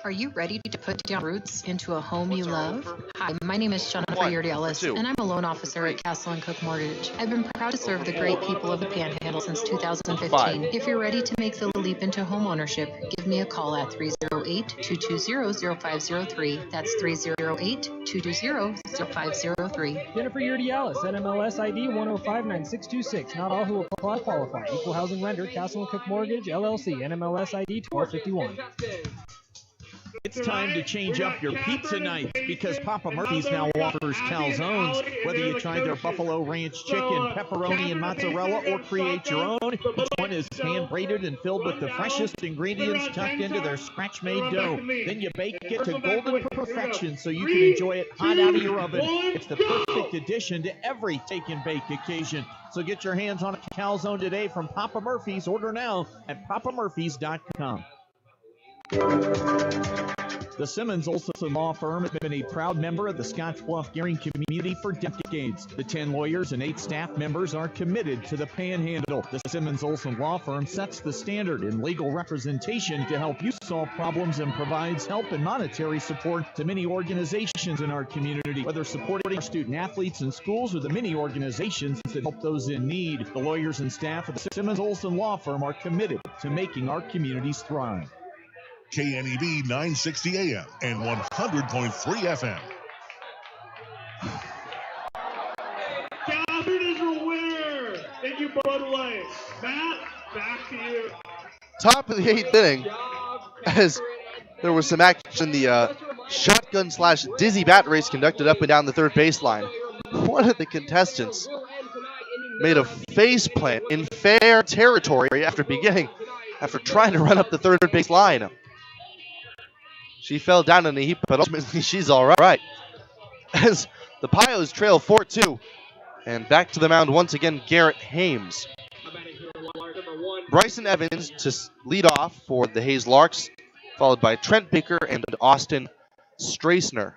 Are you ready to put down roots into a home you love? Hi, my name is Jennifer Yurdi-Ellis, and I'm a loan officer at Castle and Cook Mortgage. I've been proud to serve the great people of the Panhandle since 2015. If you're ready to make the leap into home ownership, give me a call at 308-220-0503. That's 308-220-0503. Jennifer Yurdi-Ellis, NMLS ID 1059626. Not all who apply qualify. Equal housing lender, Castle and Cook Mortgage, LLC, NMLS ID 1251. It's time to change up your pizza night because Papa Murphy's now offers calzones. Whether you try their Buffalo Ranch chicken, pepperoni, and mozzarella or create your own, each one is hand-braided and filled with the freshest ingredients tucked into their scratch-made dough. Then you bake it to golden perfection so you can enjoy it hot out of your oven. It's the perfect addition to every take-and-bake occasion. So get your hands on a calzone today from Papa Murphy's. Order now at papamurphys.com. The Simmons Olson Law Firm has been a proud member of the Scottsbluff-Gearing community for decades. The 10 lawyers and 8 staff members are committed to the Panhandle. The Simmons Olson Law Firm sets the standard in legal representation to help you solve problems and provides help and monetary support to many organizations in our community, whether supporting student athletes in schools or the many organizations that help those in need. The lawyers and staff of the Simmons Olson Law Firm are committed to making our communities thrive. KNEB 960 AM and 100.3 FM. Calvert is your winner. Thank you, Bud Light. Matt, back to you. Top of the 8th inning, as there was some action in the shotgun / dizzy bat race conducted up and down the third baseline. One of the contestants made a face plant in fair territory after trying to run up the third base line. She fell down in a heap, but ultimately she's all right. As the Pios trail 4-2, and back to the mound once again, Garrett Hames. Bryson Evans to lead off for the Hayes Larks, followed by Trent Baker and Austin Strassner.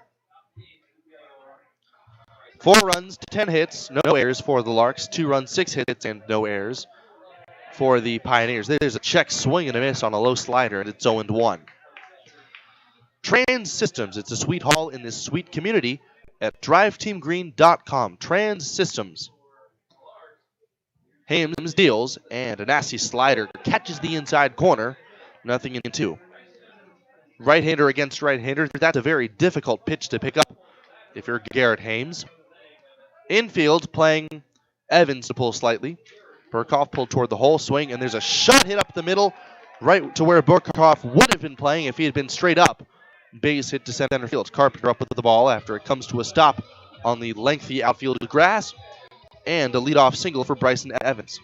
4 runs, 10 hits, no errors for the Larks. 2 runs, 6 hits, and no errors for the Pioneers. There's a check swing and a miss on a low slider, and it's 0-1. Trans Systems, it's a sweet haul in this sweet community at driveteamgreen.com. Trans Systems. Hames deals, and a nasty slider catches the inside corner. 0-2. Right-hander against right-hander. That's a very difficult pitch to pick up if you're Garrett Hames. Infield playing Evans to pull slightly. Burkhoff pulled toward the hole, swing, and there's a shot hit up the middle, right to where Burkhoff would have been playing if he had been straight up. Base hit to center field. Carpenter up with the ball after it comes to a stop on the lengthy outfield grass, and a leadoff single for Bryson Evans.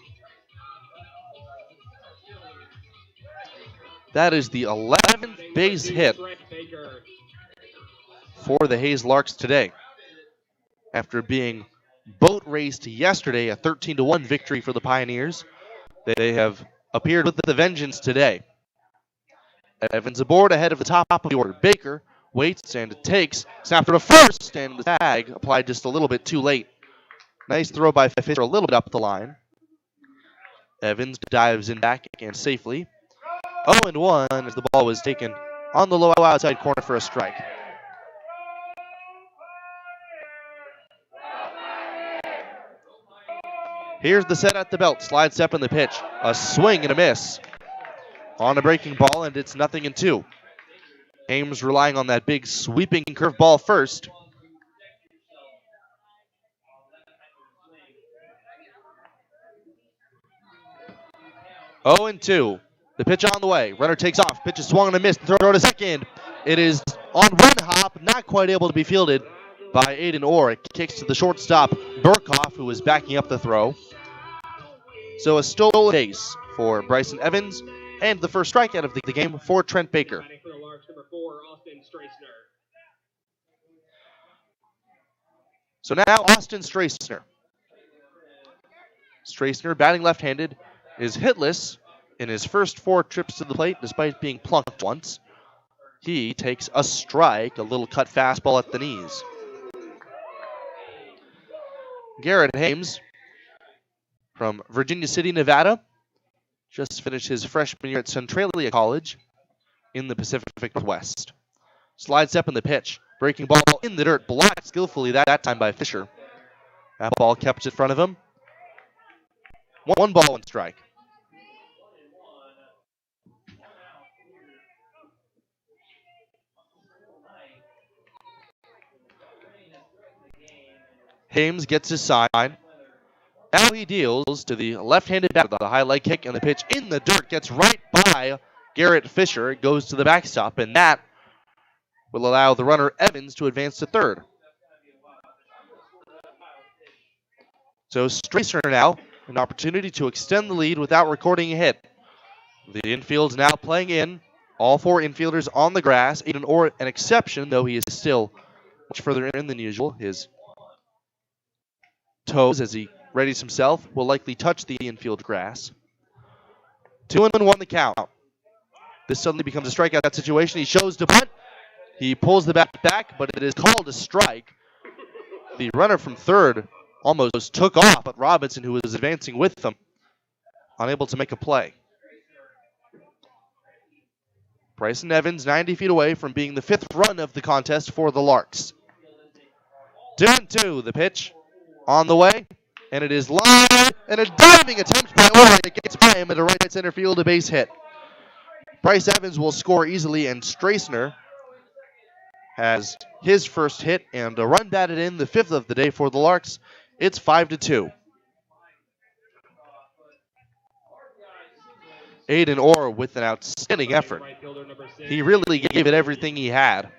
That is the 11th base hit for the Hayes Larks today. After being boat raced yesterday, a 13-1 victory for the Pioneers, they have appeared with the vengeance today. Evans aboard ahead of the top of the order. Baker waits and takes. Snapped to first, and the tag applied just a little bit too late. Nice throw by Fisher, a little bit up the line. Evans dives in back and safely. 0-1 as the ball was taken on the low outside corner for a strike. Here's the set at the belt. Slide step in the pitch. A swing and a miss on a breaking ball, and it's 0-2. Ames relying on that big sweeping curveball first. Oh, and 2. The pitch on the way. Runner takes off. Pitch is swung and a miss. Throw to second. It is on one hop, not quite able to be fielded by Aiden Orr. It kicks to the shortstop, Burkhoff, who is backing up the throw. So a stolen base for Bryson Evans, and the first strikeout of the game for Trent Baker. So now Austin Strassner. Strassner, batting left-handed, is hitless in his first 4 trips to the plate, despite being plunked once. He takes a strike, a little cut fastball at the knees. Garrett Hames from Virginia City, Nevada, just finished his freshman year at Centralia College in the Pacific Northwest. Slide step in the pitch. Breaking ball in the dirt, blocked skillfully that time by Fisher. That ball kept in front of him. 1 ball, 1 strike. Hames gets his sign. Now he deals to the left-handed bat with a high leg kick, and the pitch in the dirt gets right by Garrett Fisher. It goes to the backstop, and that will allow the runner Evans to advance to third. So Strassner now, an opportunity to extend the lead without recording a hit. The infield's now playing in. All 4 infielders on the grass. Aiden Orr an exception, though he is still much further in than usual. His toes, as he readies himself, will likely touch the infield grass. 2-1 the count. This suddenly becomes a strikeout situation. He shows to bunt. He pulls the bat back, but it is called a strike. The runner from third almost took off, but Robinson, who was advancing with them, unable to make a play. Bryson Evans 90 feet away from being the 5th run of the contest for the Larks. 2-2, the pitch on the way, and it is live, and a diving attempt by Orr. It gets by him at a right center field, a base hit. Bryce Evans will score easily, and Strassner has his first hit and a run batted in, the 5th of the day for the Larks. It's 5-2. Aiden Orr with an outstanding effort. He really gave it everything he had.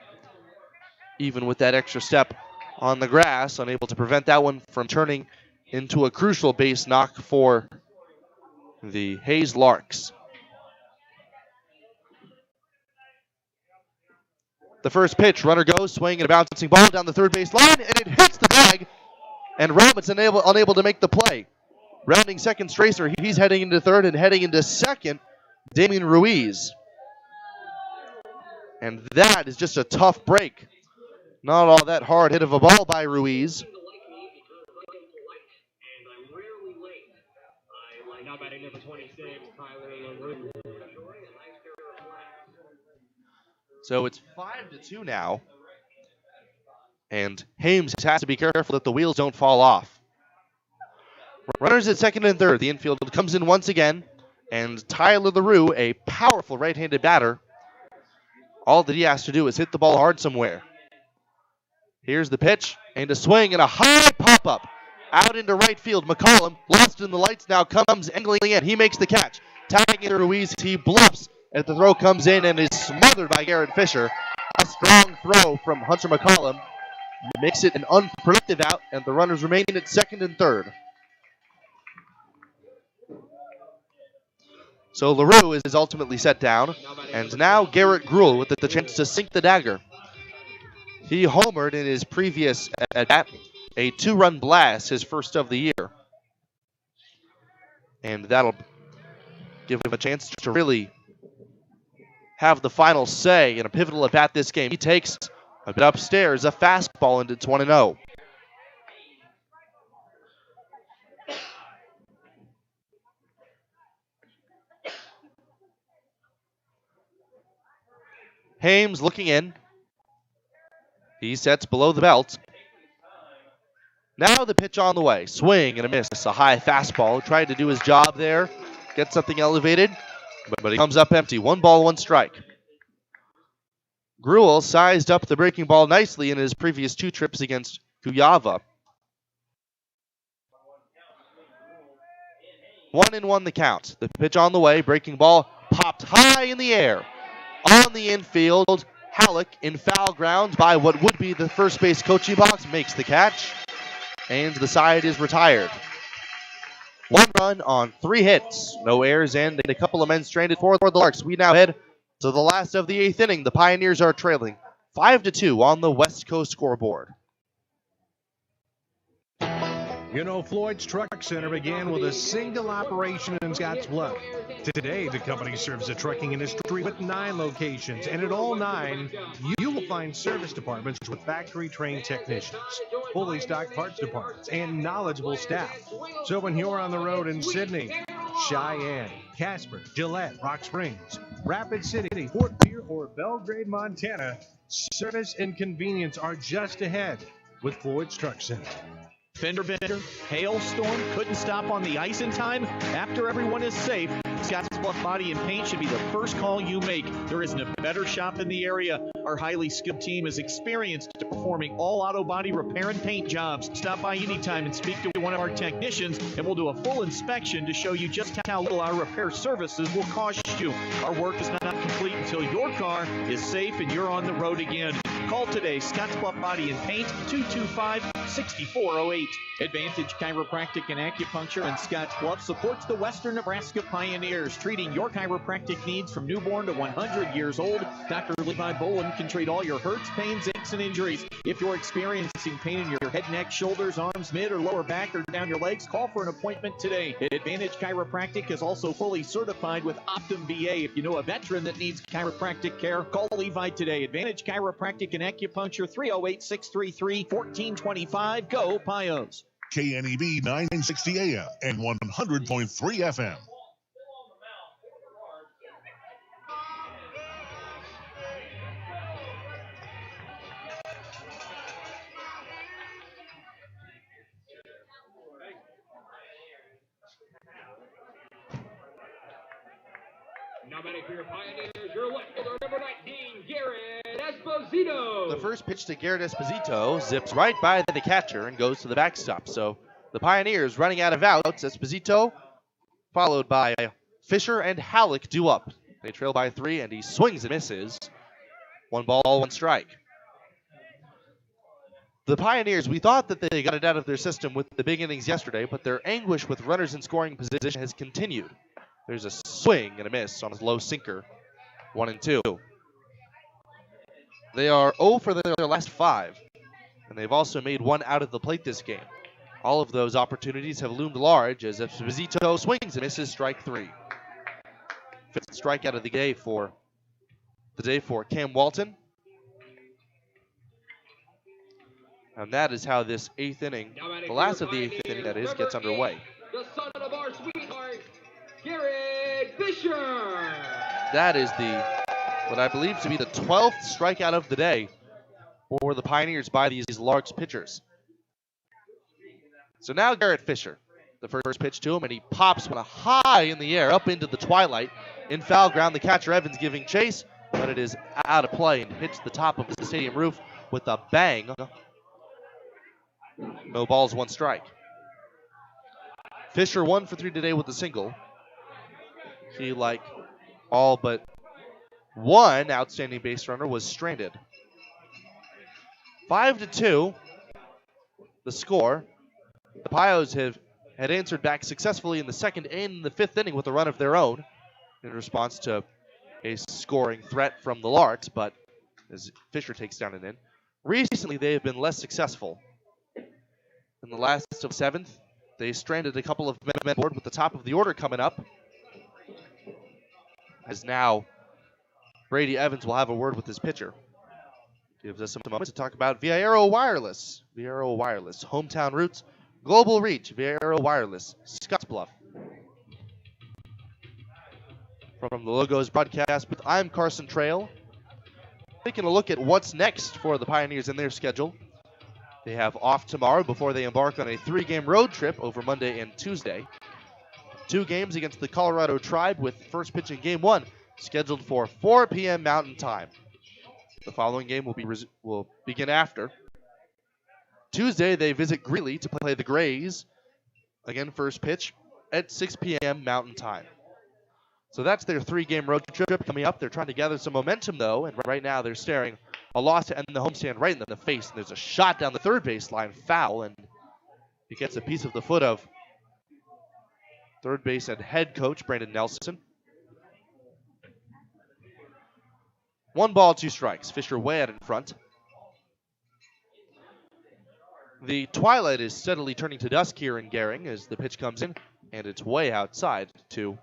Even with that extra step on the grass, unable to prevent that one from turning into a crucial base knock for the Hayes Larks. The first pitch, runner goes, swinging and a bouncing ball down the third base line, and it hits the bag, and Robinson unable to make the play. Rounding second Stracer, he's heading into third, and heading into second, Damian Ruiz. And that is just a tough break. Not all that hard hit of a ball by Ruiz. So it's 5-2 now. And Hames has to be careful that the wheels don't fall off. Runners at second and third. The infield comes in once again. And Tyler LaRue, a powerful right-handed batter, all that he has to do is hit the ball hard somewhere. Here's the pitch, and a swing, and a high pop-up out into right field. McCollum, lost in the lights, now comes angling in. He makes the catch. Tagging in Ruiz, he bluffs as the throw comes in and is smothered by Garrett Fisher. A strong throw from Hunter McCollum makes it an unproductive out, and the runners remain at second and third. So LaRue is ultimately set down, and now Garrett Gruhl with the chance to sink the dagger. He homered in his previous at-bat, a 2-run blast, his first of the year. And that'll give him a chance to really have the final say in a pivotal at-bat this game. He takes a bit upstairs, a fastball, and it's 1-0. Hames looking in. He sets below the belt. Now the pitch on the way. Swing and a miss. A high fastball. Tried to do his job there. Get something elevated. But he comes up empty. 1 ball, 1 strike. Gruhl sized up the breaking ball nicely in his previous 2 trips against Cuyava. 1-1 the count. The pitch on the way. Breaking ball popped high in the air. On the infield, Halleck in foul ground by what would be the first base coaching box makes the catch, and the side is retired. 1 run on 3 hits, no errors, and a couple of men stranded for the Larks. We now head to the last of the 8th inning. The Pioneers are trailing 5-2 on the West Coast scoreboard. You know, Floyd's Truck Center began with a single operation in Scottsbluff. Today, the company serves the trucking industry with 9 locations, and at all 9, you will find service departments with factory-trained technicians, fully stocked parts departments, and knowledgeable staff. So when you're on the road in Sydney, Cheyenne, Casper, Gillette, Rock Springs, Rapid City, Fort Pierre, or Belgrade, Montana, service and convenience are just ahead with Floyd's Truck Center. Fender bender, hailstorm, couldn't stop on the ice in time. After everyone is safe, Scottsbluff Body and Paint should be the first call you make. There isn't a better shop in the area. Our highly skilled team is experienced at performing all auto body repair and paint jobs. Stop by anytime and speak to one of our technicians, and we'll do a full inspection to show you just how little our repair services will cost you. Our work is not complete until your car is safe and you're on the road again. Call today, Scottsbluff Body and Paint, 225-6408. Advantage Chiropractic and Acupuncture in Scottsbluff supports the Western Nebraska Pioneers, treating your chiropractic needs from newborn to 100 years old. Dr. Levi Boland can treat all your hurts, pains, aches, and injuries. If you're experiencing pain in your head, neck, shoulders, arms, mid, or lower back, or down your legs, call for an appointment today. Advantage Chiropractic is also fully certified with Optum VA. If you know a veteran that needs chiropractic care, call Levi today. Advantage Chiropractic and Acupuncture, 308-633-1425. Go Pios. KNEB 960 AM and 100.3 FM. Now batting for your Pioneers, your left fielder, number 19, Garrett Esposito. The first pitch to Garrett Esposito zips right by the catcher and goes to the backstop. So the Pioneers running out of outs. Esposito followed by Fisher and Halleck do up. They trail by 3, and he swings and misses. 1 ball, 1 strike. The Pioneers, we thought that they got it out of their system with the big innings yesterday, but their anguish with runners in scoring position has continued. There's a swing and a miss on his low sinker. 1-2. They are 0 for their last 5, and they've also made 1 out of the plate this game. All of those opportunities have loomed large as Esposito swings and misses strike 3. 5th strikeout of the day for Cam Walton. And that is how this 8th inning, the last of the 8th inning that is, gets underway. The son of our sweetheart, Garrett Fisher. That is what I believe to be the 12th strikeout of the day for the Pioneers by these Larks pitchers. So now Garrett Fisher, the first pitch to him, and he pops one high in the air up into the twilight. In foul ground, the catcher Evans giving chase, but it is out of play and hits the top of the stadium roof with a bang. No balls, 1 strike. Fisher 1 for 3 today with a single. He, like all but one outstanding base runner, was stranded. 5-2, the score. The Pios had answered back successfully in the 2nd and the 5th inning with a run of their own in response to a scoring threat from the Larks, but as Fisher takes down an in. Recently, they have been less successful. In the last of 7th, they stranded a couple of men aboard with the top of the order coming up. As now, Brady Evans will have a word with his pitcher. Gives us a moment to talk about Viaero Wireless. Viaero Wireless, hometown roots, global reach. Viaero Wireless, Scottsbluff. From the Logos broadcast booth, I'm Carson Trail. Taking a look at what's next for the Pioneers in their schedule. They have off tomorrow before they embark on a 3-game road trip over Monday and Tuesday. 2 games against the Colorado Tribe with first pitch in Game 1 scheduled for 4 p.m. Mountain Time. The following game will begin after. Tuesday, they visit Greeley to play the Grays. Again, first pitch at 6 p.m. Mountain Time. So that's their 3-game road trip coming up. They're trying to gather some momentum, though, and right now they're staring a loss to end the homestand right in the face. And there's a shot down the third baseline, foul, and he gets a piece of the foot of third base and head coach Brandon Nelson. 1 ball, 2 strikes. Fisher way out in front. The twilight is steadily turning to dusk here in Gering as the pitch comes in, and it's way outside to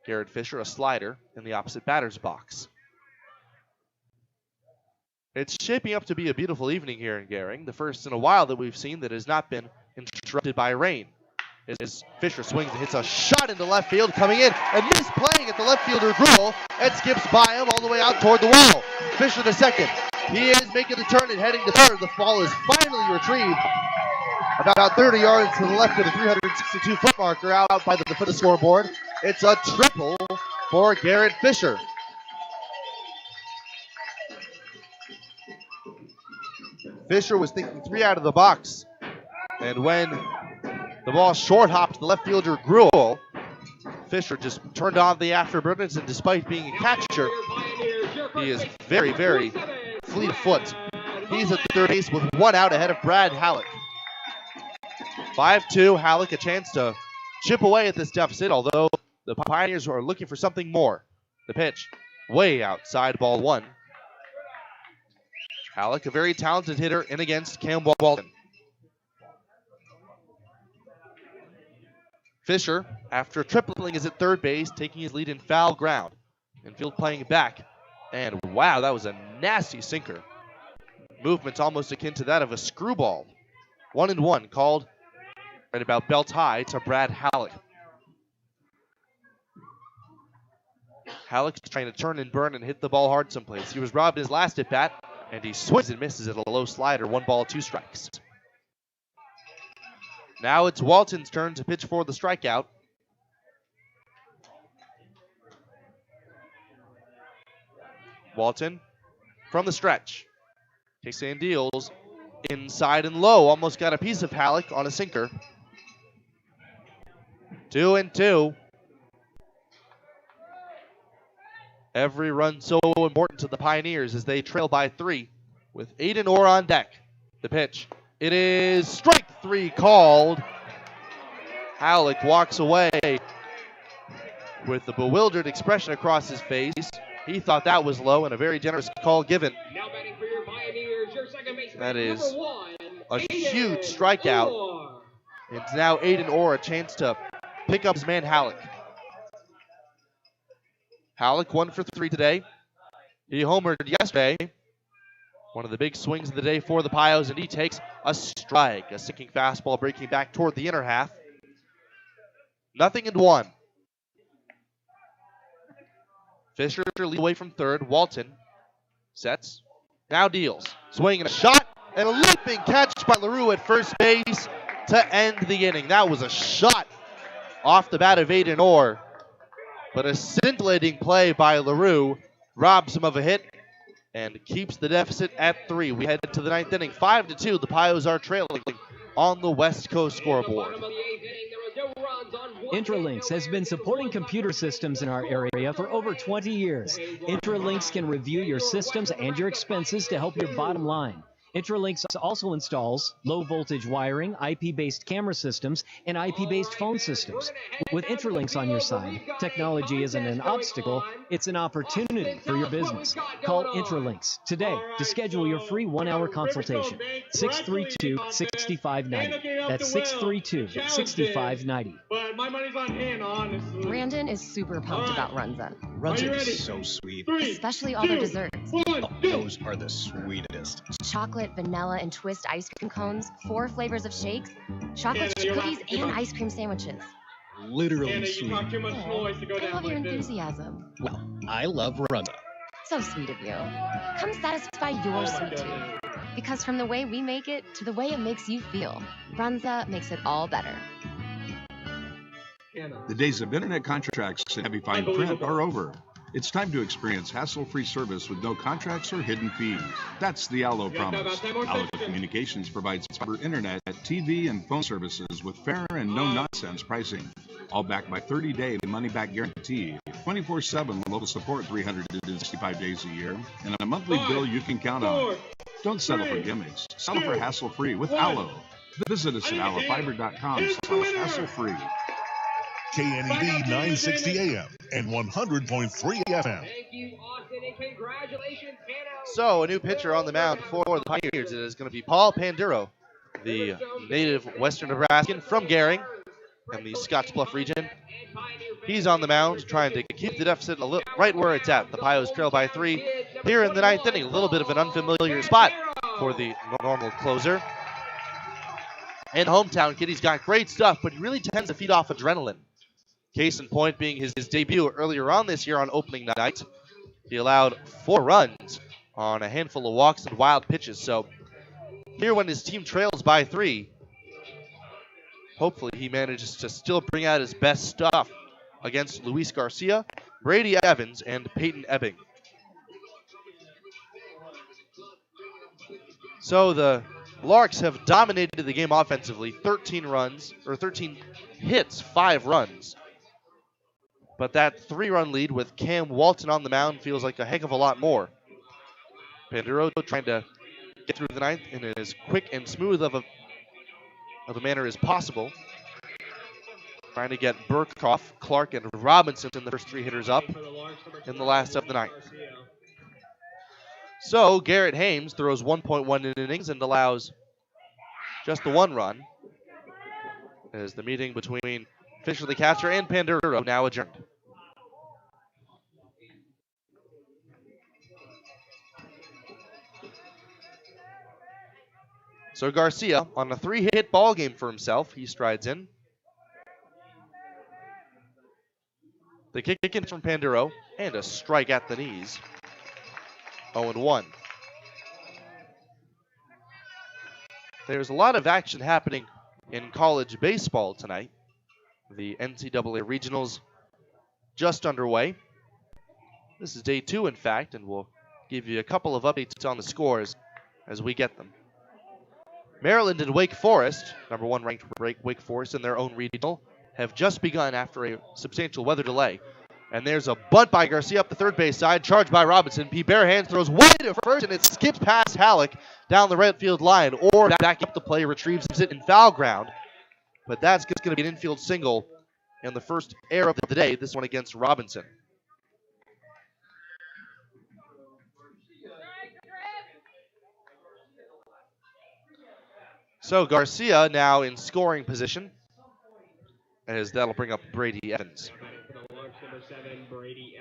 Garrett Fisher, a slider in the opposite batter's box. It's shaping up to be a beautiful evening here in Gering, the first in a while that we've seen that has not been interrupted by rain. As Fisher swings and hits a shot into left field, coming in and misplaying at the left fielder Gruel. It skips by him all the way out toward the wall. Fisher to second. He is making the turn and heading to third. The ball is finally retrieved about 30 yards to the left of the 362-foot marker out by the foot of the scoreboard. It's a triple for Garrett Fisher. Fisher was thinking 3 out of the box. And when the ball short hopped the left fielder Gruel, Fisher just turned on the afterburners, and despite being a catcher, he is very, very fleet of foot. He's at third base with 1 out ahead of Brad Halleck. 5-2, Halleck a chance to chip away at this deficit, although the Pioneers are looking for something more. The pitch, way outside, ball 1. Halleck, a very talented hitter, in against Cam Walton. Fisher, after tripling, is at third base, taking his lead in foul ground. Infield playing back. And wow, that was a nasty sinker. Movement's almost akin to that of a screwball. 1-1 called right about belt high to Brad Halleck. Halleck's trying to turn and burn and hit the ball hard someplace. He was robbed his last at bat, and he swings and misses at a low slider. 1 ball, 2 strikes. Now it's Walton's turn to pitch for the strikeout. Walton from the stretch. Takes and deals. Inside and low. Almost got a piece of Halleck on a sinker. 2-2. Every run so important to the Pioneers as they trail by 3 with Aiden Orr on deck. The pitch. It is strike 3 called. Halleck walks away with a bewildered expression across his face. He thought that was low and a very generous call given. That is a huge strikeout. It's now Aiden Orr a chance to pick up his man Halleck. Halleck 1 for 3 today. He homered yesterday. One of the big swings of the day for the Pios, and he takes a strike. A sinking fastball breaking back toward the inner half. 0-1. Fisher lead away from third. Walton sets. Now deals. Swing and a shot. And a leaping catch by LaRue at first base to end the inning. That was a shot off the bat of Aiden Orr. But a scintillating play by LaRue robs him of a hit and keeps the deficit at 3. We head to the 9th inning. 5-2. The Pios are trailing on the West Coast scoreboard. Intralinks has been supporting computer systems in our area for over 20 years. Intralinks can review your systems and your expenses to help your bottom line. Intralinks also installs low-voltage wiring, IP-based camera systems, and IP-based phone systems. With Intralinks on your side, technology isn't an obstacle, it's an opportunity for your business. Call Intralinks today to schedule your free 1-hour consultation. 632-6590. That's 632-6590. But my money's on him, honestly. Brandon is super pumped about Runza. Runza is so sweet. Especially all their desserts. Those are the sweetest. Chocolate, vanilla, and twist ice cream cones, 4 flavors of shakes, chocolate chip cookies, and ice cream sandwiches. Literally sweet. Too much noise to go I down love your like this. enthusiasm. Well, I love Runza. So sweet of you. Come satisfy your sweet tooth. Because from the way we make it to the way it makes you feel, Runza makes it all better. The days of internet contracts and heavy fine print are over. It's time to experience hassle-free service with no contracts or hidden fees. That's the Allo promise. Allo Communications provides fiber internet, TV, and phone services with fair and no-nonsense pricing. All backed by 30-day money-back guarantee, 24/7 local support 365 days a year, and a monthly bill you can count on. Don't settle for gimmicks. Settle for hassle-free with Allo. Visit us at allofiber.com/hassle-free. KNED 960 AM and 100.3 FM. So a new pitcher on the mound for the Pioneers. It is going to be Paul Panduro, the native Western Nebraskan from Gering in the Scottsbluff region. He's on the mound trying to keep the deficit right where it's at. The Pios trail by 3 here in the 9th inning. A little bit of an unfamiliar spot for the normal closer. And hometown kid, he's got great stuff, but he really tends to feed off adrenaline. Case in point being his debut earlier on this year on opening night. He allowed 4 runs on a handful of walks and wild pitches. So here when his team trails by 3, hopefully he manages to still bring out his best stuff against Luis Garcia, Brady Evans, and Peyton Ebbing. So the Larks have dominated the game offensively. 13 hits, 5 runs. But that 3-run lead with Cam Walton on the mound feels like a heck of a lot more. Panduro trying to get through the 9th in as quick and smooth of a manner as possible. Trying to get Burkhoff, Clark, and Robinson, the first 3 hitters, up in the last of the 9th. So Garrett Hames throws 1.1 innings and allows just the 1 run. As the meeting between Fisher the catcher and Panduro now adjourned. So Garcia on a 3-hit ball game for himself. He strides in. The kick in from Panduro and a strike at the knees. 0-1. There's a lot of action happening in college baseball tonight. The NCAA regionals just underway. This is day 2, in fact, and we'll give you a couple of updates on the scores as we get them. Maryland and Wake Forest, number 1 ranked Wake Forest in their own regional, have just begun after a substantial weather delay. And there's a bunt by Garcia up the third base side, charged by Robinson. He bare hands, throws wide to first, and it skips past Halleck down the right field line, or back up the play, retrieves it in foul ground. But that's going to be an infield single in the first error of the day, this one against Robinson. So Garcia now in scoring position, as that'll bring up Brady Evans.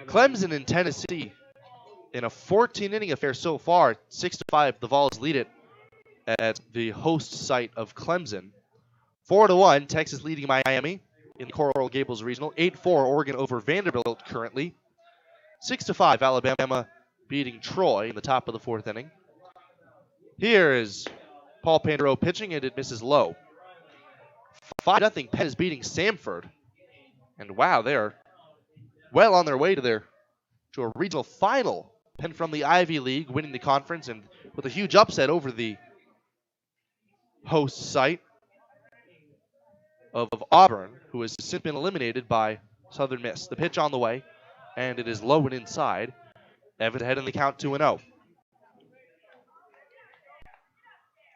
Clemson and Tennessee in a 14-inning affair so far, 6-5, the Vols lead it at the host site of Clemson. 4-1, Texas leading Miami in the Coral Gables Regional. 8-4, Oregon over Vanderbilt currently. 6-5, Alabama beating Troy in the top of the fourth inning. Here is Paul Pandero pitching, and it misses low. 5-0, Penn is beating Samford. And wow, they're well on their way to a regional final. Penn from the Ivy League winning the conference and with a huge upset over the host site of Auburn, who has since been eliminated by Southern Miss. The pitch on the way, and it is low and inside. Evans ahead in the count 2-0.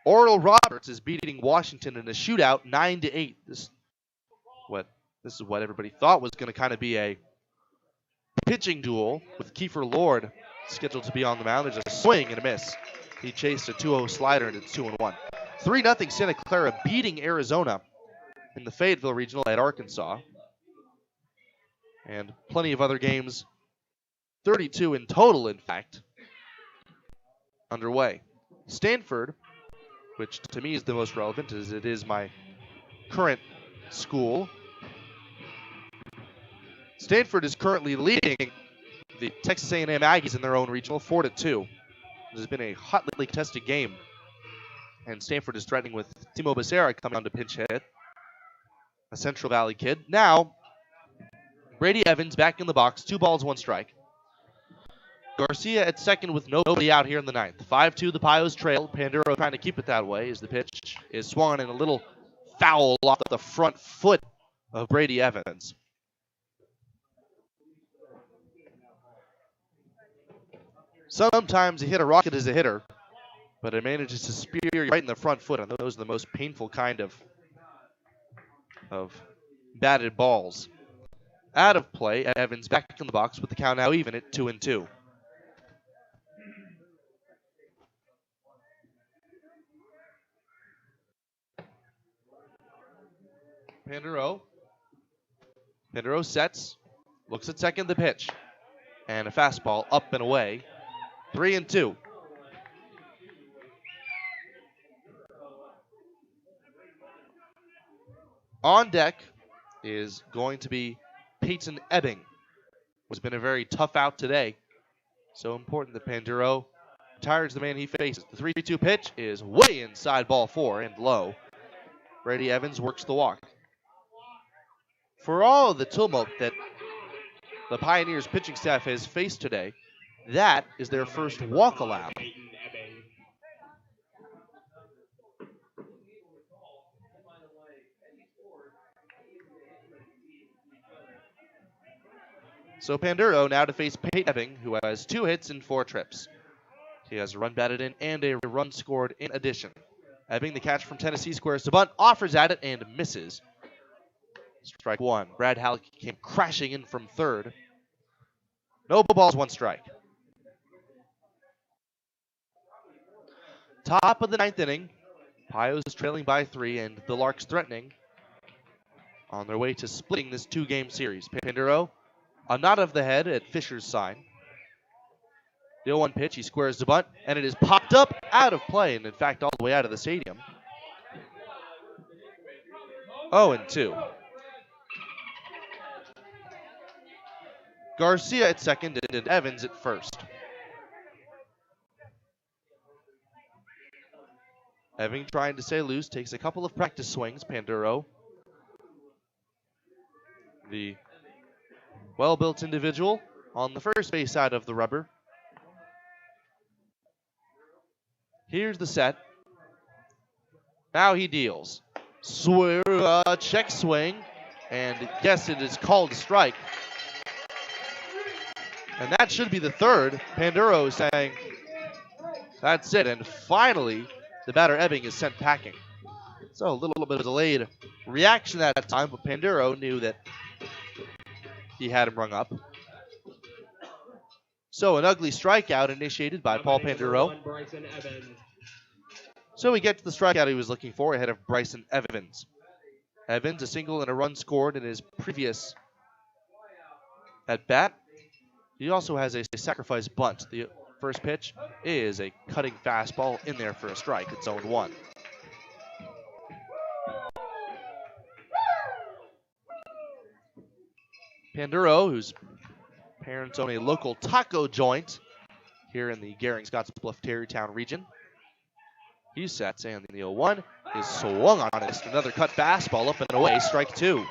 Oral Roberts is beating Washington in a shootout 9-8. This is what everybody thought was going to kind of be a pitching duel with Kiefer Lord scheduled to be on the mound. There's a swing and a miss. He chased a 2-0 slider, and it's 2-1. 3-0 Santa Clara beating Arizona in the Fayetteville Regional at Arkansas. And plenty of other games, 32 in total, in fact, underway. Stanford, which to me is the most relevant, as it is my current school. Stanford is currently leading the Texas A&M Aggies in their own regional 4-2. It has been a hotly contested game, and Stanford is threatening with Timo Becerra coming on to pinch hit, a Central Valley kid. Now, Brady Evans back in the box, 2 balls, 1 strike. Garcia at second with nobody out here in the ninth. 5-2, the Pios trail. Pandero trying to keep it that way as the pitch is swung in a little foul off the front foot of Brady Evans. Sometimes a hit a rocket is a hitter, but it manages to spear you right in the front foot, and those are the most painful kind of batted balls. Out of play, Evans back in the box with the count now even at 2-2. Pandero sets, looks at second, the pitch, and a fastball up and away. 3-2. On deck is going to be Peyton Ebbing, who's been a very tough out today. So important that Pandero retires the man he faces. The 3-2 pitch is way inside, ball 4 and low. Brady Evans works the walk. For all of the tumult that the Pioneers pitching staff has faced today, that is their first walk allowed. So Pandero now to face Peyton Ebbing, who has 2 hits in 4 trips. He has a run batted in and a run scored in addition. Ebbing, the catch from Tennessee, squares to bunt, offers at it and misses. Strike 1. Brad Halleck came crashing in from third. No balls, 1 strike. Top of the 9th inning. Pios is trailing by 3, and the Larks threatening on their way to splitting this 2-game series. Pandero, a nod of the head at Fisher's sign. The 0-1 pitch, he squares the bunt, and it is popped up out of play, and in fact all the way out of the stadium. 0-2. Garcia at second and Evans at first. Ebbing trying to stay loose, takes a couple of practice swings. Pandero, the well-built individual, on the first base side of the rubber. Here's the set. Now he deals. Check swing, and yes, it is called a strike. And that should be the third. Panduro saying, that's it. And finally, the batter Ebbing is sent packing. So a little bit of delayed reaction at that time, but Panduro knew that he had him rung up. So an ugly strikeout initiated by Paul Panduro. So we get to the strikeout he was looking for ahead of Bryson Evans. Evans, a single and a run scored in his previous at bat. He also has a sacrifice bunt. The first pitch is a cutting fastball in there for a strike. It's 0-1. Panduro, whose parents own a local taco joint here in the Gehring Scottsbluff Tarrytown region. He sets, and the 0-1 is swung on it. Another cut fastball up and away, strike two.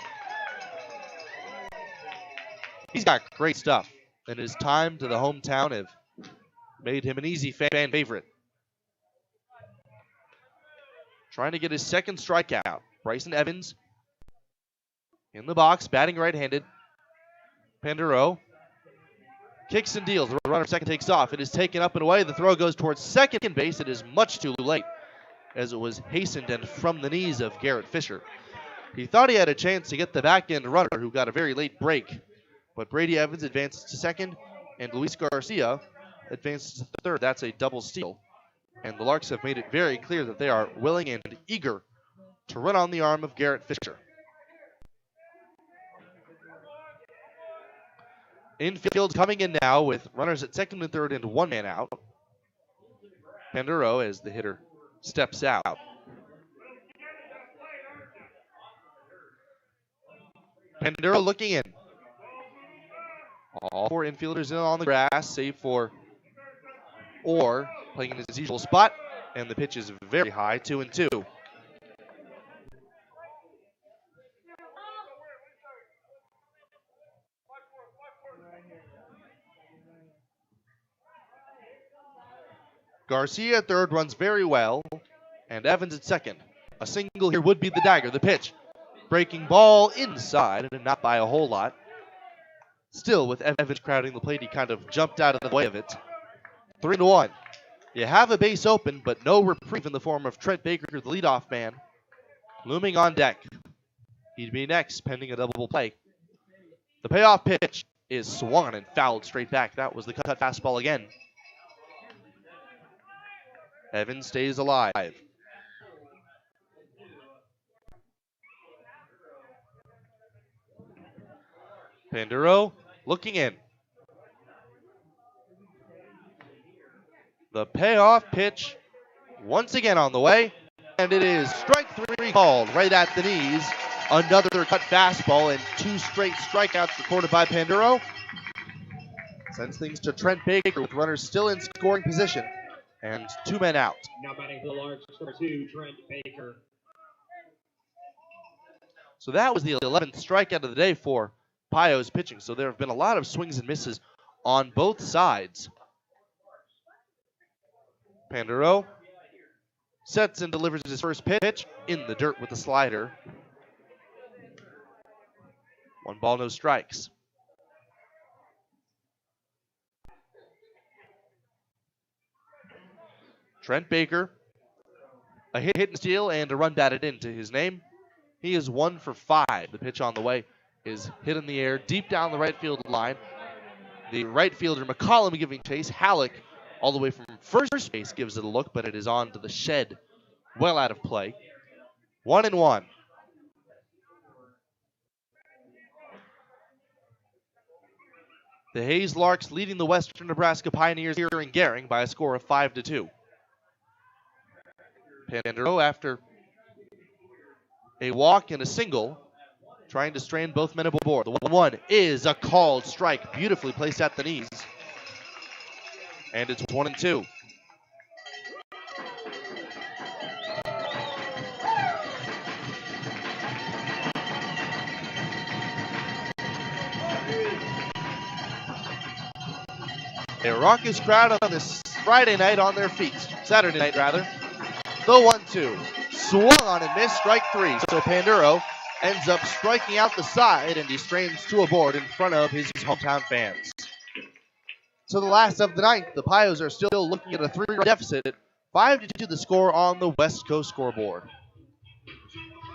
He's got great stuff, and his time to the hometown have made him an easy fan favorite. Trying to get his second strikeout. Bryson Evans in the box, batting right-handed. Panduro kicks and deals. The runner second takes off. It is taken up and away. The throw goes towards second base. It is much too late, as it was hastened and from the knees of Garrett Fisher. He thought he had a chance to get the back-end runner, who got a very late break. But Brady Evans advances to second, and Luis Garcia advances to third. That's a double steal. And the Larks have made it very clear that they are willing and eager to run on the arm of Garrett Fisher. Infield coming in now with runners at second and third and one man out. Panduro, as the hitter steps out. Panduro looking in. All four infielders in on the grass, save for Orr playing in his usual spot. And the pitch is very high, 2-2. Garcia at third runs very well, and Evans at second. A single here would be the dagger. The pitch, breaking ball inside, and not by a whole lot. Still, with Evans crowding the plate, he kind of jumped out of the way of it. 3-1. You have a base open, but no reprieve in the form of Trent Baker, the leadoff man, looming on deck. He'd be next, pending a double play. The payoff pitch is swung and fouled straight back. That was the cut fastball again. Evans stays alive. Panduro looking in. The payoff pitch once again on the way, and it is strike three called right at the knees. Another cut fastball and two straight strikeouts recorded by Panduro. Sends things to Trent Baker with runners still in scoring position. And two men out. Now batting for the Larks, number 2, Trent Baker. So that was the 11th strikeout of the day for Pio's pitching. So there have been a lot of swings and misses on both sides. Panduro sets and delivers his first pitch in the dirt with the slider. 1 ball, no strikes. Trent Baker, a hit and steal and a run batted into his name. He is 1 for 5. The pitch on the way is hit in the air deep down the right field line. The right fielder McCollum giving chase. Halleck all the way from first base gives it a look, but it is on to the shed, well out of play. 1-1. The Hayes Larks leading the Western Nebraska Pioneers here in Gehring by a score of 5-2. Panduro, after a walk and a single, trying to strand both men aboard. The 1-1 is a called strike, beautifully placed at the knees. And it's 1-2. A raucous crowd on this Friday night on their feet. Saturday night, rather. The 1-2. Swung on and missed, strike 3. So Panduro ends up striking out the side, and he strains 2 aboard in front of his hometown fans. So the last of the ninth, the Pios are still looking at a 3-run deficit. 5-2 the score on the West Coast scoreboard.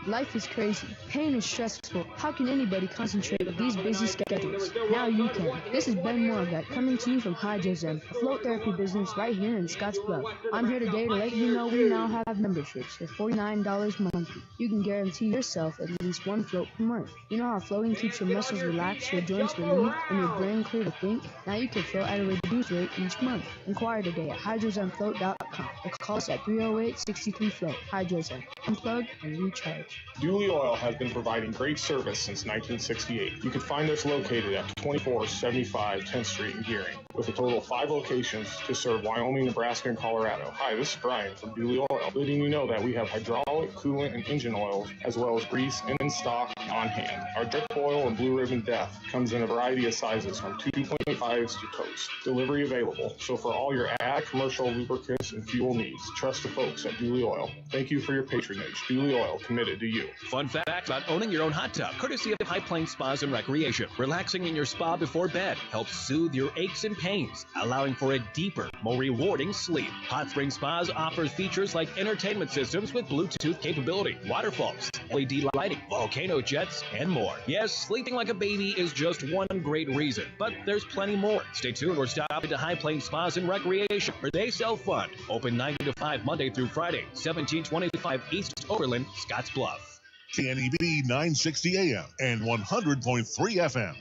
Life is crazy. Pain is stressful. How can anybody concentrate with these busy schedules? Now you can. This is Ben Moravec coming to you from Hydrozen, a float therapy business right here in Scottsbluff. I'm here today to let you know we now have memberships for $49 monthly. You can guarantee yourself at least one float per month. You know how floating keeps your muscles relaxed, your joints relieved, and your brain clear to think? Now you can float at a reduced rate each month. Inquire today at hydrozenfloat.com or call us at 308-63-FLOAT. Hydrozen. Unplug and recharge. Dooley Oil has been providing great service since 1968. You can find us located at 2475 10th Street in Gearing, with a total of 5 locations to serve Wyoming, Nebraska, and Colorado. Hi, this is Brian from Dooley Oil, letting you know that we have hydraulic, coolant, and engine oils, as well as grease in stock on hand. Our drip oil and Blue Ribbon Death comes in a variety of sizes from 2.5s to totes. Delivery available. So for all your ag, commercial lubricants, and fuel needs, trust the folks at Dooley Oil. Thank you for your patronage. Dooley Oil, committed to you. Fun fact about owning your own hot tub, courtesy of High Plains Spas and Recreation. Relaxing in your spa before bed helps soothe your aches and pains, allowing for a deeper, more rewarding sleep. Hot Spring Spas offers features like entertainment systems with Bluetooth capability, waterfalls, LED lighting, volcano jets, and more. Yes, sleeping like a baby is just one great reason, but there's plenty more. Stay tuned or stop into High Plains Spas and Recreation, where they sell fun. Open 9 to 5 Monday through Friday, 1725 East Overland, Scottsbluff. KNEB 960 AM and 100.3 FM.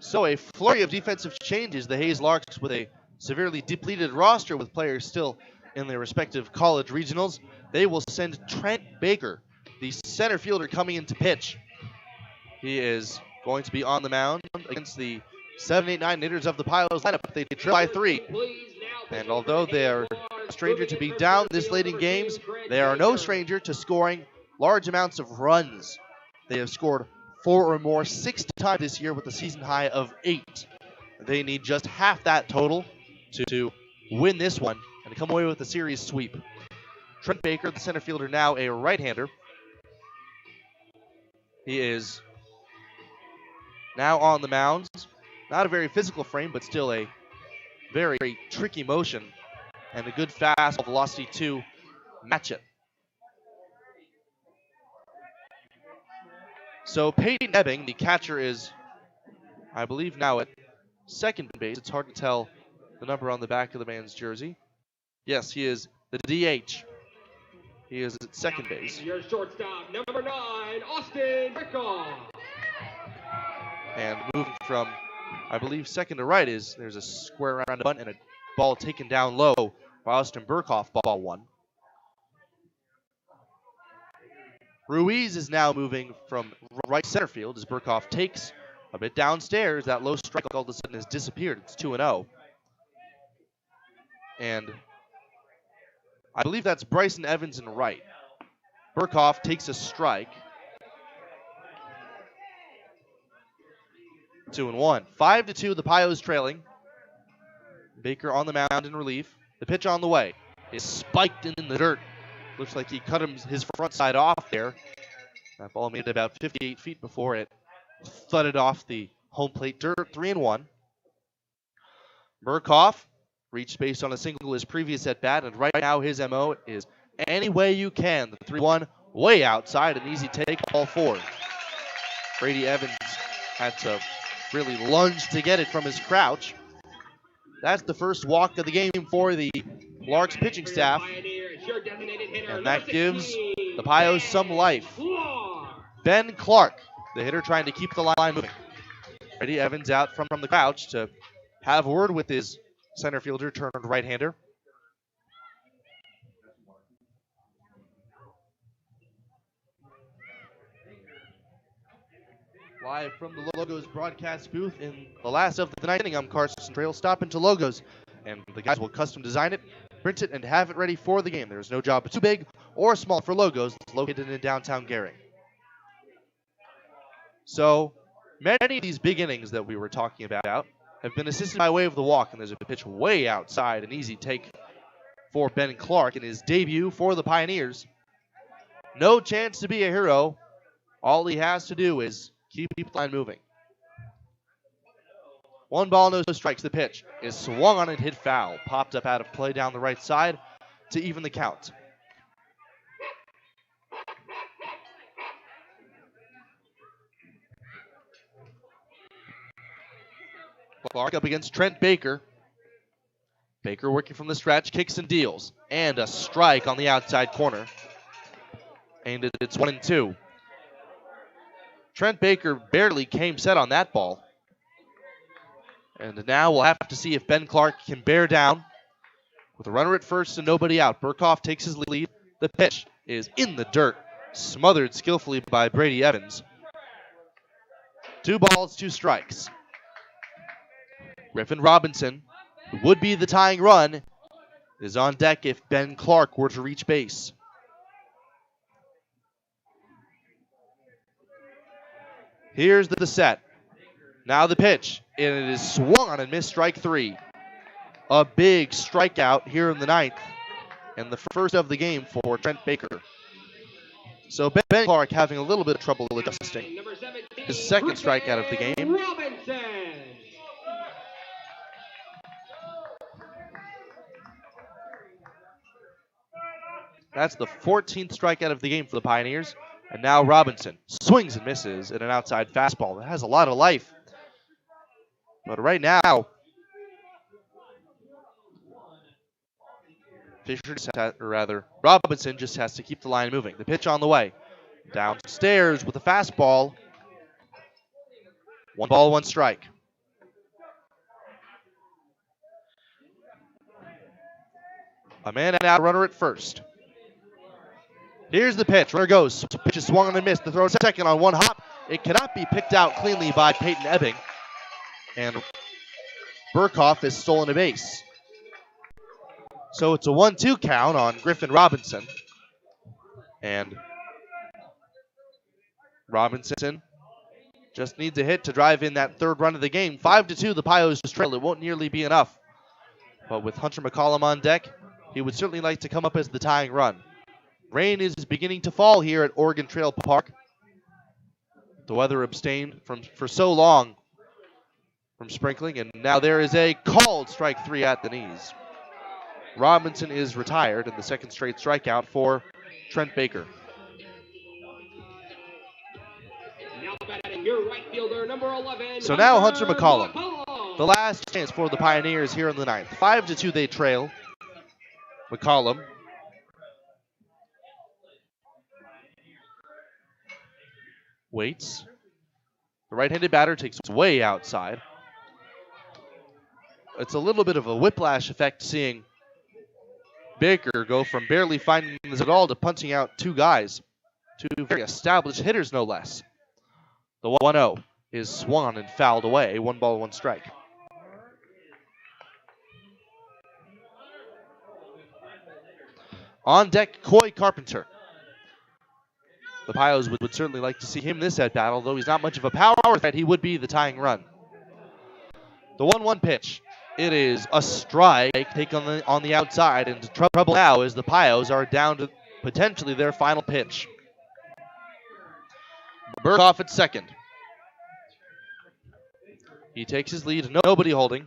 So a flurry of defensive changes. The Hayes Larks with a severely depleted roster with players still in their respective college regionals. They will send Trent Baker, the center fielder, coming into pitch. He is going to be on the mound against the 7-8-9 hitters of the Pios lineup. They trail by 3. And although they're a stranger to being down this late in games, they are no stranger to scoring large amounts of runs. They have scored 4 or more 6 times this year with a season high of 8. They need just half that total to win this one and come away with a series sweep. Trent Baker, the center fielder, now a right-hander. He is now on the mound. Not a very physical frame, but still a very, very tricky motion and a good fastball velocity to match it. So Peyton Ebbing, the catcher, is, I believe, now at second base. It's hard to tell the number on the back of the man's jersey. Yes, he is the DH. He is at second base. Your shortstop, number 9, Austin Rickoff. And moving from, I believe, second to right there's a square round bunt and a ball taken down low by Austin Burkhoff, ball 1. Ruiz is now moving from right center field as Burkhoff takes a bit downstairs. That low strike all of a sudden has disappeared. It's 2-0. And I believe that's Bryson Evans in right. Burkhoff takes a strike. 2-1. 5-2, the Pios trailing. Baker on the mound in relief. The pitch on the way is spiked in the dirt. Looks like he cut his front side off there. That ball made it about 58 feet before it thudded off the home plate dirt. 3-1. Burkhoff reached base on a single his previous at bat, and right now his MO is any way you can. The 3-1 way outside, an easy take, ball 4. Brady Evans had to really lunge to get it from his crouch. That's the first walk of the game for the Larks pitching staff. And that gives the Pios some life. Ben Clark, the hitter, trying to keep the line moving. Brady Evans out from the crouch to have word with his center fielder turned right-hander. Live from the Logos broadcast booth in the last of the ninth inning, I'm Carson Trail. Stop into Logos, and the guys will custom design it, print it, and have it ready for the game. There is no job too big or small for Logos. It's located in downtown Gehring. So many of these big innings that we were talking about have been assisted by way of the walk, and there's a pitch way outside, an easy take for Ben Clark in his debut for the Pioneers. No chance to be a hero. All he has to do is Keep the line moving. 1 ball, no strikes. The pitch is swung on and hit foul. Popped up out of play down the right side to even the count. Clark up against Trent Baker. Baker working from the stretch, kicks and deals. And a strike on the outside corner. And it's 1-2. Trent Baker barely came set on that ball. And now we'll have to see if Ben Clark can bear down. With a runner at first and nobody out, Burkhoff takes his lead. The pitch is in the dirt, smothered skillfully by Brady Evans. 2 balls, 2 strikes. Griffin Robinson, who would be the tying run, is on deck if Ben Clark were to reach base. Here's the set. Now the pitch, and it is swung on and missed, strike 3. A big strikeout here in the 9th, and the first of the game for Trent Baker. So Ben Clark having a little bit of trouble adjusting. His second strikeout of the game. That's the 14th strikeout of the game for the Pioneers. And now Robinson swings and misses at an outside fastball that has a lot of life. But right now, Robinson just has to keep the line moving. The pitch on the way. Downstairs with a fastball. 1 ball, 1 strike. A man out, runner at first. Here's the pitch. Runner goes. Pitch is swung on and missed. The throw second on 1 hop. It cannot be picked out cleanly by Peyton Ebbing. And Burkhoff has stolen a base. So it's a 1-2 count on Griffin Robinson. And Robinson just needs a hit to drive in that 3rd run of the game. 5-2, the Pios trail. It won't nearly be enough. But with Hunter McCollum on deck, he would certainly like to come up as the tying run. Rain is beginning to fall here at Oregon Trail Park. The weather abstained for so long from sprinkling, and now there is a called strike 3 at the knees. Robinson is retired, and the 2nd straight strikeout for Trent Baker. So now Hunter McCollum, the last chance for the Pioneers here in the 9th. 5-2 they trail. McCollum waits. The right-handed batter takes way outside. It's a little bit of a whiplash effect seeing Baker go from barely finding this at all to punching out 2 guys. 2 very established hitters, no less. The 1-0 is swung and fouled away. 1 ball, 1 strike. On deck, Coy Carpenter. The Pios would certainly like to see him this at bat, although he's not much of a power threat. He would be the tying run. The 1-1 pitch. It is a strike taken on the outside, and trouble now as the Pios are down to potentially their final pitch. Burkhoff at second. He takes his lead, nobody holding.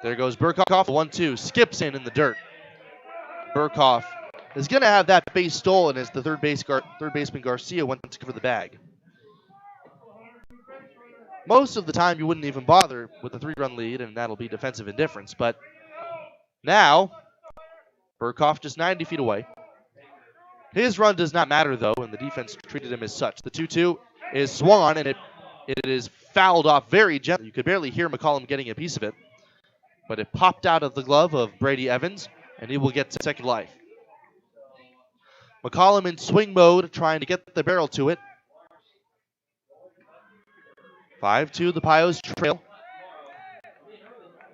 There goes Burkhoff, 1-2, skips in the dirt. Burkhoff is going to have that base stolen as the third baseman Garcia went to cover the bag. Most of the time you wouldn't even bother with a 3-run lead, and that'll be defensive indifference. But now, Burkhoff just 90 feet away. His run does not matter, though, and the defense treated him as such. The 2-2 is swung on, and it is fouled off very gently. You could barely hear McCollum getting a piece of it. But it popped out of the glove of Brady Evans, and he will get to second life. McCollum in swing mode, trying to get the barrel to it. 5-2, the Pios trail.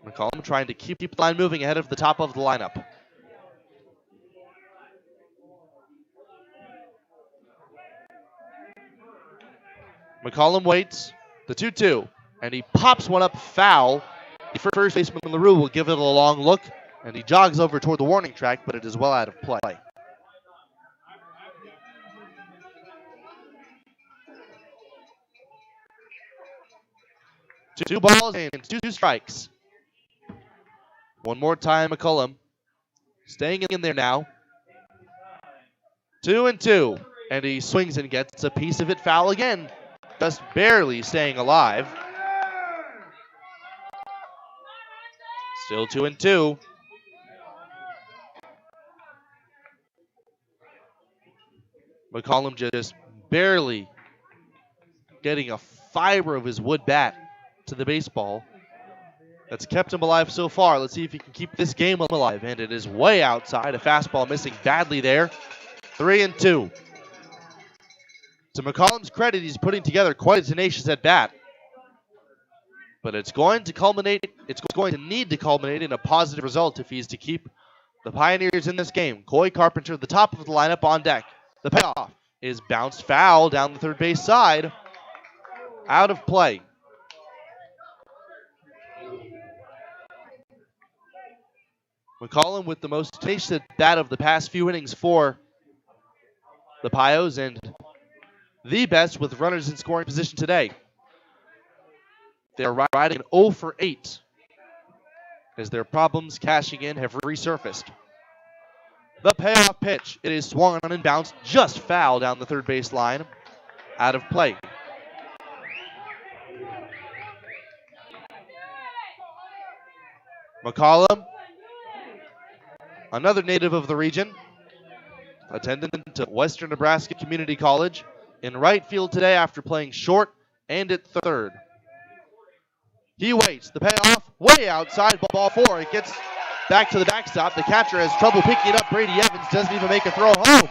McCollum trying to keep the line moving ahead of the top of the lineup. McCollum waits, the 2-2, and he pops one up foul. The first baseman LaRue will give it a long look, and he jogs over toward the warning track, but it is well out of play. 2 balls and 2 strikes. One more time, McCullum. Staying in there now. 2-2. And he swings and gets a piece of it foul again. Just barely staying alive. Still 2-2. McCollum just barely getting a fiber of his wood bat to the baseball. That's kept him alive so far. Let's see if he can keep this game alive. And it is way outside. A fastball missing badly there. 3-2. To McCollum's credit, he's putting together quite a tenacious at bat. But it's going to need to culminate in a positive result if he's to keep the Pioneers in this game. Coy Carpenter, the top of the lineup, on deck. The payoff is bounced foul down the third base side. Out of play. McCollum with the most tenacious at bat of the past few innings for the Pios, and the best with runners in scoring position today. They're riding an 0 for 8 as their problems cashing in have resurfaced. The payoff pitch. It is swung on and bounced just foul down the third base line. Out of play. McCollum, another native of the region, attendant to Western Nebraska Community College, in right field today after playing short and at third. He waits. The payoff way outside, ball 4. It gets back to the backstop. The catcher has trouble picking it up. Brady Evans doesn't even make a throw home.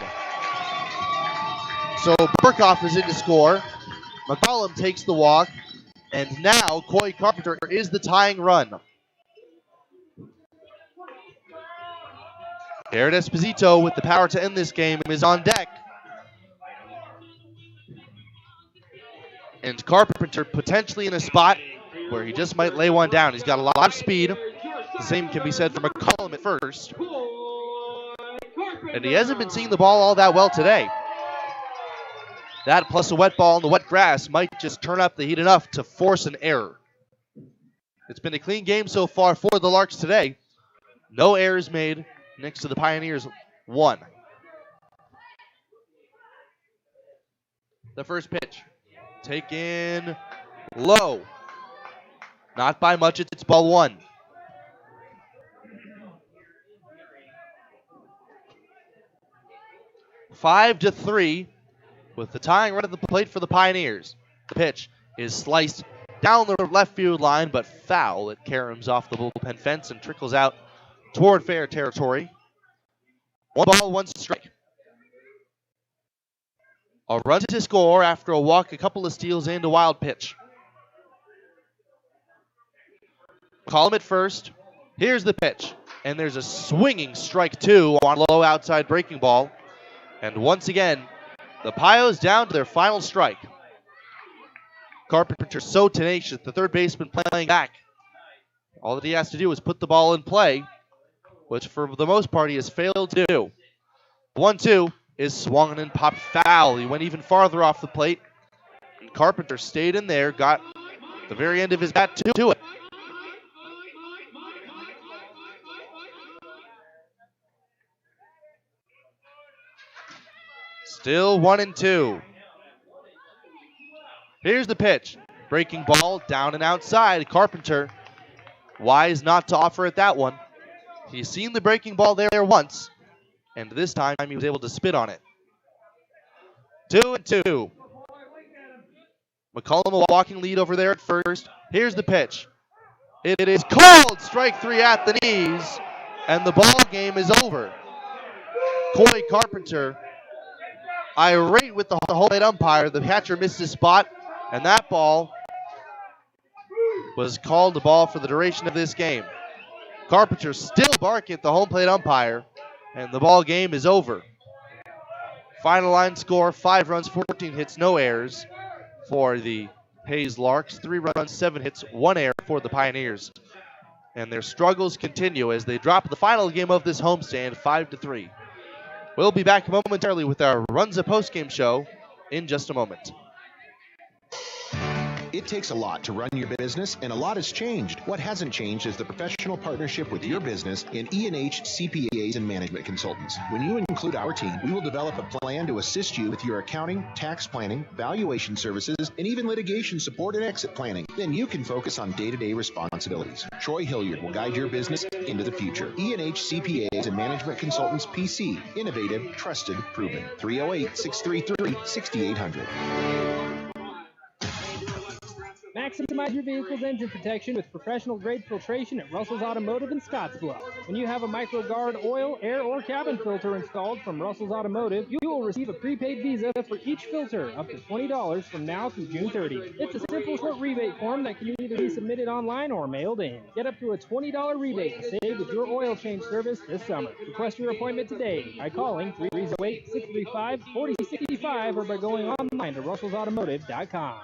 So Burkhoff is in to score. McCollum takes the walk. And now Coy Carpenter is the tying run. Garrett Esposito with the power to end this game is on deck. And Carpenter potentially in a spot where he just might lay one down. He's got a lot of speed. The same can be said for McCollum at first. And he hasn't been seeing the ball all that well today. That plus a wet ball on the wet grass might just turn up the heat enough to force an error. It's been a clean game so far for the Larks today. No errors made. Next to the Pioneers, 1. The first pitch. Taken low. Not by much, it's ball 1. Five to 3 with the tying run at the plate for the Pioneers. The pitch is sliced down the left field line, but foul. It caroms off the bullpen fence and trickles out toward fair territory. 1 ball, 1 strike. A run to score after a walk, a couple of steals, and a wild pitch. McCollum at first. Here's the pitch. And there's a swinging strike 2 on low outside breaking ball. And once again, the Pios down to their final strike. Carpenter so tenacious, the third baseman playing back. All that he has to do is put the ball in play, which for the most part he has failed to do. 1-2 is swung and popped foul. He went even farther off the plate. And Carpenter stayed in there, got the very end of his bat to it. Still 1-2. Here's the pitch. Breaking ball down and outside. Carpenter wise not to offer it that one. He's seen the breaking ball there once, and this time he was able to spit on it. 2-2. McCollum a walking lead over there at first. Here's the pitch. It is called strike 3 at the knees, and the ball game is over. Coy Carpenter irate with the home plate umpire. The catcher missed his spot, and that ball was called the ball for the duration of this game. Carpenter still barking at the home plate umpire, and the ball game is over. Final line score, 5 runs, 14 hits, no errors for the Hayes Larks. 3 runs, 7 hits, 1 error for the Pioneers. And their struggles continue as they drop the final game of this homestand, 5-3. We'll be back momentarily with our Runza postgame show in just a moment. It takes a lot to run your business, and a lot has changed. What hasn't changed is the professional partnership with your business in E&H CPAs and Management Consultants. When you include our team, we will develop a plan to assist you with your accounting, tax planning, valuation services, and even litigation support and exit planning. Then you can focus on day-to-day responsibilities. Troy Hilliard will guide your business into the future. E&H CPAs and Management Consultants PC. Innovative, trusted, proven. 308-633-6800. Maximize your vehicle's engine protection with professional-grade filtration at Russell's Automotive in Scottsbluff. When you have a MicroGuard oil, air, or cabin filter installed from Russell's Automotive, you will receive a prepaid Visa for each filter, up to $20 from now through June 30th. It's a simple short rebate form that can either be submitted online or mailed in. Get up to a $20 rebate to save with your oil change service this summer. Request your appointment today by calling 308-635-4065 or by going online to russellsautomotive.com.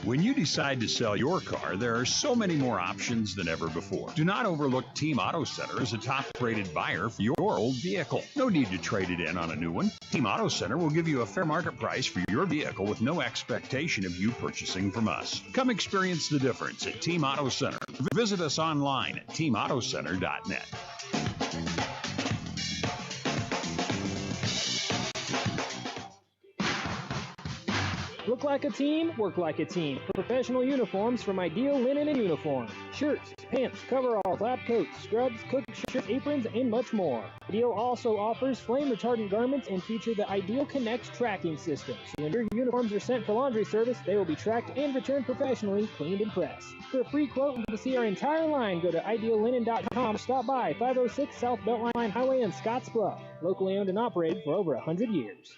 When you decide to sell your car, there are so many more options than ever before. Do not overlook Team Auto Center as a top-rated buyer for your old vehicle. No need to trade it in on a new one. Team Auto Center will give you a fair market price for your vehicle with no expectation of you purchasing from us. Come experience the difference at Team Auto Center. Visit us online at teamautocenter.net. Look like a team, work like a team. Professional uniforms from Ideal Linen and Uniform. Shirts, pants, coveralls, lab coats, scrubs, cook shirts, aprons, and much more. Ideal also offers flame-retardant garments and feature the Ideal Connect tracking system. So when your uniforms are sent for laundry service, they will be tracked and returned professionally, cleaned and pressed. For a free quote and to see our entire line, go to ideallinen.com. Stop by 506 South Beltline Highway in Scottsbluff. Locally owned and operated for over 100 years.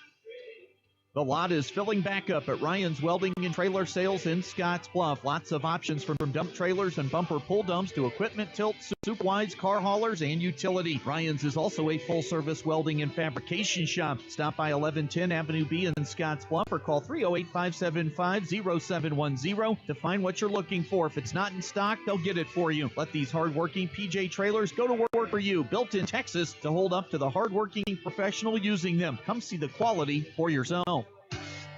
The lot is filling back up at Ryan's Welding and Trailer Sales in Scottsbluff. Lots of options from dump trailers and bumper pull dumps to equipment tilts, soup wides, car haulers, and utility. Ryan's is also a full-service welding and fabrication shop. Stop by 1110 Avenue B in Scottsbluff or call 308-575-0710 to find what you're looking for. If it's not in stock, they'll get it for you. Let these hardworking PJ trailers go to work for you. Built in Texas to hold up to the hardworking professional using them. Come see the quality for yourself.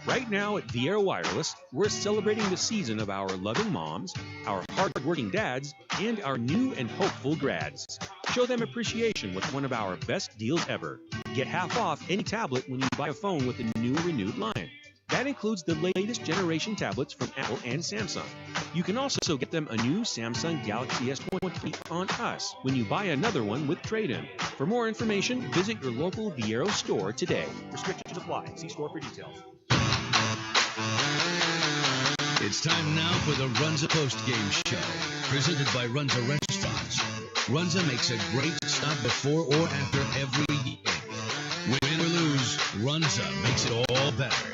Right now at Viera Wireless, we're celebrating the season of our loving moms, our hard-working dads, and our new and hopeful grads. Show them appreciation with one of our best deals ever. Get half off any tablet when you buy a phone with the new renewed line. That includes the latest generation tablets from Apple and Samsung. You can also get them a new Samsung Galaxy S23 on us when you buy another one with trade-in. For more information, visit your local Viera store today. Restrictions apply. See store for details. It's time now for the Runza Post-Game Show, presented by Runza Restaurants. Runza makes a great stop before or after every game. Win or lose, Runza makes it all better.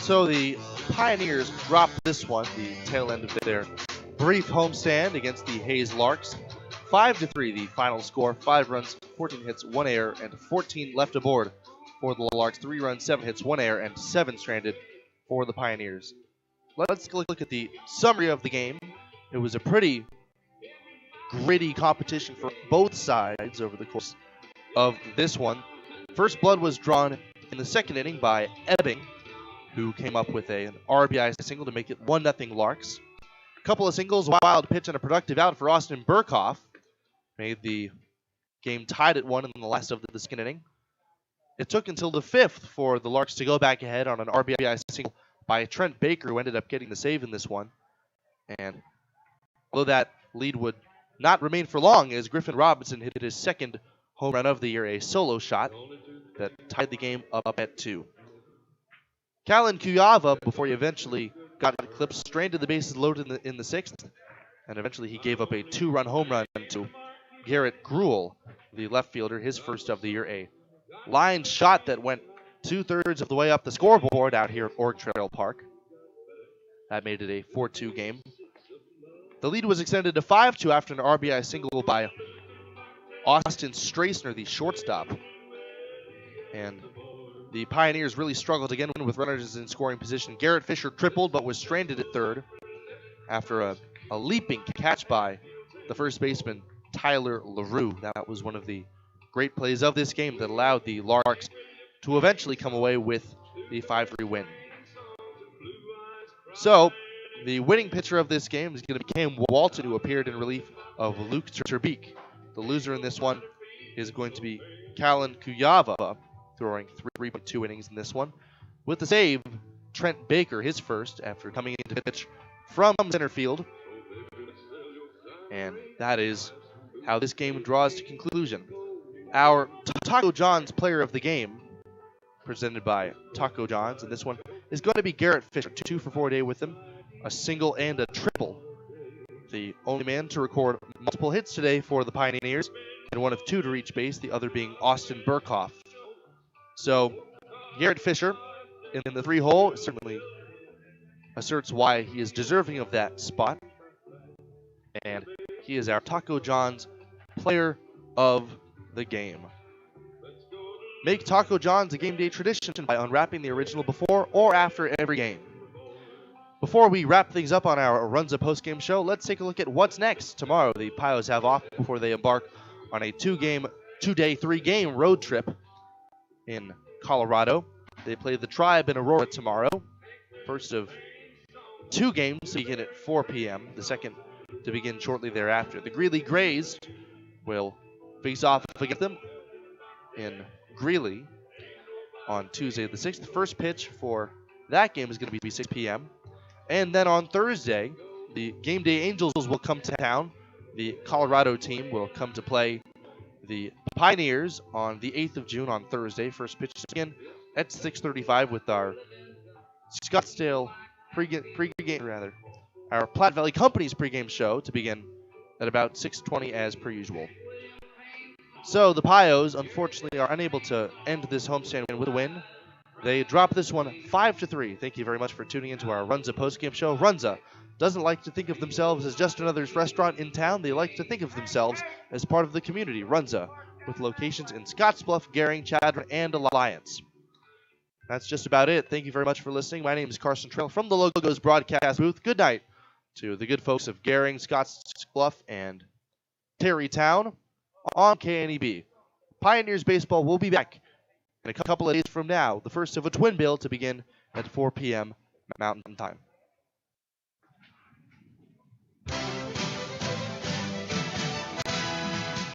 So the Pioneers dropped this one, the tail end of their brief homestand against the Hayes Larks. 5-3 the final score, 5 runs, 14 hits, 1 error, and 14 left aboard for the Larks. 3 runs, 7 hits, 1 error, and 7 stranded for the Pioneers. Let's look at the summary of the game. It was a pretty gritty competition for both sides over the course of this one. First blood was drawn in the second inning by Ebbing, who came up with an RBI single to make it 1-0 Larks. A couple of singles, a wild pitch, and a productive out for Austin Burkhoff made the game tied at 1 in the last of the second inning. It took until the 5th for the Larks to go back ahead on an RBI single by Trent Baker, who ended up getting the save in this one. And although that lead would not remain for long, as Griffin Robinson hit his second home run of the year, a solo shot that tied the game up at 2. Callan Kuyava, before he eventually got eclipsed, stranded the bases loaded in the 6th, and eventually he gave up a 2-run home run to Garrett Gruel, the left fielder, his first of the year, a line shot that went 2/3 of the way up the scoreboard out here at Org Trail Park. That made it a 4-2 game. The lead was extended to 5-2 after an RBI single by Austin Strassner, the shortstop. And the Pioneers really struggled again with runners in scoring position. Garrett Fisher tripled but was stranded at third after a leaping catch by the first baseman, Tyler LaRue. That was one of the great plays of this game that allowed the Larks to eventually come away with the 5-3 win. So, the winning pitcher of this game is going to be Cam Walton, who appeared in relief of Luke Terbeek. The loser in this one is going to be Callan Kuyava, throwing 3.2 innings in this one. With the save, Trent Baker, his first, after coming into pitch from center field. And that is how this game draws to conclusion. Our Taco John's player of the game, presented by Taco John's, and this one is going to be Garrett Fisher, 2 for 4 day with him, a single and a triple. The only man to record multiple hits today for the Pioneers, and one of 2 to reach base, the other being Austin Burkhoff. So, Garrett Fisher in the 3-hole certainly asserts why he is deserving of that spot. And he is our Taco John's player of the game. Make Taco John's a game day tradition by unwrapping the original before or after every game. Before we wrap things up on our Runza postgame show, let's take a look at what's next. Tomorrow, the Pios have off before they embark on a 2-day, 3-game road trip in Colorado. They play the Tribe in Aurora tomorrow. First of 2 games to begin at 4 p.m., the second to begin shortly thereafter. The Greeley Grays will face off against them in Greeley on Tuesday the 6th. The first pitch for that game is going to be 6 p.m. And then on Thursday, the Game Day Angels will come to town. The Colorado team will come to play the Pioneers on the 8th of June on Thursday. First pitch again at 6:35 with our Scottsdale pregame, our Platte Valley Company's pregame show to begin at about 6:20 as per usual. So the Pios, unfortunately, are unable to end this homestand with a win. They drop this one 5-3. Thank you very much for tuning into our Runza postgame show. Runza doesn't like to think of themselves as just another restaurant in town. They like to think of themselves as part of the community. Runza, with locations in Scottsbluff, Gering, Chadron, and Alliance. That's just about it. Thank you very much for listening. My name is Carson Trail from the Logos broadcast booth. Good night to the good folks of Gering, Scottsbluff, and Terrytown on KNEB. Pioneers baseball will be back in a couple of days from now, the first of a twin bill to begin at 4 p.m. Mountain Time.